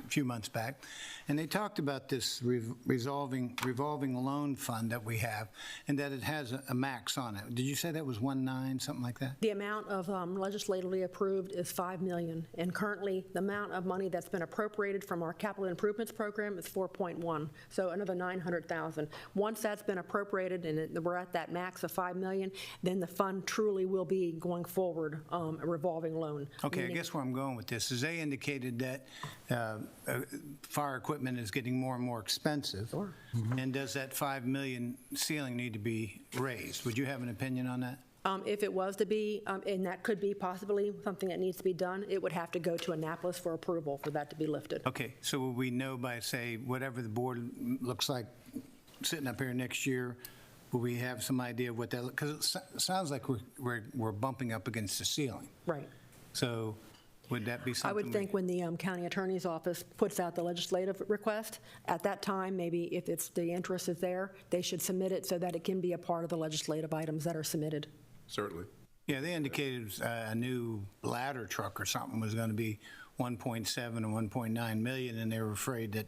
a few months back, and they talked about this revolving loan fund that we have, and that it has a max on it. Did you say that was 1.9, something like that? The amount of legislatively approved is $5 million, and currently the amount of money that's been appropriated from our capital improvements program is 4.1, so another $900,000. Once that's been appropriated and we're at that max of $5 million, then the fund truly will be going forward a revolving loan. Okay, I guess where I'm going with this is they indicated that fire equipment is getting more and more expensive. Sure. And does that $5 million ceiling need to be raised? Would you have an opinion on that? If it was to be, and that could be possibly something that needs to be done, it would have to go to Annapolis for approval for that to be lifted. Okay, so will we know by, say, whatever the board looks like sitting up here next year, will we have some idea of what that, because it sounds like we're bumping up against the ceiling. Right. So would that be something? I would think when the county attorney's office puts out the legislative request, at that time, maybe if it's the interest is there, they should submit it so that it can be a part of the legislative items that are submitted. Certainly. Yeah, they indicated a new ladder truck or something was going to be 1.7 or 1.9 million, and they were afraid that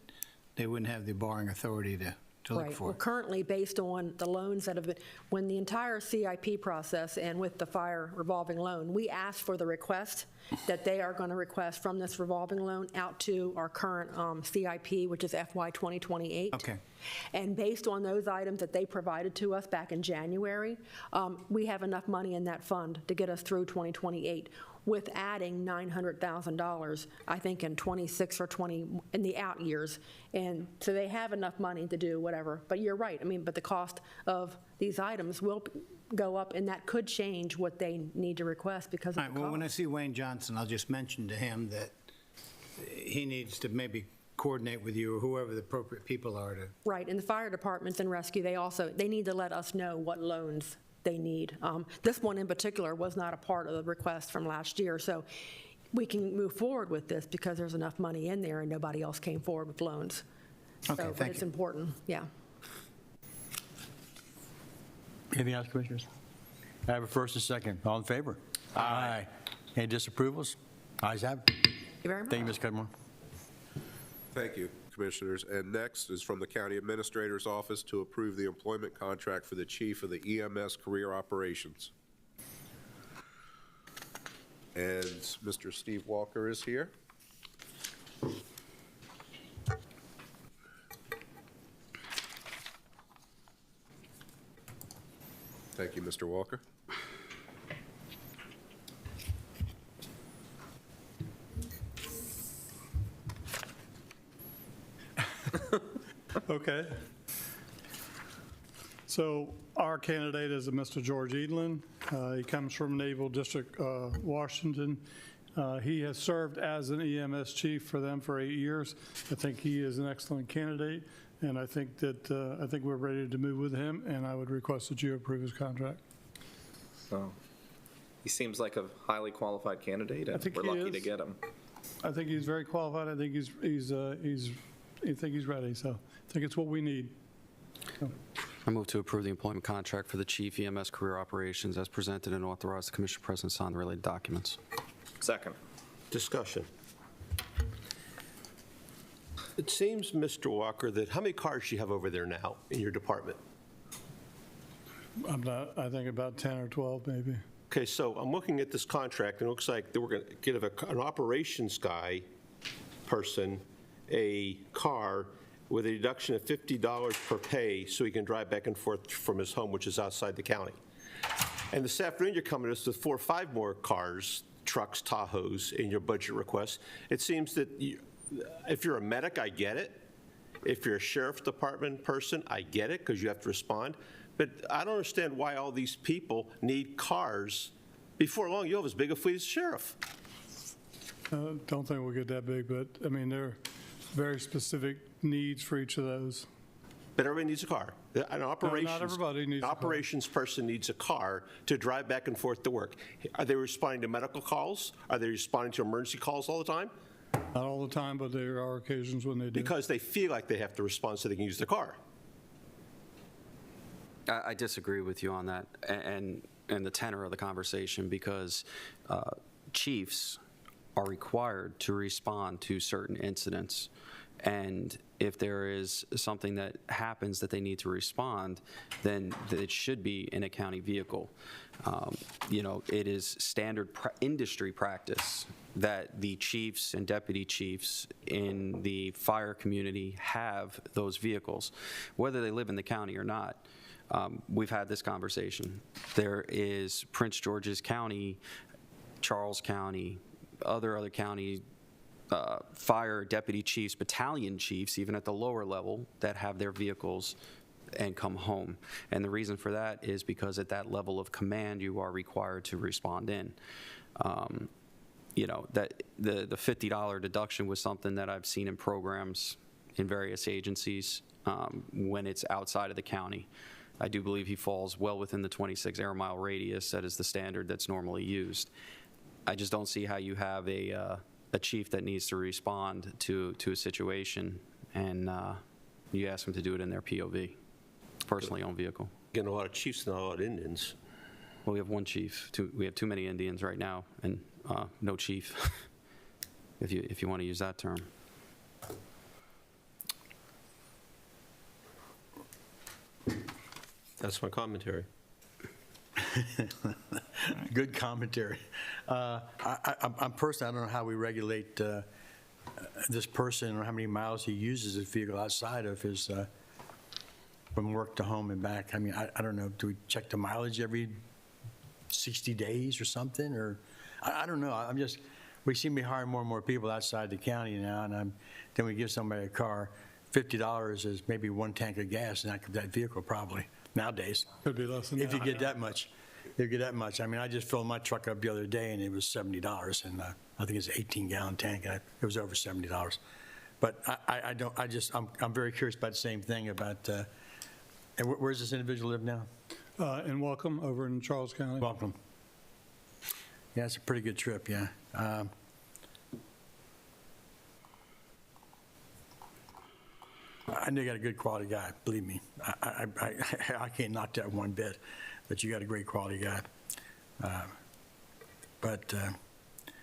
they wouldn't have the borrowing authority to look Right. for Well, it. currently, based on the loans that have been, when the entire CIP process and with the fire revolving loan, we asked for the request that they are going to request from this revolving loan out to our current CIP, which is FY 2028. Okay. And based on those items that they provided to us back in January, we have enough money in that fund to get us through 2028 with adding $900,000, I think in 26 or 20, in the out years. And so they have enough money to do whatever. But you're right, I mean, but the cost of these items will go up, and that could change what they need to request because of All right, the well, cost. when I see Wayne Johnson, I'll just mention to him that he needs to maybe coordinate with you or whoever the appropriate people are to. Right, and the fire departments and rescue, they need to let us know what loans they need. This one in particular was not a part of the request from last year, so we can move forward with this because there's enough money in there and nobody else came forward with loans. Okay, So, but thank it's you. important, yeah. Anything else, Commissioners? I have a first and second. All in favor? Aye. Any disapprovals? Ayes have it. Thank you very much. Thank you, Ms. Cudmore. Thank you, Commissioners. And next is from the County Administrator's Office to approve the employment contract for the Chief of the EMS Career Operations. And Mr. Steve Walker is here. Mr. Walker. Okay. So our candidate is Mr. George Edlin. He comes from Naval District, Washington. He has served as an EMS chief for them for 8 years. I think he is an excellent candidate, and I think we're ready to move with him, and I would request that you approve his contract. So he seems like a highly qualified candidate, and we're lucky to get him. I think he's very qualified. I think he's ready. So I think it's what we need. So. I move to approve the employment contract for the Chief EMS Career Operations as presented and authorize the Commission President to sign the related documents. Second. Discussion. It seems, Mr. Walker, that how many cars do you have over there now in your department? I think about 10 or 12 maybe. Okay, so I'm looking at this contract, and it looks like that we're going to give an operations person a car with a deduction of $50 per pay so he can drive back and forth from his home, which is outside the county. And this afternoon, you're coming to us with 4 or 5 more cars, trucks, Tahoes in your budget request. It seems that if you're a medic, I get it. If you're a sheriff's department person, I get it because you have to respond. But I don't understand why all these people need cars. Before long, you'll have as big a fleet as sheriff. Don't think we'll get that big, but I mean, there are very specific needs for each of those. But everybody needs a car. An operations, not everybody needs a car. operations person needs a car to drive back and forth to work. Are they responding to medical calls? Are they responding to emergency calls all the time? Not all the time, but there are occasions when they do. Because they feel like they have to respond so they can use their car. I disagree with you on that and the tenor of the conversation because chiefs are required to respond to certain incidents. And if there is something that happens that they need to respond, then it should be in a county vehicle. It is standard industry practice that the chiefs and deputy chiefs in the fire community have those vehicles, whether they live in the county or not. We've had this conversation. There is Prince George's County, Charles County, other county fire deputy chiefs, battalion chiefs, even at the lower level, that have their vehicles and come home. And the reason for that is because at that level of command, you are required to respond in. That the $50 deduction was something that I've seen in programs in various agencies when it's outside of the county. I do believe he falls well within the 26 air mile radius. That is the standard that's normally used. I just don't see how you have a chief that needs to respond to a situation and you ask them to do it in their POV, personally owned vehicle. Getting a lot of chiefs and a lot of Indians. Well, we have one chief. We have too many Indians right now, and no chief, if you want to use that term. That's my commentary. Good commentary. I'm personally, I don't know how we regulate this person or how many miles he uses his vehicle outside of his, from work to home and back. I mean, I don't know, do we check the mileage every 60 days or something? Or, I don't know, we seem to be hiring more and more people outside the county now, and then we give somebody a car. $50 is maybe 1 tank of gas in that vehicle probably, nowadays. Could be less than If that. you get that much. If you get that much. I mean, I just filled my truck up the other day, and it was $70, and I think it's an 18-gallon tank, and it was over $70. But I'm very curious about the same thing about, and where's this individual live now? In Welcome, over in Charles County. Welcome. Yeah, it's a pretty good trip, yeah. I know you got a good quality guy, believe me. I can't knock that one bit, but you got a great quality guy.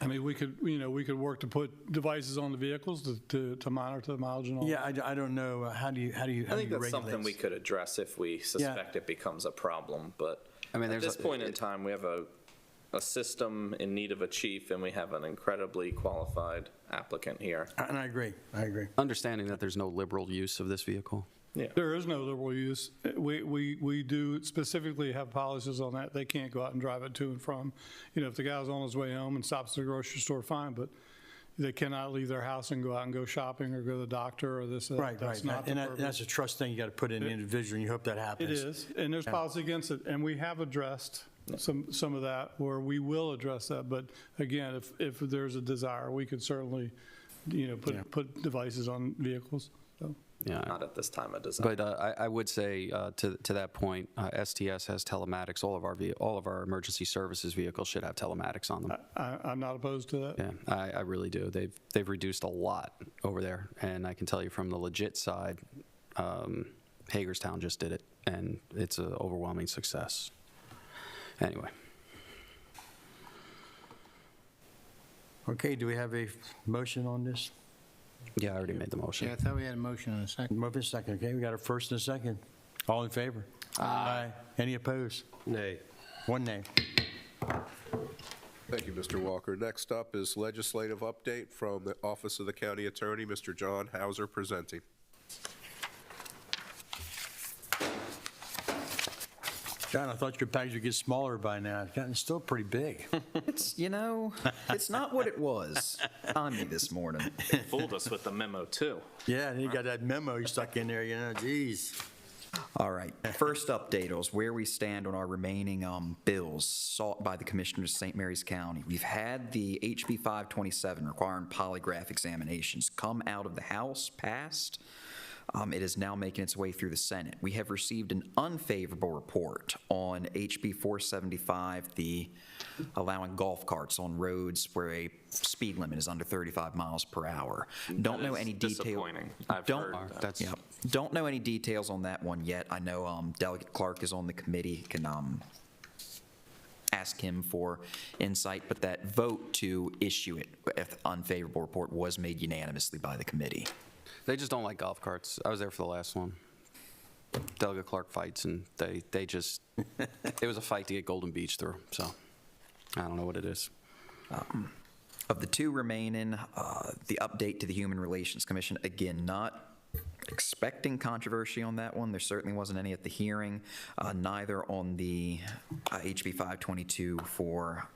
I mean, we could work to put devices on the vehicles to monitor the mileage and all. Yeah, I don't know. How do you I think that's regulate something we could address if we suspect it becomes a problem. But I mean, at this point in time, we have a system in need of a chief, and we have an incredibly qualified applicant here. And I agree. Understanding that there's no liberal use of this vehicle. There is no liberal use. We do specifically have policies on that. They can't go out and drive it to and from. If the guy's on his way home and stops at the grocery store, fine, but they cannot leave their house and go out and go shopping or go to the doctor or this or that. Right. That's not the purpose. That's a trust thing you got to put in the individual, and you hope that happens. It is, and there's policy against it, and we have addressed some of that, or we will address that. But again, if there's a desire, we could certainly, put devices on vehicles. So. Yeah. Not at this time of design. But I would say to that point, STS has telematics. All of our emergency services vehicles should have telematics on them. I'm not opposed to that. Yeah, I really do. They've reduced a lot over there, and I can tell you from the legit side, Hagerstown just did it, and it's an overwhelming success. Anyway. Okay, do we have a motion on this? Yeah, I already made the motion. Yeah, I thought we had a motion and a second. Motion and a second, okay, we got a first and a second. All in favor? Aye. Any opposed? Nay. One nay. Thank you, Mr. Walker. Next up is legislative update from the Office of the County Attorney, Mr. John Hauser presenting. John, I thought your package would get smaller by now. It's gotten still pretty big. It's not what it was on me this morning. Fooled us with the memo, too. Yeah, and you got that memo you stuck in there, geez. All right. First update is where we stand on our remaining bills sought by the Commissioners of St. Mary's County. We've had the HB 527 requiring polygraph examinations come out of the House, passed. It is now making its way through the Senate. We have received an unfavorable report on HB 475, the allowing golf carts on roads where a speed limit is under 35 miles per hour. Don't know any detail. Disappointing. I've heard that. Yeah, don't know any details on that one yet. I know Delegate Clark is on the committee. Can ask him for insight, but that vote to issue it, if unfavorable report, was made unanimously by the committee. They just don't like golf carts. I was there for the last one. Delegate Clark fights, and they just, it was a fight to get Golden Beach through, so I don't know what it is. Of the two remaining, the update to the Human Relations Commission, again, not expecting controversy on that one. There certainly wasn't any at the hearing, neither on the HB 522 for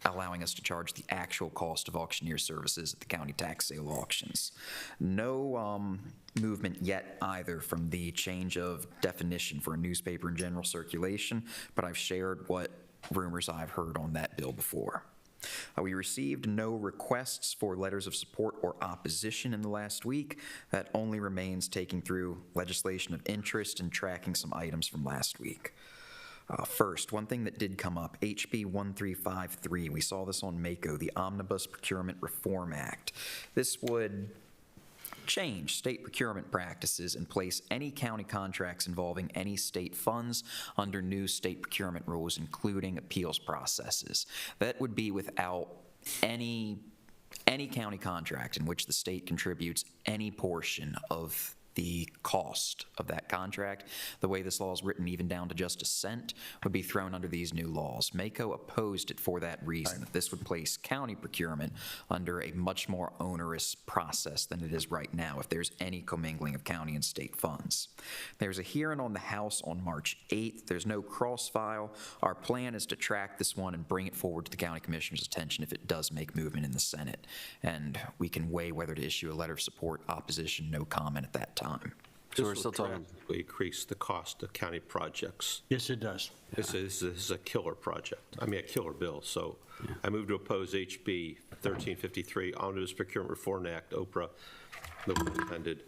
allowing us to charge the actual cost of auctioneer services at the county tax sale auctions. No movement yet either from the change of definition for a newspaper in general circulation, but I've shared what rumors I've heard on that bill before. We received no requests for letters of support or opposition in the last week. That only remains taking through legislation of interest and tracking some items from last week. First, one thing that did come up, HB 1353. We saw this on MACO, the Omnibus Procurement Reform Act. This would change state procurement practices and place any county contracts involving any state funds under new state procurement rules, including appeals processes. That would be without any county contract in which the state contributes any portion of the cost of that contract. The way this law is written, even down to just a cent, would be thrown under these new laws. MACO opposed it for that reason, that this would place county procurement under a much more onerous process than it is right now if there's any commingling of county and state funds. There's a hearing on the House on March 8th. There's no cross-file. Our plan is to track this one and bring it forward to the county commissioner's attention if it does make movement in the Senate. And we can weigh whether to issue a letter of support, opposition, no comment at that time. So we're still talking. Increase the cost of county projects. Yes, it does. This is a killer project. I mean, a killer bill. So I move to oppose HB 1353, Omnibus Procurement Reform Act, OPRA, no pun intended,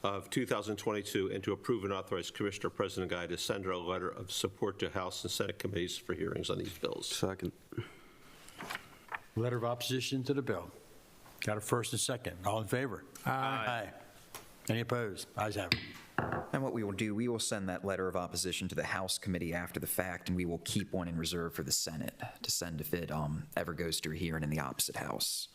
of 2022, and to approve and authorize Commissioner President Guy to send a letter of support to House and Senate committees for hearings on these bills. Second. Letter of opposition to the bill. Got a first and second. All in favor? Aye. Any opposed? Ayes have it. And what we will do, we will send that letter of opposition to the House committee after the fact, and we will keep one in reserve for the Senate to send if it ever goes to a hearing in the opposite House.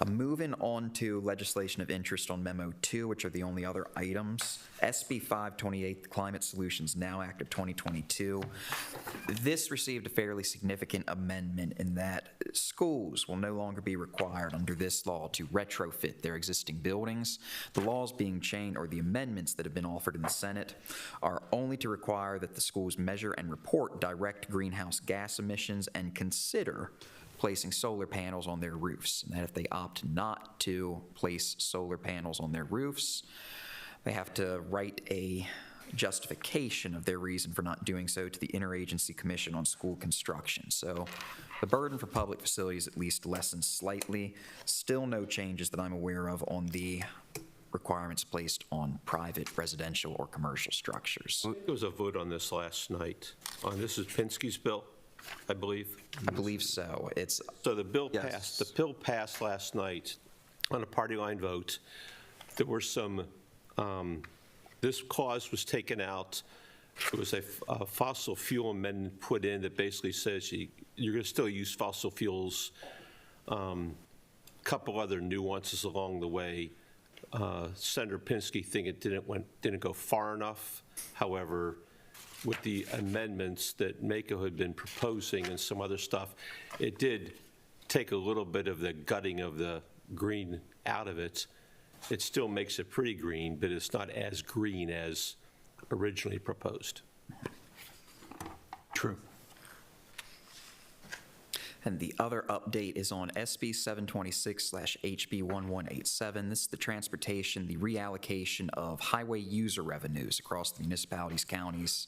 Moving on to legislation of interest on Memo 2, which are the only other items. SB 528, the Climate Solutions Now Act of 2022. This received a fairly significant amendment in that schools will no longer be required under this law to retrofit their existing buildings. The laws being changed, or the amendments that have been offered in the Senate, are only to require that the schools measure and report direct greenhouse gas emissions and consider placing solar panels on their roofs. And that if they opt not to place solar panels on their roofs, they have to write a justification of their reason for not doing so to the Interagency Commission on School Construction. So the burden for public facilities at least lessens slightly. Still no changes that I'm aware of on the requirements placed on private residential or commercial structures. There was a vote on this last night. This is Pinsky's bill, I believe. I believe so. So the bill passed. The bill passed last night on a party line vote. There were some. This clause was taken out. There was a fossil fuel amendment put in that basically says you're going to still use fossil fuels. Couple other nuances along the way. Senator Pinsky think it didn't go far enough. However, with the amendments that Mako had been proposing and some other stuff, it did take a little bit of the gutting of the green out of it. It still makes it pretty green, but it's not as green as originally proposed. True. And the other update is on SB 726/HB 1187. This is the transportation, the reallocation of highway user revenues across the municipalities, counties,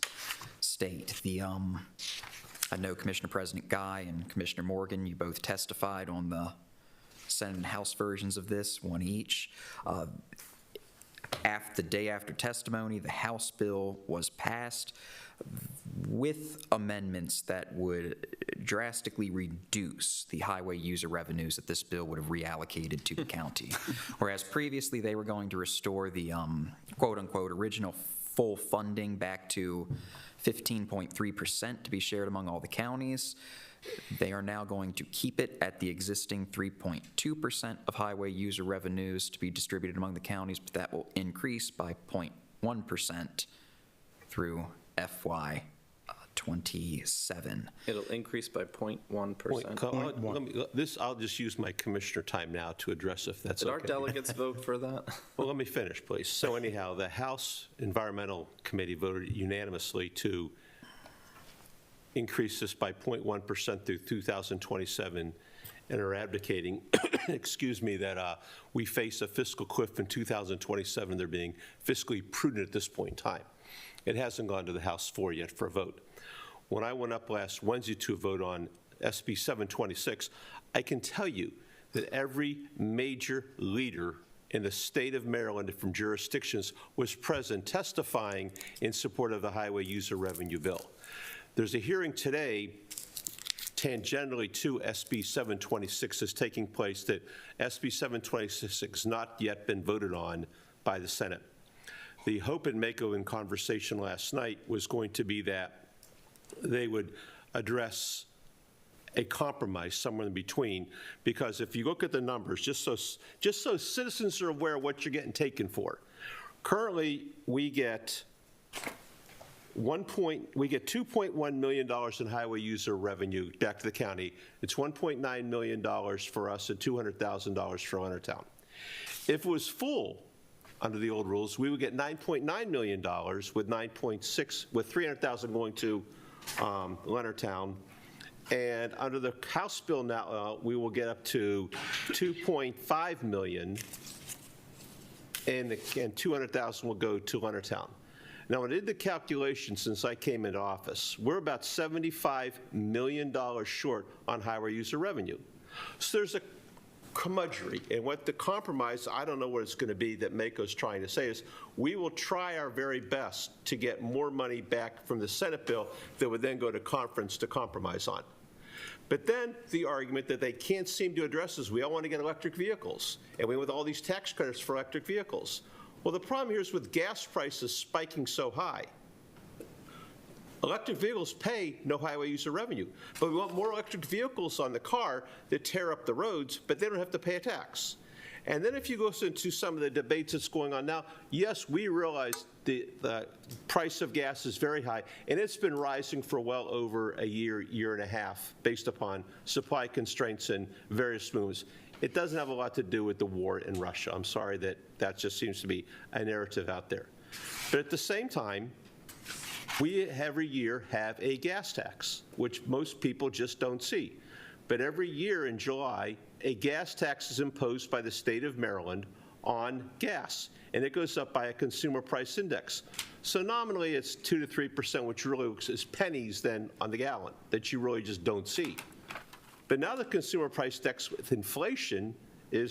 state. I know Commissioner President Guy and Commissioner Morgan, you both testified on the Senate and House versions of this, one each. The day after testimony, the House bill was passed with amendments that would drastically reduce the highway user revenues that this bill would have reallocated to the county. Whereas previously they were going to restore the quote-unquote original full funding back to 15.3% to be shared among all the counties. They are now going to keep it at the existing 3.2% of highway user revenues to be distributed among the counties, but that will increase by 0.1% through FY 27. It'll increase by 0.1%. I'll just use my commissioner time now to address if that's okay. Did our delegates vote for that? Well, let me finish, please. So anyhow, the House Environmental Committee voted unanimously to increase this by 0.1% through 2027 and are advocating, excuse me, that we face a fiscal cliff in 2027. They're being fiscally prudent at this point in time. It hasn't gone to the House floor yet for a vote. When I went up last Wednesday to vote on SB 726, I can tell you that every major leader in the state of Maryland from jurisdictions was present testifying in support of the highway user revenue bill. There's a hearing today tangentially to SB 726 is taking place that SB 726 has not yet been voted on by the Senate. The hope in Mako in conversation last night was going to be that they would address a compromise somewhere in between, because if you look at the numbers, just so citizens are aware of what you're getting taken for. Currently, we get $2.1 million in highway user revenue back to the county. It's $1.9 million for us and $200,000 for Leonardtown. If it was full under the old rules, we would get $9.9 million with $300,000 going to Leonardtown. And under the House bill now, we will get up to $2.5 million, and $200,000 will go to Leonardtown. Now, when I did the calculation since I came into office, we're about $75 million short on highway user revenue. So there's a curmudgery, and what the compromise, I don't know what it's going to be that Mako's trying to say is, we will try our very best to get more money back from the Senate bill that would then go to conference to compromise on. But then the argument that they can't seem to address is we all want to get electric vehicles, and we with all these tax credits for electric vehicles. Well, the problem here is with gas prices spiking so high, Electric vehicles pay no highway user revenue, but we want more electric vehicles on the car that tear up the roads, but they don't have to pay a tax. And then if you go into some of the debates that's going on now, yes, we realize the price of gas is very high, and it's been rising for well over a year, year and a half, based upon supply constraints and various moves. It doesn't have a lot to do with the war in Russia. I'm sorry that just seems to be a narrative out there. But at the same time, we every year have a gas tax, which most people just don't see. But every year in July, a gas tax is imposed by the state of Maryland on gas, and it goes up by a consumer price index. So nominally it's 2 to 3%, which really is pennies then on the gallon that you really just don't see. But now the consumer price index with inflation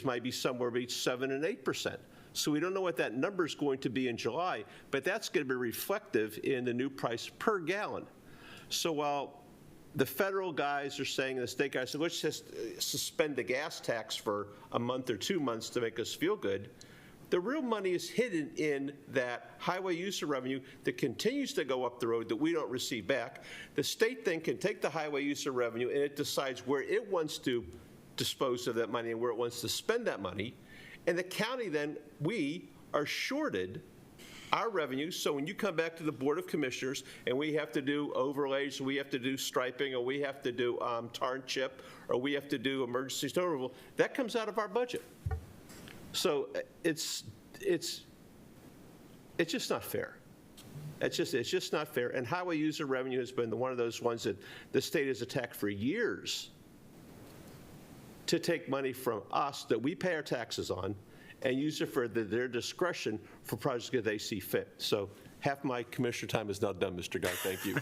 might be somewhere between 7 and 8%. So we don't know what that number is going to be in July, but that's going to be reflective in the new price per gallon. So while the federal guys are saying, the state guys say, let's just suspend the gas tax for a month or 2 months to make us feel good, the real money is hidden in that highway user revenue that continues to go up the road that we don't receive back. The state then can take the highway user revenue and it decides where it wants to dispose of that money and where it wants to spend that money. And the county then, we are shorted our revenues. So when you come back to the Board of Commissioners and we have to do overlays, or we have to do striping, or we have to do tar and chip, or we have to do emergency snow removal, that comes out of our budget. So it's just not fair. It's just not fair. And highway user revenue has been one of those ones that the state has attacked for years to take money from us that we pay our taxes on and use it for their discretion for projects that they see fit. So half my commissioner time is now done, Mr. Guy. Thank you.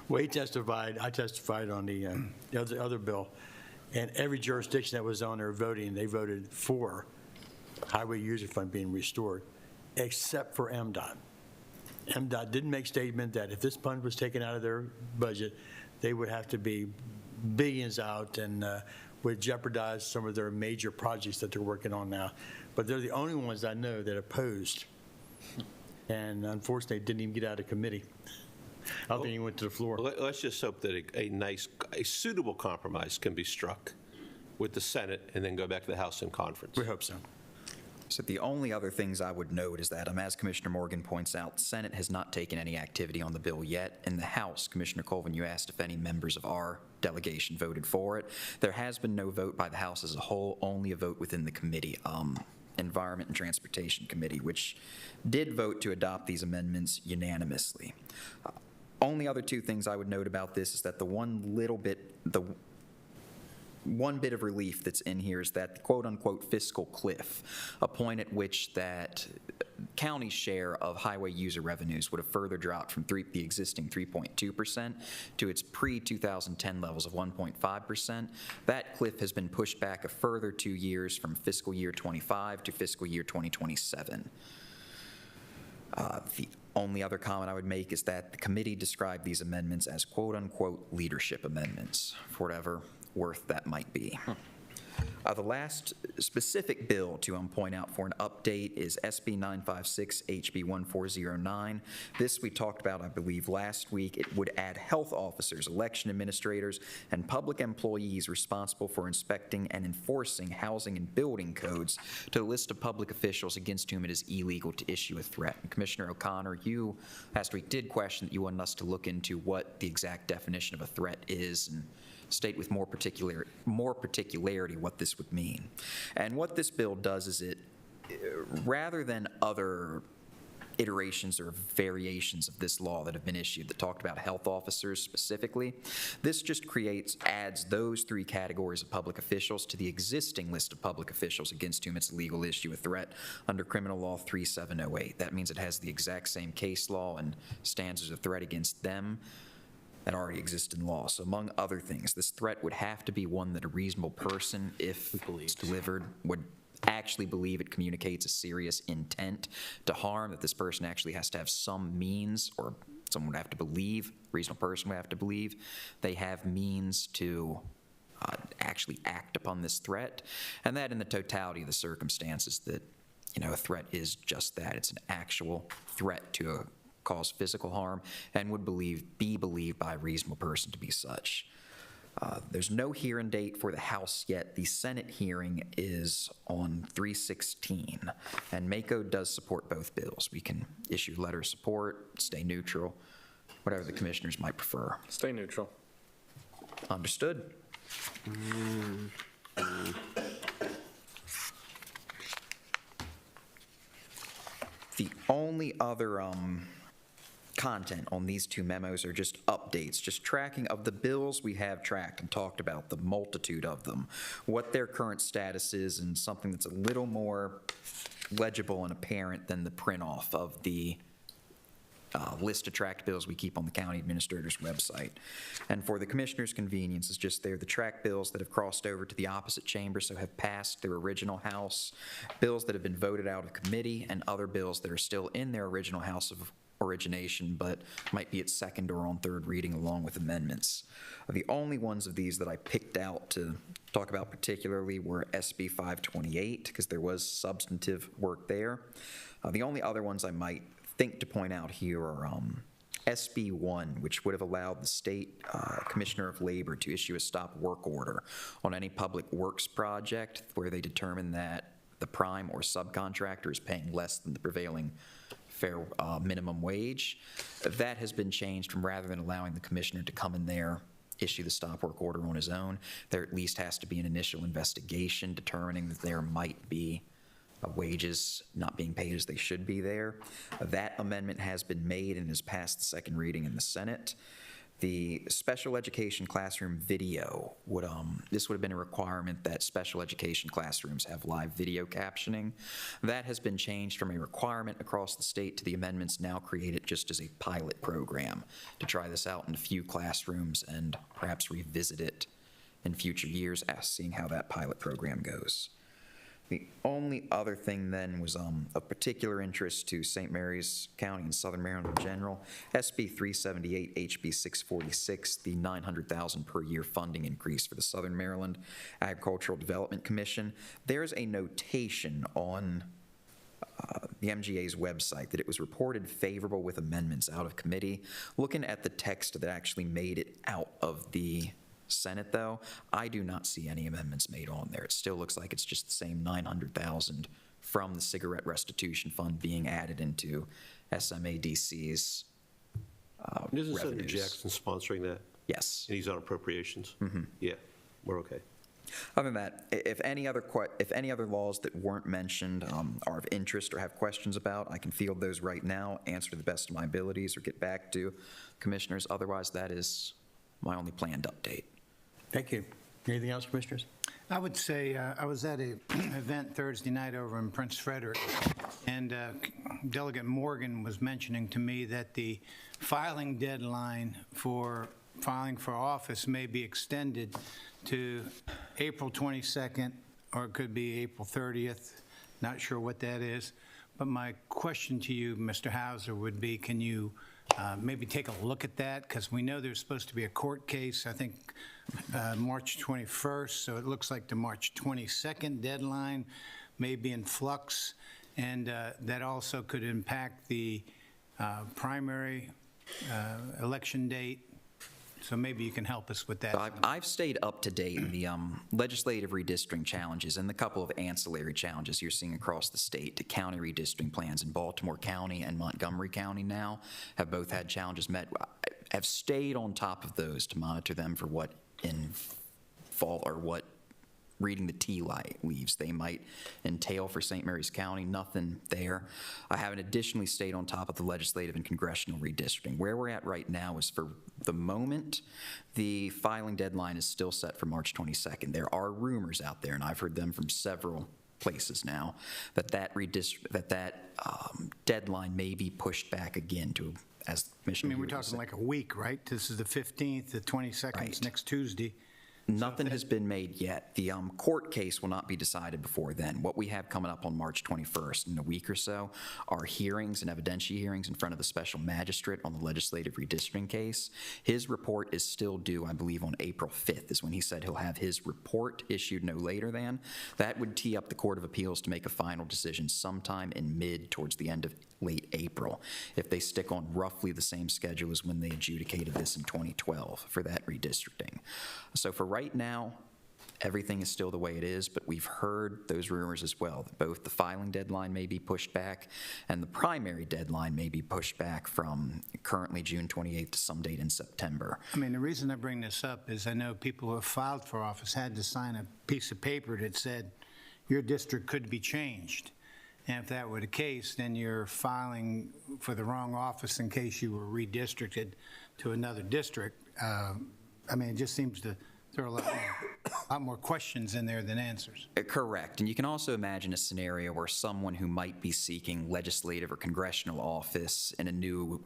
Well, he testified, I testified on the other bill, and every jurisdiction that was on there voting, they voted for highway user fund being restored, except for MDOT. MDOT didn't make statement that if this fund was taken out of their budget, they would have to be billions out and would jeopardize some of their major projects that they're working on now. But they're the only ones I know that opposed, and unfortunately didn't even get out of committee. I don't think he went to the floor. Let's just hope that a suitable compromise can be struck with the Senate and then go back to the House in conference. We hope so. So the only other things I would note is that, as Commissioner Morgan points out, the Senate has not taken any activity on the bill yet. In the House, Commissioner Colvin, you asked if any members of our delegation voted for it. There has been no vote by the House as a whole, only a vote within the committee, Environment and Transportation Committee, which did vote to adopt these amendments unanimously. Only other two things I would note about this is that the one bit of relief that's in here is that the quote-unquote fiscal cliff, a point at which that county share of highway user revenues would have further dropped from the existing 3.2% to its pre-2010 levels of 1.5%. That cliff has been pushed back a further 2 years from fiscal year 25 to fiscal year 2027. The only other comment I would make is that the committee described these amendments as quote-unquote leadership amendments, for whatever worth that might be. The last specific bill to point out for an update is SB 956 HB 1409. This we talked about, I believe, last week. It would add health officers, election administrators, and public employees responsible for inspecting and enforcing housing and building codes to the list of public officials against whom it is illegal to issue a threat. And Commissioner O'Connor, you last week did question that you wanted us to look into what the exact definition of a threat is and state with more particularity what this would mean. And what this bill does is it, rather than other iterations or variations of this law that have been issued that talked about health officers specifically, this just adds those three categories of public officials to the existing list of public officials against whom it's illegal to issue a threat under Criminal Law 3708. That means it has the exact same case law and stands as a threat against them that already exist in law. So among other things, this threat would have to be one that a reasonable person, if it's delivered, would actually believe it communicates a serious intent to harm, that this person actually has to have some means, or someone would have to believe, a reasonable person would have to believe, they have means to actually act upon this threat, and that in the totality of the circumstances that, a threat is just that. It's an actual threat to cause physical harm and would be believed by a reasonable person to be such. There's no hearing date for the House yet. The Senate hearing is on 3/16, and MACO does support both bills. We can issue letter of support, stay neutral, whatever the commissioners might prefer. Stay neutral. Understood. The only other content on these two memos are just updates, just tracking of the bills we have tracked and talked about, the multitude of them, what their current status is, and something that's a little more legible and apparent than the print-off of the list of tracked bills we keep on the county administrator's website. And for the commissioner's convenience, it's just there the tracked bills that have crossed over to the opposite chamber, so have passed their original house, bills that have been voted out of committee, and other bills that are still in their original house of origination, but might be at second or on third reading along with amendments. The only ones of these that I picked out to talk about particularly were SB 528, because there was substantive work there. The only other ones I might think to point out here are SB 1, which would have allowed the State Commissioner of Labor to issue a stop work order on any public works project where they determine that the prime or subcontractor is paying less than the prevailing fair minimum wage. That has been changed from, rather than allowing the commissioner to come in there, issue the stop work order on his own, there at least has to be an initial investigation determining that there might be wages not being paid as they should be there. That amendment has been made and has passed the second reading in the Senate. The special education classroom video would, this would have been a requirement that special education classrooms have live video captioning. That has been changed from a requirement across the state to the amendments now create it just as a pilot program to try this out in a few classrooms and perhaps revisit it in future years, seeing how that pilot program goes. The only other thing then was of particular interest to St. Mary's County and Southern Maryland in general, SB 378, HB 646, the $900,000 per year funding increase for the Southern Maryland Agricultural Development Commission. There's a notation on the MGA's website that it was reported favorable with amendments out of committee. Looking at the text that actually made it out of the Senate, though, I do not see any amendments made on there. It still looks like it's just the same $900,000 from the cigarette restitution fund being added into SMADC's Isn't Senator revenues. Jackson sponsoring that? Yes. And he's on appropriations? Yeah, we're okay. Other than that, if any other laws that weren't mentioned are of interest or have questions about, I can field those right now, answer to the best of my abilities, or get back to commissioners. Otherwise, that is my only planned update. Thank you. Anything else, commissioners? I would say I was at an event Thursday night over in Prince Frederick, and Delegate Morgan was mentioning to me that the filing deadline for filing for office may be extended to April 22nd, or it could be April 30th. Not sure what that is. But my question to you, Mr. Hauser, would be, can you maybe take a look at that? Because we know there's supposed to be a court case, I think, March 21st, so it looks like the March 22nd deadline may be in flux, and that also could impact the primary election date. So maybe you can help us with that. I've stayed up to date in the legislative redistricting challenges and the couple of ancillary challenges you're seeing across the state to county redistricting plans in Baltimore County and Montgomery County now have both had challenges met. I've stayed on top of those to monitor them for what reading the tea leaves they might entail for St. Mary's County. Nothing there. I haven't additionally stayed on top of the legislative and congressional redistricting. Where we're at right now is, for the moment, the filing deadline is still set for March 22nd. There are rumors out there, and I've heard them from several places now, that deadline may be pushed back again to, as Commissioner. I mean, we're talking like a week, right? This is the 15th, the 22nd is next Tuesday. Nothing has been made yet. The court case will not be decided before then. What we have coming up on March 21st, in a week or so, are hearings and evidentiary hearings in front of the special magistrate on the legislative redistricting case. His report is still due, I believe, on April 5th is when he said he'll have his report issued no later than. That would tee up the Court of Appeals to make a final decision sometime in towards the end of late April, if they stick on roughly the same schedule as when they adjudicated this in 2012 for that redistricting. So for right now, everything is still the way it is, but we've heard those rumors as well, that both the filing deadline may be pushed back and the primary deadline may be pushed back from currently June 28th to some date in September. I mean, the reason I bring this up is I know people who have filed for office had to sign a piece of paper that said your district could be changed. And if that were the case, then you're filing for the wrong office in case you were redistricted to another district. I mean, it just seems to throw a lot more questions in there than answers. Correct. And you can also imagine a scenario where someone who might be seeking legislative or congressional office in a new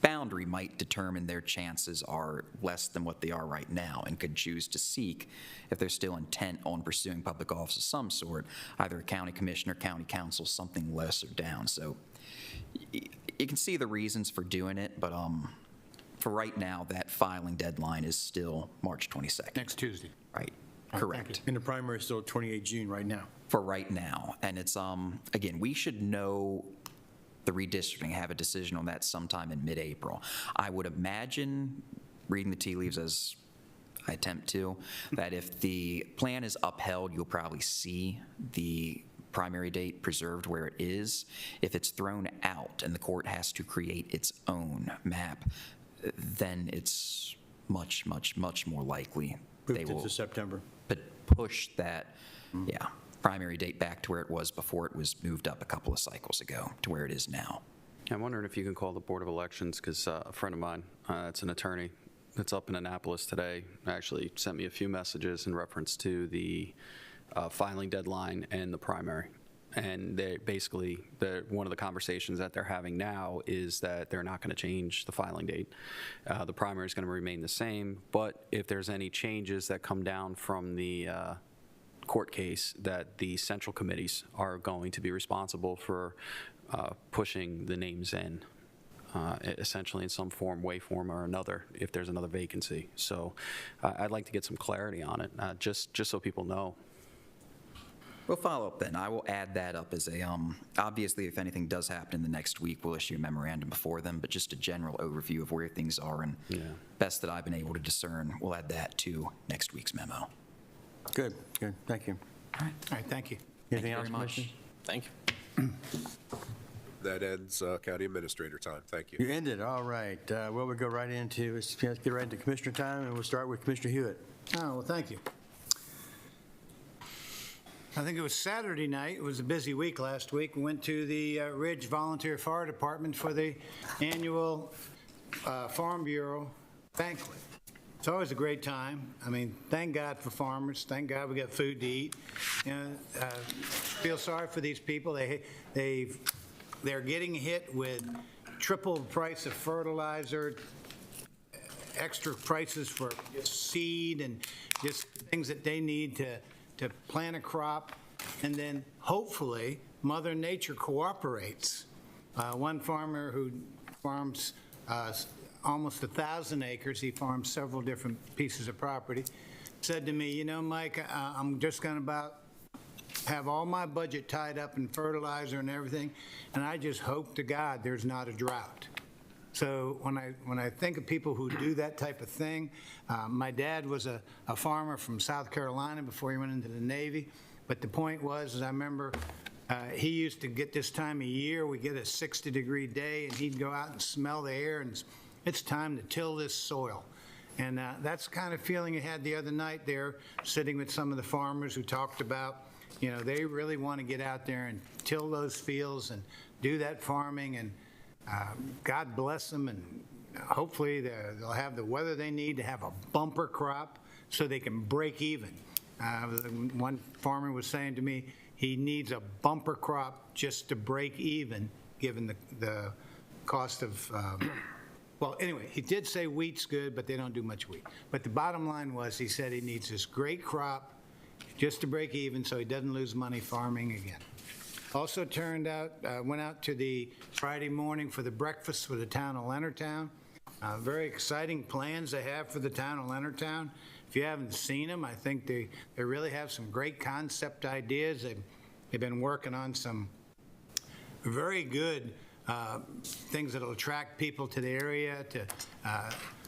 boundary might determine their chances are less than what they are right now and could choose to seek, if they're still intent on pursuing public office of some sort, either a county commissioner, county council, something lesser down. So you can see the reasons for doing it, but for right now, that filing deadline is still March 22nd. Next Tuesday. Right. Correct. And the primary is still 28 June right now. For right now. And it's, again, we should know the redistricting, have a decision on that sometime in mid-April. I would imagine, reading the tea leaves as I attempt to, that if the plan is upheld, you'll probably see the primary date preserved where it is. If it's thrown out and the court has to create its own map, then it's much, much, much more likely they will to September. Push that, primary date back to where it was before it was moved up a couple of cycles ago to where it is now. I'm wondering if you can call the Board of Elections, because a friend of mine, that's an attorney that's up in Annapolis today, actually sent me a few messages in reference to the filing deadline and the primary. And they basically, one of the conversations that they're having now is that they're not going to change the filing date. The primary is going to remain the same, but if there's any changes that come down from the court case, that the central committees are going to be responsible for pushing the names in, essentially in some form, way, form, or another, if there's another vacancy. So I'd like to get some clarity on it, just so people know. We'll follow up then. I will add that up as a, obviously, if anything does happen in the next week, we'll issue a memorandum before them, but just a general overview of where things are, and best that I've been able to discern, we'll add that to next week's memo. Good, good. Thank you. All right, thank you. Anything Thank else, you very much. Commissioner? Thank you. That ends county administrator time. Thank you. You ended, all right. Well, we'll go right into, let's get right into Commissioner time, and we'll start with Commissioner Hewitt. Oh, well, thank you. I think it was Saturday night. It was a busy week last week. We went to the Ridge Volunteer Fire Department for the annual Farm Bureau banquet. It's always a great time. I mean, thank God for farmers. Thank God we got food to eat. You know, feel sorry for these people. They're getting hit with triple the price of fertilizer, extra prices for seed, and just things that they need to plant a crop, and then hopefully Mother Nature cooperates. One farmer who farms almost 1,000 acres, he farms several different pieces of property, said to me, you know, Mike, I'm just going to about have all my budget tied up in fertilizer and everything, and I just hope to God there's not a drought. So when I think of people who do that type of thing, my dad was a farmer from South Carolina before he went into the Navy. But the point was, I remember he used to get this time of year, we get a 60-degree day, and he'd go out and smell the air, and it's time to till this soil. And that's the kind of feeling he had the other night there, sitting with some of the farmers who talked about, you know, they really want to get out there and till those fields and do that farming, and God bless them, and hopefully they'll have the weather they need to have a bumper crop so they can break even. One farmer was saying to me he needs a bumper crop just to break even, given the cost of Well, anyway, he did say wheat's good, but they don't do much wheat. But the bottom line was, he said he needs this great crop just to break even so he doesn't lose money farming again. Also went out to the Friday morning for the breakfast for the town of Leonardtown. Very exciting plans they have for the town of Leonardtown. If you haven't seen them, I think they really have some great concept ideas. They've been working on some very good things that'll attract people to the area.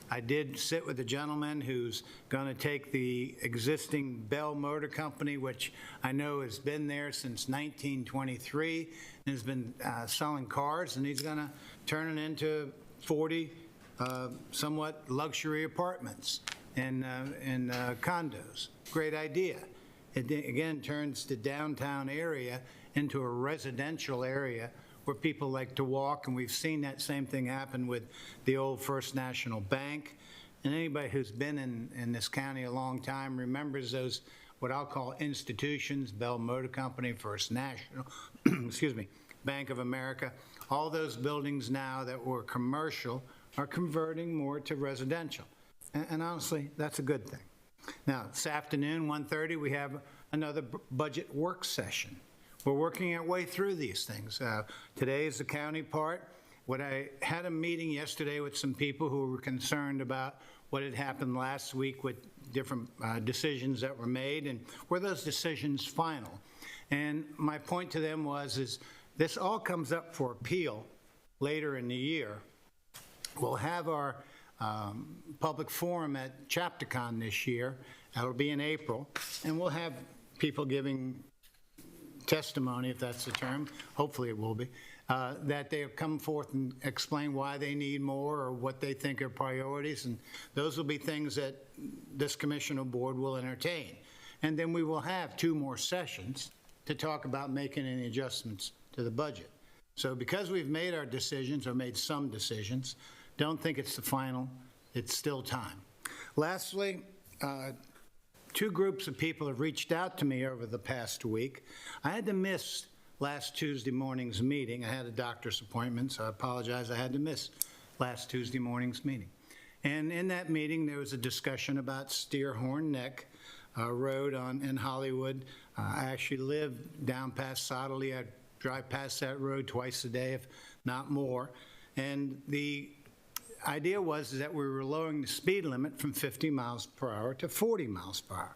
I did sit with a gentleman who's going to take the existing Bell Motor Company, which I know has been there since 1923 and has been selling cars, and he's going to turn it into 40 somewhat luxury apartments and condos. Great idea. It again turns the downtown area into a residential area where people like to walk, and we've seen that same thing happen with the old First National Bank. And anybody who's been in this county a long time remembers those, what I'll call institutions, Bell Motor Company, First National, excuse me, Bank of America. All those buildings now that were commercial are converting more to residential. And honestly, that's a good thing. Now, this afternoon, 1:30, we have another budget work session. We're working our way through these things. Today is the county part. I had a meeting yesterday with some people who were concerned about what had happened last week with different decisions that were made, and were those decisions final? And my point to them is this all comes up for appeal later in the year. We'll have our public forum at ChapterCon this year. That'll be in April, and we'll have people giving testimony, if that's the term, hopefully it will be, that they have come forth and explain why they need more or what they think are priorities, and those will be things that this commissioner board will entertain. And then we will have 2 more sessions to talk about making any adjustments to the budget. So because we've made our decisions, or made some decisions, don't think it's the final, it's still time. Lastly, 2 groups of people have reached out to me over the past week. I had to miss last Tuesday morning's meeting. I had a doctor's appointment, so I apologize. I had to miss last Tuesday morning's meeting. And in that meeting, there was a discussion about Steerhorn Neck Road in Hollywood. I actually live down past Sodley. I drive past that road twice a day, if not more. And the idea was that we were lowering the speed limit from 50 miles per hour to 40 miles per hour.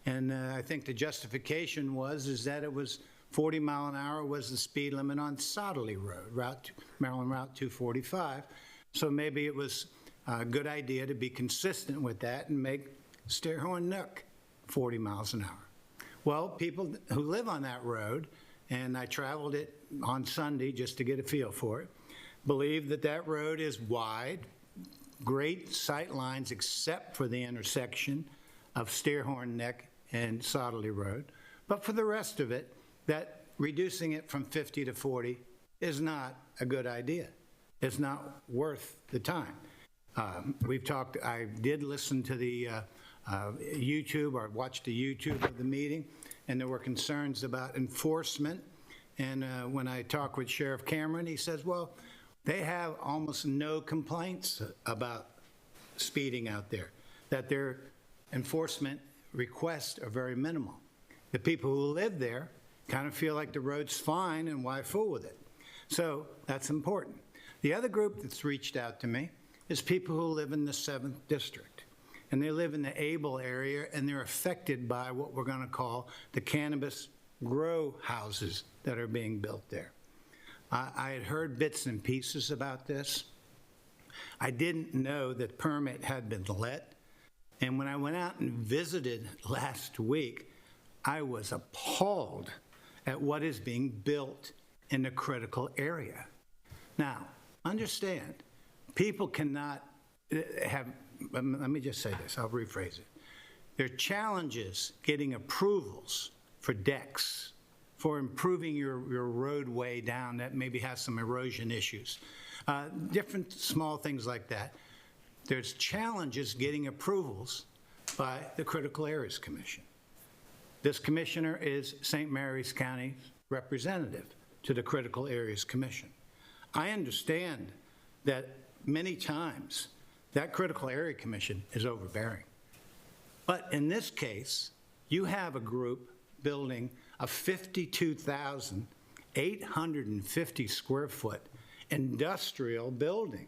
And I think the justification was that it was 40 mile an hour was the speed limit on Sodley Road, Maryland Route 245. So maybe it was a good idea to be consistent with that and make Steerhorn Neck 40 miles an hour. Well, people who live on that road, and I traveled it on Sunday just to get a feel for it, believe that that road is wide, great sight lines except for the intersection of Steerhorn Neck and Sodley Road. But for the rest of it, that reducing it from 50 to 40 is not a good idea. It's not worth the time. I did listen to the YouTube, or watched the YouTube of the meeting, and there were concerns about enforcement. And when I talked with Sheriff Cameron, he says, well, they have almost no complaints about speeding out there, that their enforcement requests are very minimal. The people who live there kind of feel like the road's fine and why fool with it. So that's important. The other group that's reached out to me is people who live in the 7th District. And they live in the Able area, and they're affected by what we're going to call the cannabis grow houses that are being built there. I had heard bits and pieces about this. I didn't know that permit had been let. And when I went out and visited last week, I was appalled at what is being built in the critical area. Now, understand, people cannot have, let me just say this, I'll rephrase it. There are challenges getting approvals for decks, for improving your roadway down that maybe has some erosion issues. Different small things like that. There's challenges getting approvals by the Critical Areas Commission. This commissioner is St. Mary's County's representative to the Critical Areas Commission. I understand that many times, that Critical Area Commission is overbearing. But in this case, you have a group building a 52,850 square foot industrial building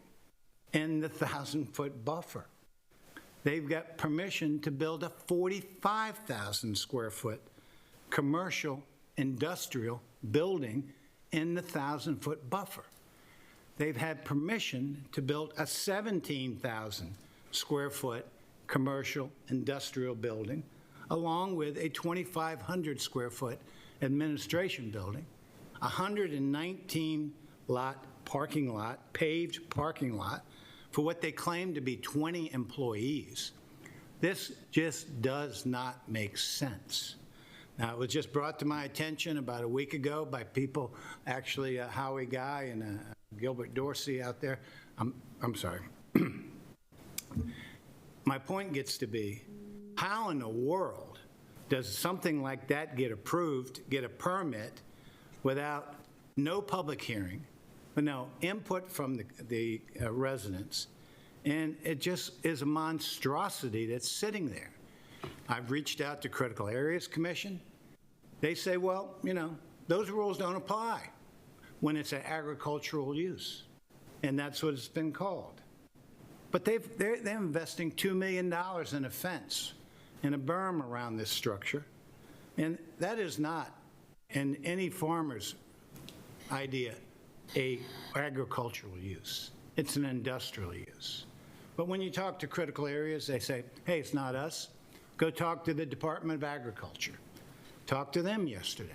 in the 1,000-foot buffer. They've got permission to build a 45,000 square foot commercial industrial building in the 1,000-foot buffer. They've had permission to build a 17,000 square foot commercial industrial building, along with a 2,500 square foot administration building, 119 lot parking lot, paved parking lot, for what they claim to be 20 employees. This just does not make sense. Now, it was just brought to my attention about a week ago by people, actually Howie Guy and Gilbert Dorsey out there. I'm sorry. My point gets to be, how in the world does something like that get approved, get a permit, without no public hearing, but no input from the residents? And it just is a monstrosity that's sitting there. I've reached out to Critical Areas Commission. They say, well, you know, those rules don't apply when it's an agricultural use, and that's what it's been called. But they're investing $2 million in a fence and a berm around this structure, and that is not, in any farmer's idea, a agricultural use. It's an industrial use. But when you talk to Critical Areas, they say, hey, it's not us. Go talk to the Department of Agriculture. Talked to them yesterday.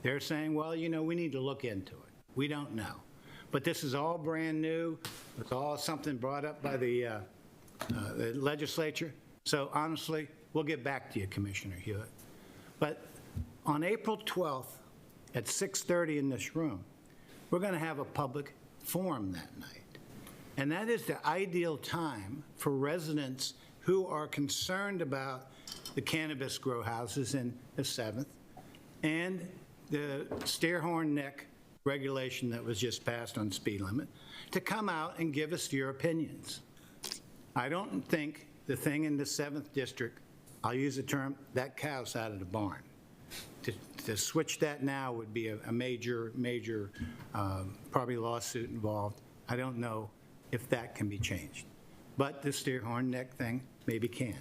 They're saying, well, you know, we need to look into it. We don't know. But this is all brand new. It's all something brought up by the legislature. So honestly, we'll get back to you, Commissioner Hewitt. But on April 12th at 6:30 in this room, we're going to have a public forum that night. And that is the ideal time for residents who are concerned about the cannabis grow houses in the 7th and the Steer-Horn Neck regulation that was just passed on speed limit, to come out and give us your opinions. I don't think the thing in the 7th district, I'll use the term, that cow's out of the barn. To switch that now would be a major, probably lawsuit involved. I don't know if that can be changed. But the Steer-Horn Neck thing maybe can.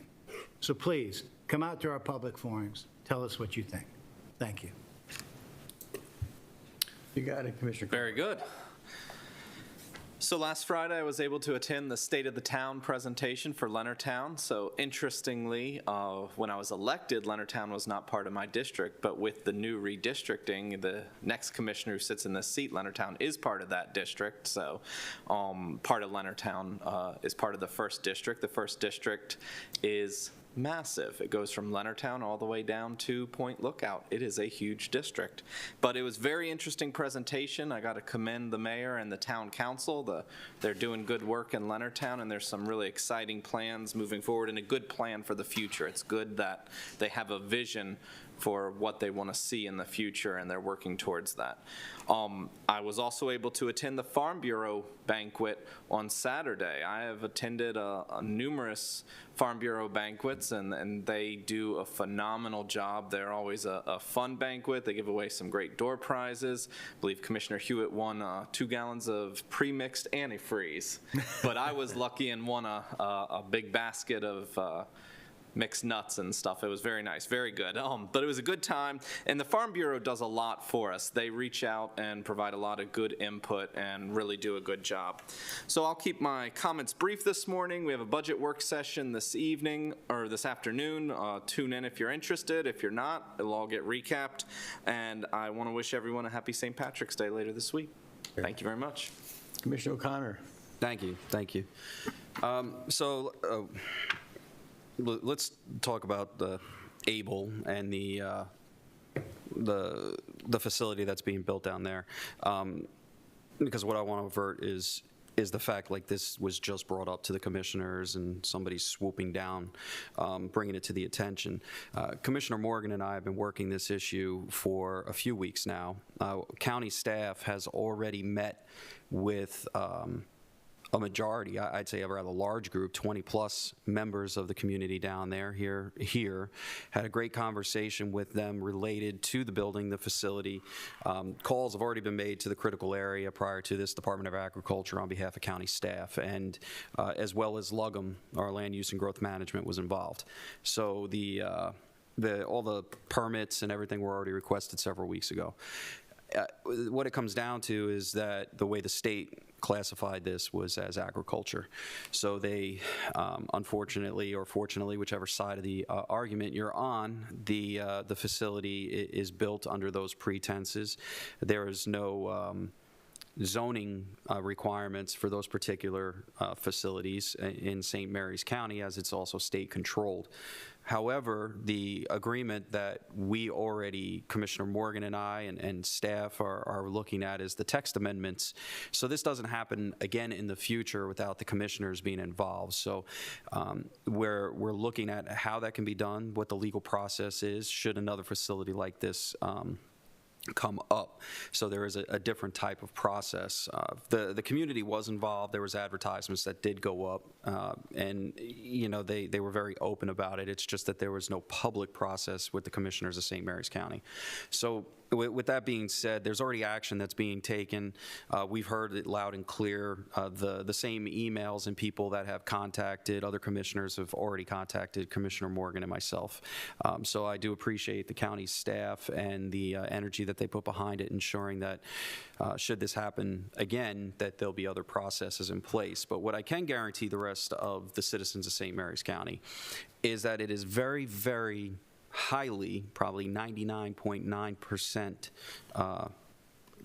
So please, come out to our public forums. Tell us what you think. Thank you. You got it, Commissioner. Very good. So last Friday, I was able to attend the State of the Town presentation for Leonardtown. So interestingly, when I was elected, Leonardtown was not part of my district, but with the new redistricting, the next commissioner who sits in this seat, Leonardtown, is part of that district. So part of Leonardtown is part of the 1st district. The 1st district is massive. It goes from Leonardtown all the way down to Point Lookout. It is a huge district. But it was very interesting presentation. I got to commend the mayor and the town council. They're doing good work in Leonardtown, and there's some really exciting plans moving forward and a good plan for the future. It's good that they have a vision for what they want to see in the future, and they're working towards that. I was also able to attend the Farm Bureau banquet on Saturday. I have attended numerous Farm Bureau banquets, and they do a phenomenal job. They're always a fun banquet. They give away some great door prizes. I believe Commissioner Hewitt won 2 gallons of pre-mixed antifreeze, but I was lucky and won a big basket of mixed nuts and stuff. It was very nice, very good. But it was a good time, and the Farm Bureau does a lot for us. They reach out and provide a lot of good input and really do a good job. So I'll keep my comments brief this morning. We have a budget work session this evening, or this afternoon. Tune in if you're interested. If you're not, it'll all get recapped. And I want to wish everyone a happy St. Patrick's Day later this week. Thank you very much. Commissioner O'Connor. Thank you. Thank you. Let's talk about the Able and the facility that's being built down there, because what I want to avert is the fact like this was just brought up to the commissioners and somebody's swooping down, bringing it to the attention. Commissioner Morgan and I have been working this issue for a few weeks now. County staff has already met with a majority, I'd say a rather large group, 20-plus members of the community down there here, had a great conversation with them related to the building, the facility. Calls have already been made to the critical area prior to this, Department of Agriculture on behalf of county staff, and as well as LUGM, our Land Use and Growth Management, was involved. So all the permits and everything were already requested several weeks ago. What it comes down to is that the way the state classified this was as agriculture. So they, unfortunately or fortunately, whichever side of the argument you're on, the facility is built under those pretenses. There is no zoning requirements for those particular facilities in St. Mary's County, as it's also state controlled. However, the agreement that we already, Commissioner Morgan and I and staff are looking at is the text amendments. So this doesn't happen again in the future without the commissioners being involved. So we're looking at how that can be done, what the legal process is, should another facility like this come up. So there is a different type of process. The community was involved. There was advertisements that did go up, and you know they were very open about it. It's just that there was no public process with the commissioners of St. Mary's County. So with that being said, there's already action that's being taken. We've heard it loud and clear. The same emails and people that have contacted other commissioners have already contacted Commissioner Morgan and myself. So I do appreciate the county staff and the energy that they put behind it, ensuring that should this happen again, that there'll be other processes in place. But what I can guarantee the rest of the citizens of St. Mary's County is that it is very, very highly, probably 99.9%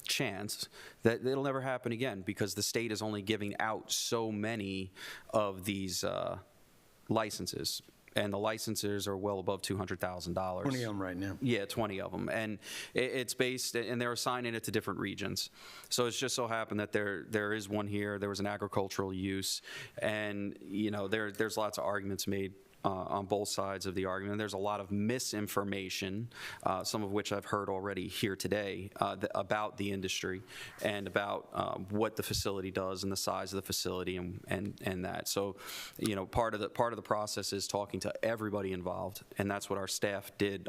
chance that it'll never happen again, because the state is only giving out so many of these licenses. And the licenses are well above $200,000. 20 of them right now. Yeah, 20 of them. And it's based, and they're assigning it to different regions. So it's just so happened that there is one here. There was an agricultural use. And, you know, there's lots of arguments made on both sides of the argument. There's a lot of misinformation, some of which I've heard already here today, about the industry and about what the facility does and the size of the facility and that. So, you know, part of the process is talking to everybody involved, and that's what our staff did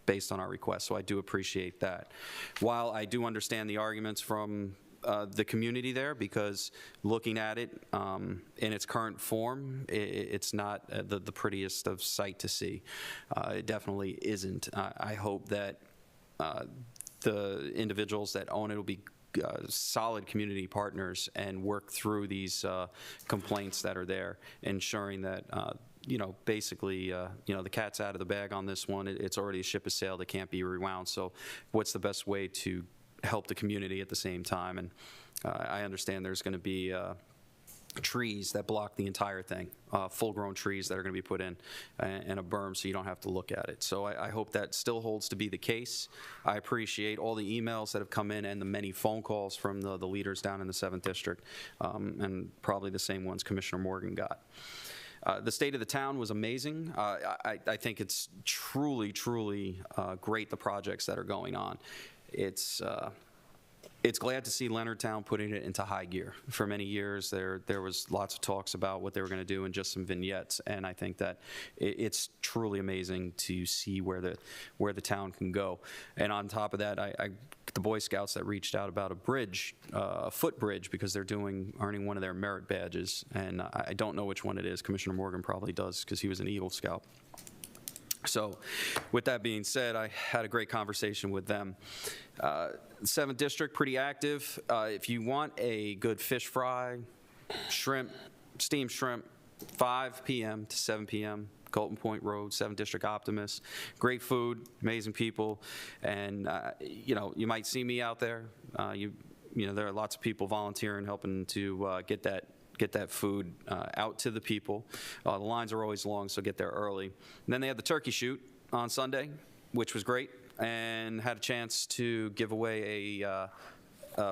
based on our request. So I do appreciate that. While I do understand the arguments from the community there, because looking at it in its current form, it's not the prettiest of sight to see. It definitely isn't. I hope that the individuals that own it will be solid community partners and work through these complaints that are there, ensuring that you know, basically, you know, the cat's out of the bag on this one. It's already a ship has sailed. It can't be rewound. So what's the best way to help the community at the same time? And I understand there's going to be trees that block the entire thing, full-grown trees that are going to be put in, and a berm so you don't have to look at it. So I hope that still holds to be the case. I appreciate all the emails that have come in and the many phone calls from the leaders down in the 7th District, and probably the same ones Commissioner Morgan got. The state of the town was amazing. I think it's truly, truly great, the projects that are going on. It's glad to see Leonardtown putting it into high gear. For many years, there was lots of talks about what they were going to do and just some vignettes, and I think that it's truly amazing to see where the town can go. And on top of that, the Boy Scouts that reached out about a bridge, a footbridge, because they're earning one of their merit badges, and I don't know which one it is. Commissioner Morgan probably does, because he was an Eagle Scout. So with that being said, I had a great conversation with them. 7th District, pretty active. If you want a good fish fry, shrimp, steamed shrimp, 5 p.m. to 7 p.m., Colton Point Road, 7th District Optimist. Great food, amazing people, and you know, you might see me out there. You know, there are lots of people volunteering, helping to get that food out to the people. The lines are always long, so get there early. And then they had the turkey shoot on Sunday, which was great, and had a chance to give away a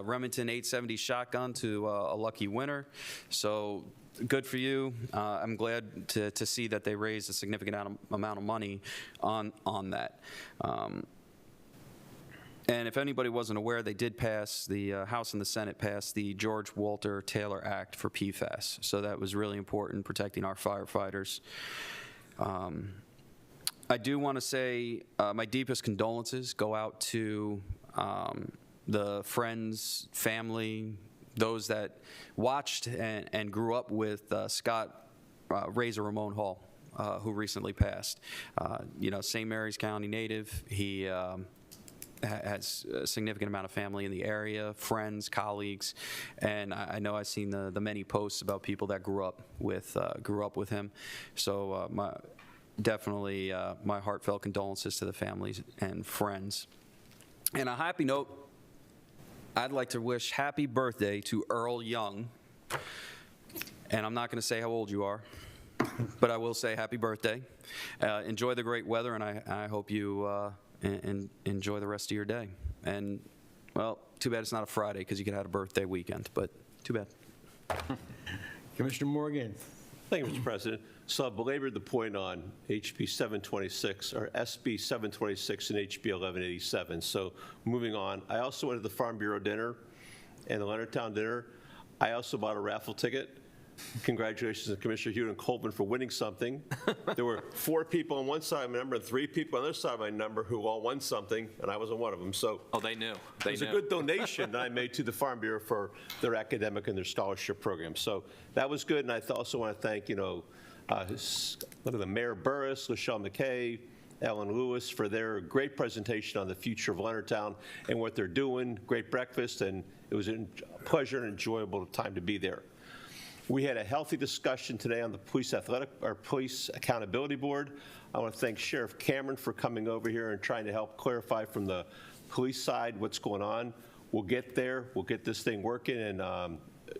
Remington 870 shotgun to a lucky winner. So good for you. I'm glad to see that they raised a significant amount of money on that. And if anybody wasn't aware, they did pass, the House and the Senate passed the George Walter Taylor Act for PFAS. So that was really important, protecting our firefighters. I do want to say my deepest condolences go out to the friends, family, those that watched and grew up with Scott Razor Ramon Hall, who recently passed. St. Mary's County native. He has a significant amount of family in the area, friends, colleagues, and I know I've seen the many posts about people that grew up with him. So definitely my heartfelt condolences to the families and friends. And a happy note, I'd like to wish happy birthday to Earl Young. And I'm not going to say how old you are, but I will say happy birthday. Enjoy the great weather, and I hope you and enjoy the rest of your day. And, well, too bad it's not a Friday because you could have a birthday weekend, but too bad. Commissioner Morgan. Thank you, Mr. President. So I belabored the point on HB 726, or SB 726 and HB 1187. So moving on, I also went to the Farm Bureau dinner and the Leonardtown dinner. I also bought a raffle ticket. Congratulations to Commissioner Hewitt and Colvin for winning something. There were 4 people on one side of my number and 3 people on the other side of my number who all won something, and I wasn't one of them. So they knew. It was a good donation that I made to the Farm Bureau for their academic and their scholarship program. So that was good, and I also want to thank, Mayor Burris, Lachelle McKay, Ellen Lewis for their great presentation on the future of Leonardtown and what they're doing. Great breakfast, and it was a pleasure and enjoyable time to be there. We had a healthy discussion today on the Police Accountability Board. I want to thank Sheriff Cameron for coming over here and trying to help clarify from the police side what's going on. We'll get there. We'll get this thing working and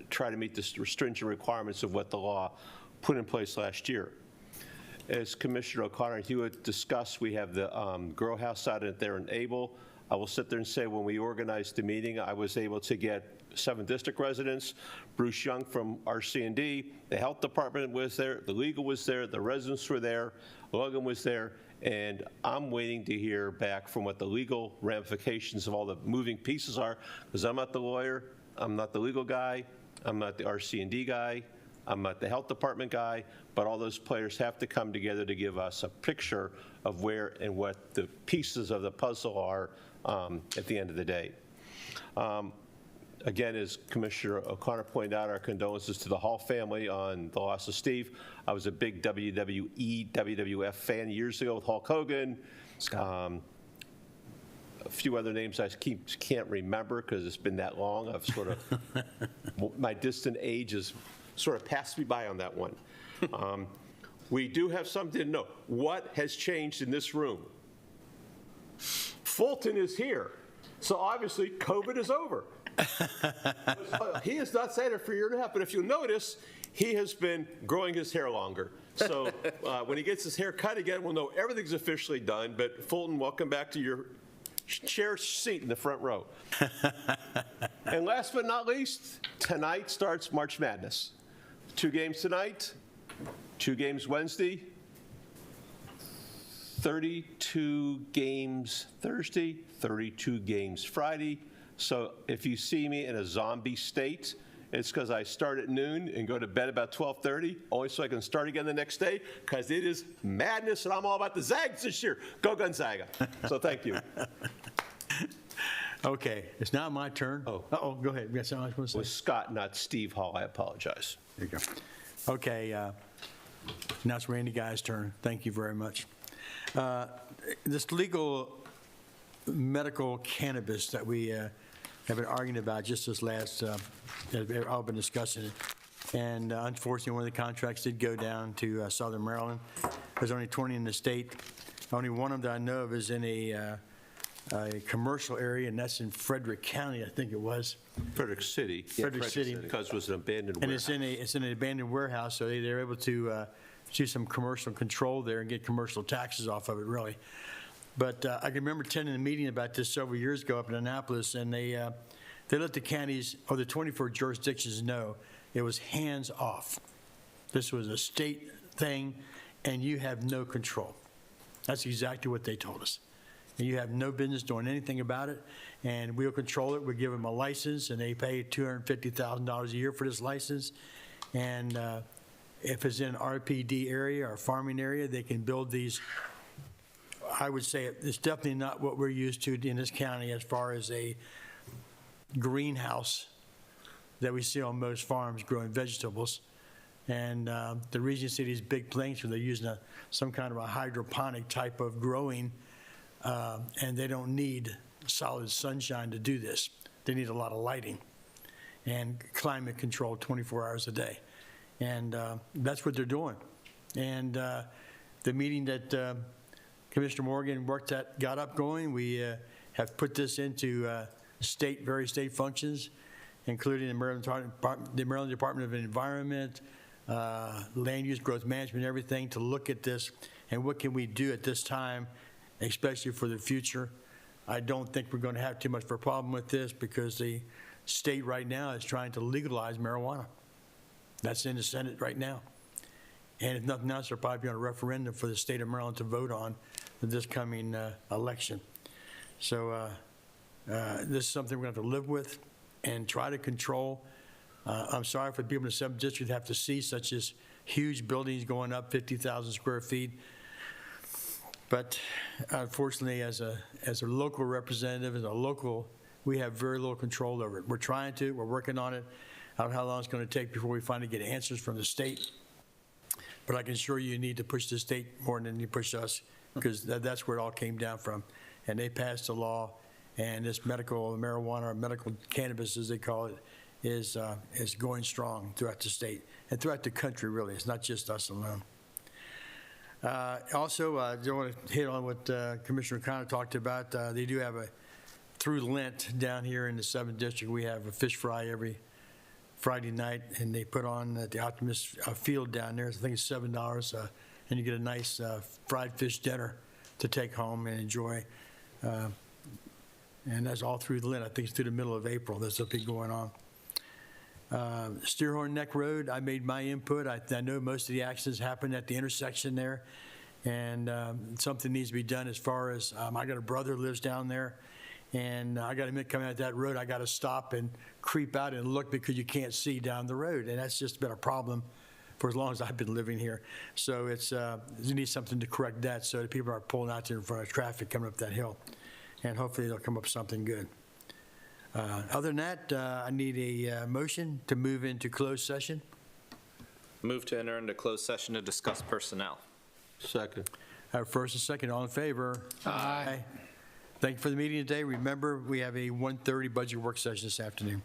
try to meet the stringent requirements of what the law put in place last year. As Commissioner O'Connor and Hewitt discussed, we have the Grow House out there in Able. I will sit there and say when we organized the meeting, I was able to get 7th District residents, Bruce Young from RC&D, the Health Department was there, the legal was there, the residents were there, Logan was there, and I'm waiting to hear back from what the legal ramifications of all the moving pieces are, because I'm not the lawyer, I'm not the legal guy, I'm not the RC&D guy, I'm not the Health Department guy, but all those players have to come together to give us a picture of where and what the pieces of the puzzle are at the end of the day. Again, as Commissioner O'Connor pointed out, our condolences to the Hall family on the loss of Steve. I was a big WWE, WWF fan years ago with Hulk Hogan. A few other names I can't remember because it's been that long. I've sort of, my distant age has sort of passed me by on that one. We do have something to know. What has changed in this room? Fulton is here. So obviously, COVID is over. He has not said it for a year and a half, but if you'll notice, he has been growing his hair longer. So when he gets his hair cut again, we'll know everything's officially done. But Fulton, welcome back to your cherished seat in the front row. And last but not least, tonight starts March Madness. 2 games tonight, 2 games Wednesday, 32 games Thursday, 32 games Friday. So if you see me in a zombie state, it's because I start at noon and go to bed about 12:30, only so I can start again the next day, because it is madness, and I'm all about the Zags this year. Go Gonzaga. So thank you. Okay, it's now my turn. Oh, go ahead. Yes, I was going to say. It was Scott, not Steve Hall. I apologize. There you go. Okay, now it's Randy Guy's turn. Thank you very much. This legal medical cannabis that we have been arguing about just this last, we've all been discussing it. And unfortunately, one of the contracts did go down to Southern Maryland. There's only 20 in the state. Only one of them that I know of is in a commercial area, and that's in Frederick County, I think it was. Frederick City. Frederick City. Because it was an abandoned and warehouse. And it's in an abandoned warehouse, so they're able to do some commercial control there and get commercial taxes off of it, really. But I can remember attending a meeting about this several years ago up in Annapolis, and they let the counties, or the 24 jurisdictions, know it was hands off. This was a state thing, and you have no control. That's exactly what they told us. and you have no business doing anything about it, and we'll control it. We give them a license, and they pay $250,000 a year for this license. And if it's in an RPD area or farming area, they can build these. I would say it's definitely not what we're used to in this county as far as a greenhouse that we see on most farms growing vegetables. And the reason you see these big things, they're using some kind of a hydroponic type of growing, and they don't need solid sunshine to do this. They need a lot of lighting and climate control 24 hours a day. And that's what they're doing. And the meeting that Commissioner Morgan got up going, we have put this into various state functions, including the Maryland Department of Environment, land use, growth management, everything, to look at this and what can we do at this time, especially for the future. I don't think we're going to have too much of a problem with this because the state right now is trying to legalize marijuana. That's in the Senate right now. And if nothing else, there'll probably be on a referendum for the state of Maryland to vote on this coming election. So this is something we're going to have to live with and try to control. I'm sorry for people in the 7th District have to see such as huge buildings going up 50,000 square feet. But unfortunately, as a local representative, we have very little control over it. We're working on it. I don't know how long it's going to take before we finally get answers from the state. But I can assure you need to push the state more than you push us, because that's where it all came down from. And they passed a law, and this medical marijuana, or medical cannabis as they call it, is going strong throughout the state and throughout the country, really. It's not just us alone. Also, I want to hit on what Commissioner Connor talked about. They do have through Lent down here in the 7th District, we have a fish fry every Friday night, and they put on at the Optimist Field down there. I think it's $7, and you get a nice fried fish dinner to take home and enjoy. And that's all through Lent. I think it's through the middle of April. There's something going on. Steerhorn Neck Road, I made my input. I know most of the accidents happen at the intersection there, and something needs to be done as far as, I got a brother who lives down there, and I got to admit, coming out that road, I got to stop and creep out and look because you can't see down the road, and that's just been a problem for as long as I've been living here. So it's, you need something to correct that so that people aren't pulling out there in front of traffic coming up that hill, and hopefully they'll come up with something good. Other than that, I need a motion to move into closed session. Move to enter into closed session to discuss personnel. Second. Our first and second, all in favor? Aye. Thank you for the meeting today. Remember, we have a 1:30 budget work session this afternoon.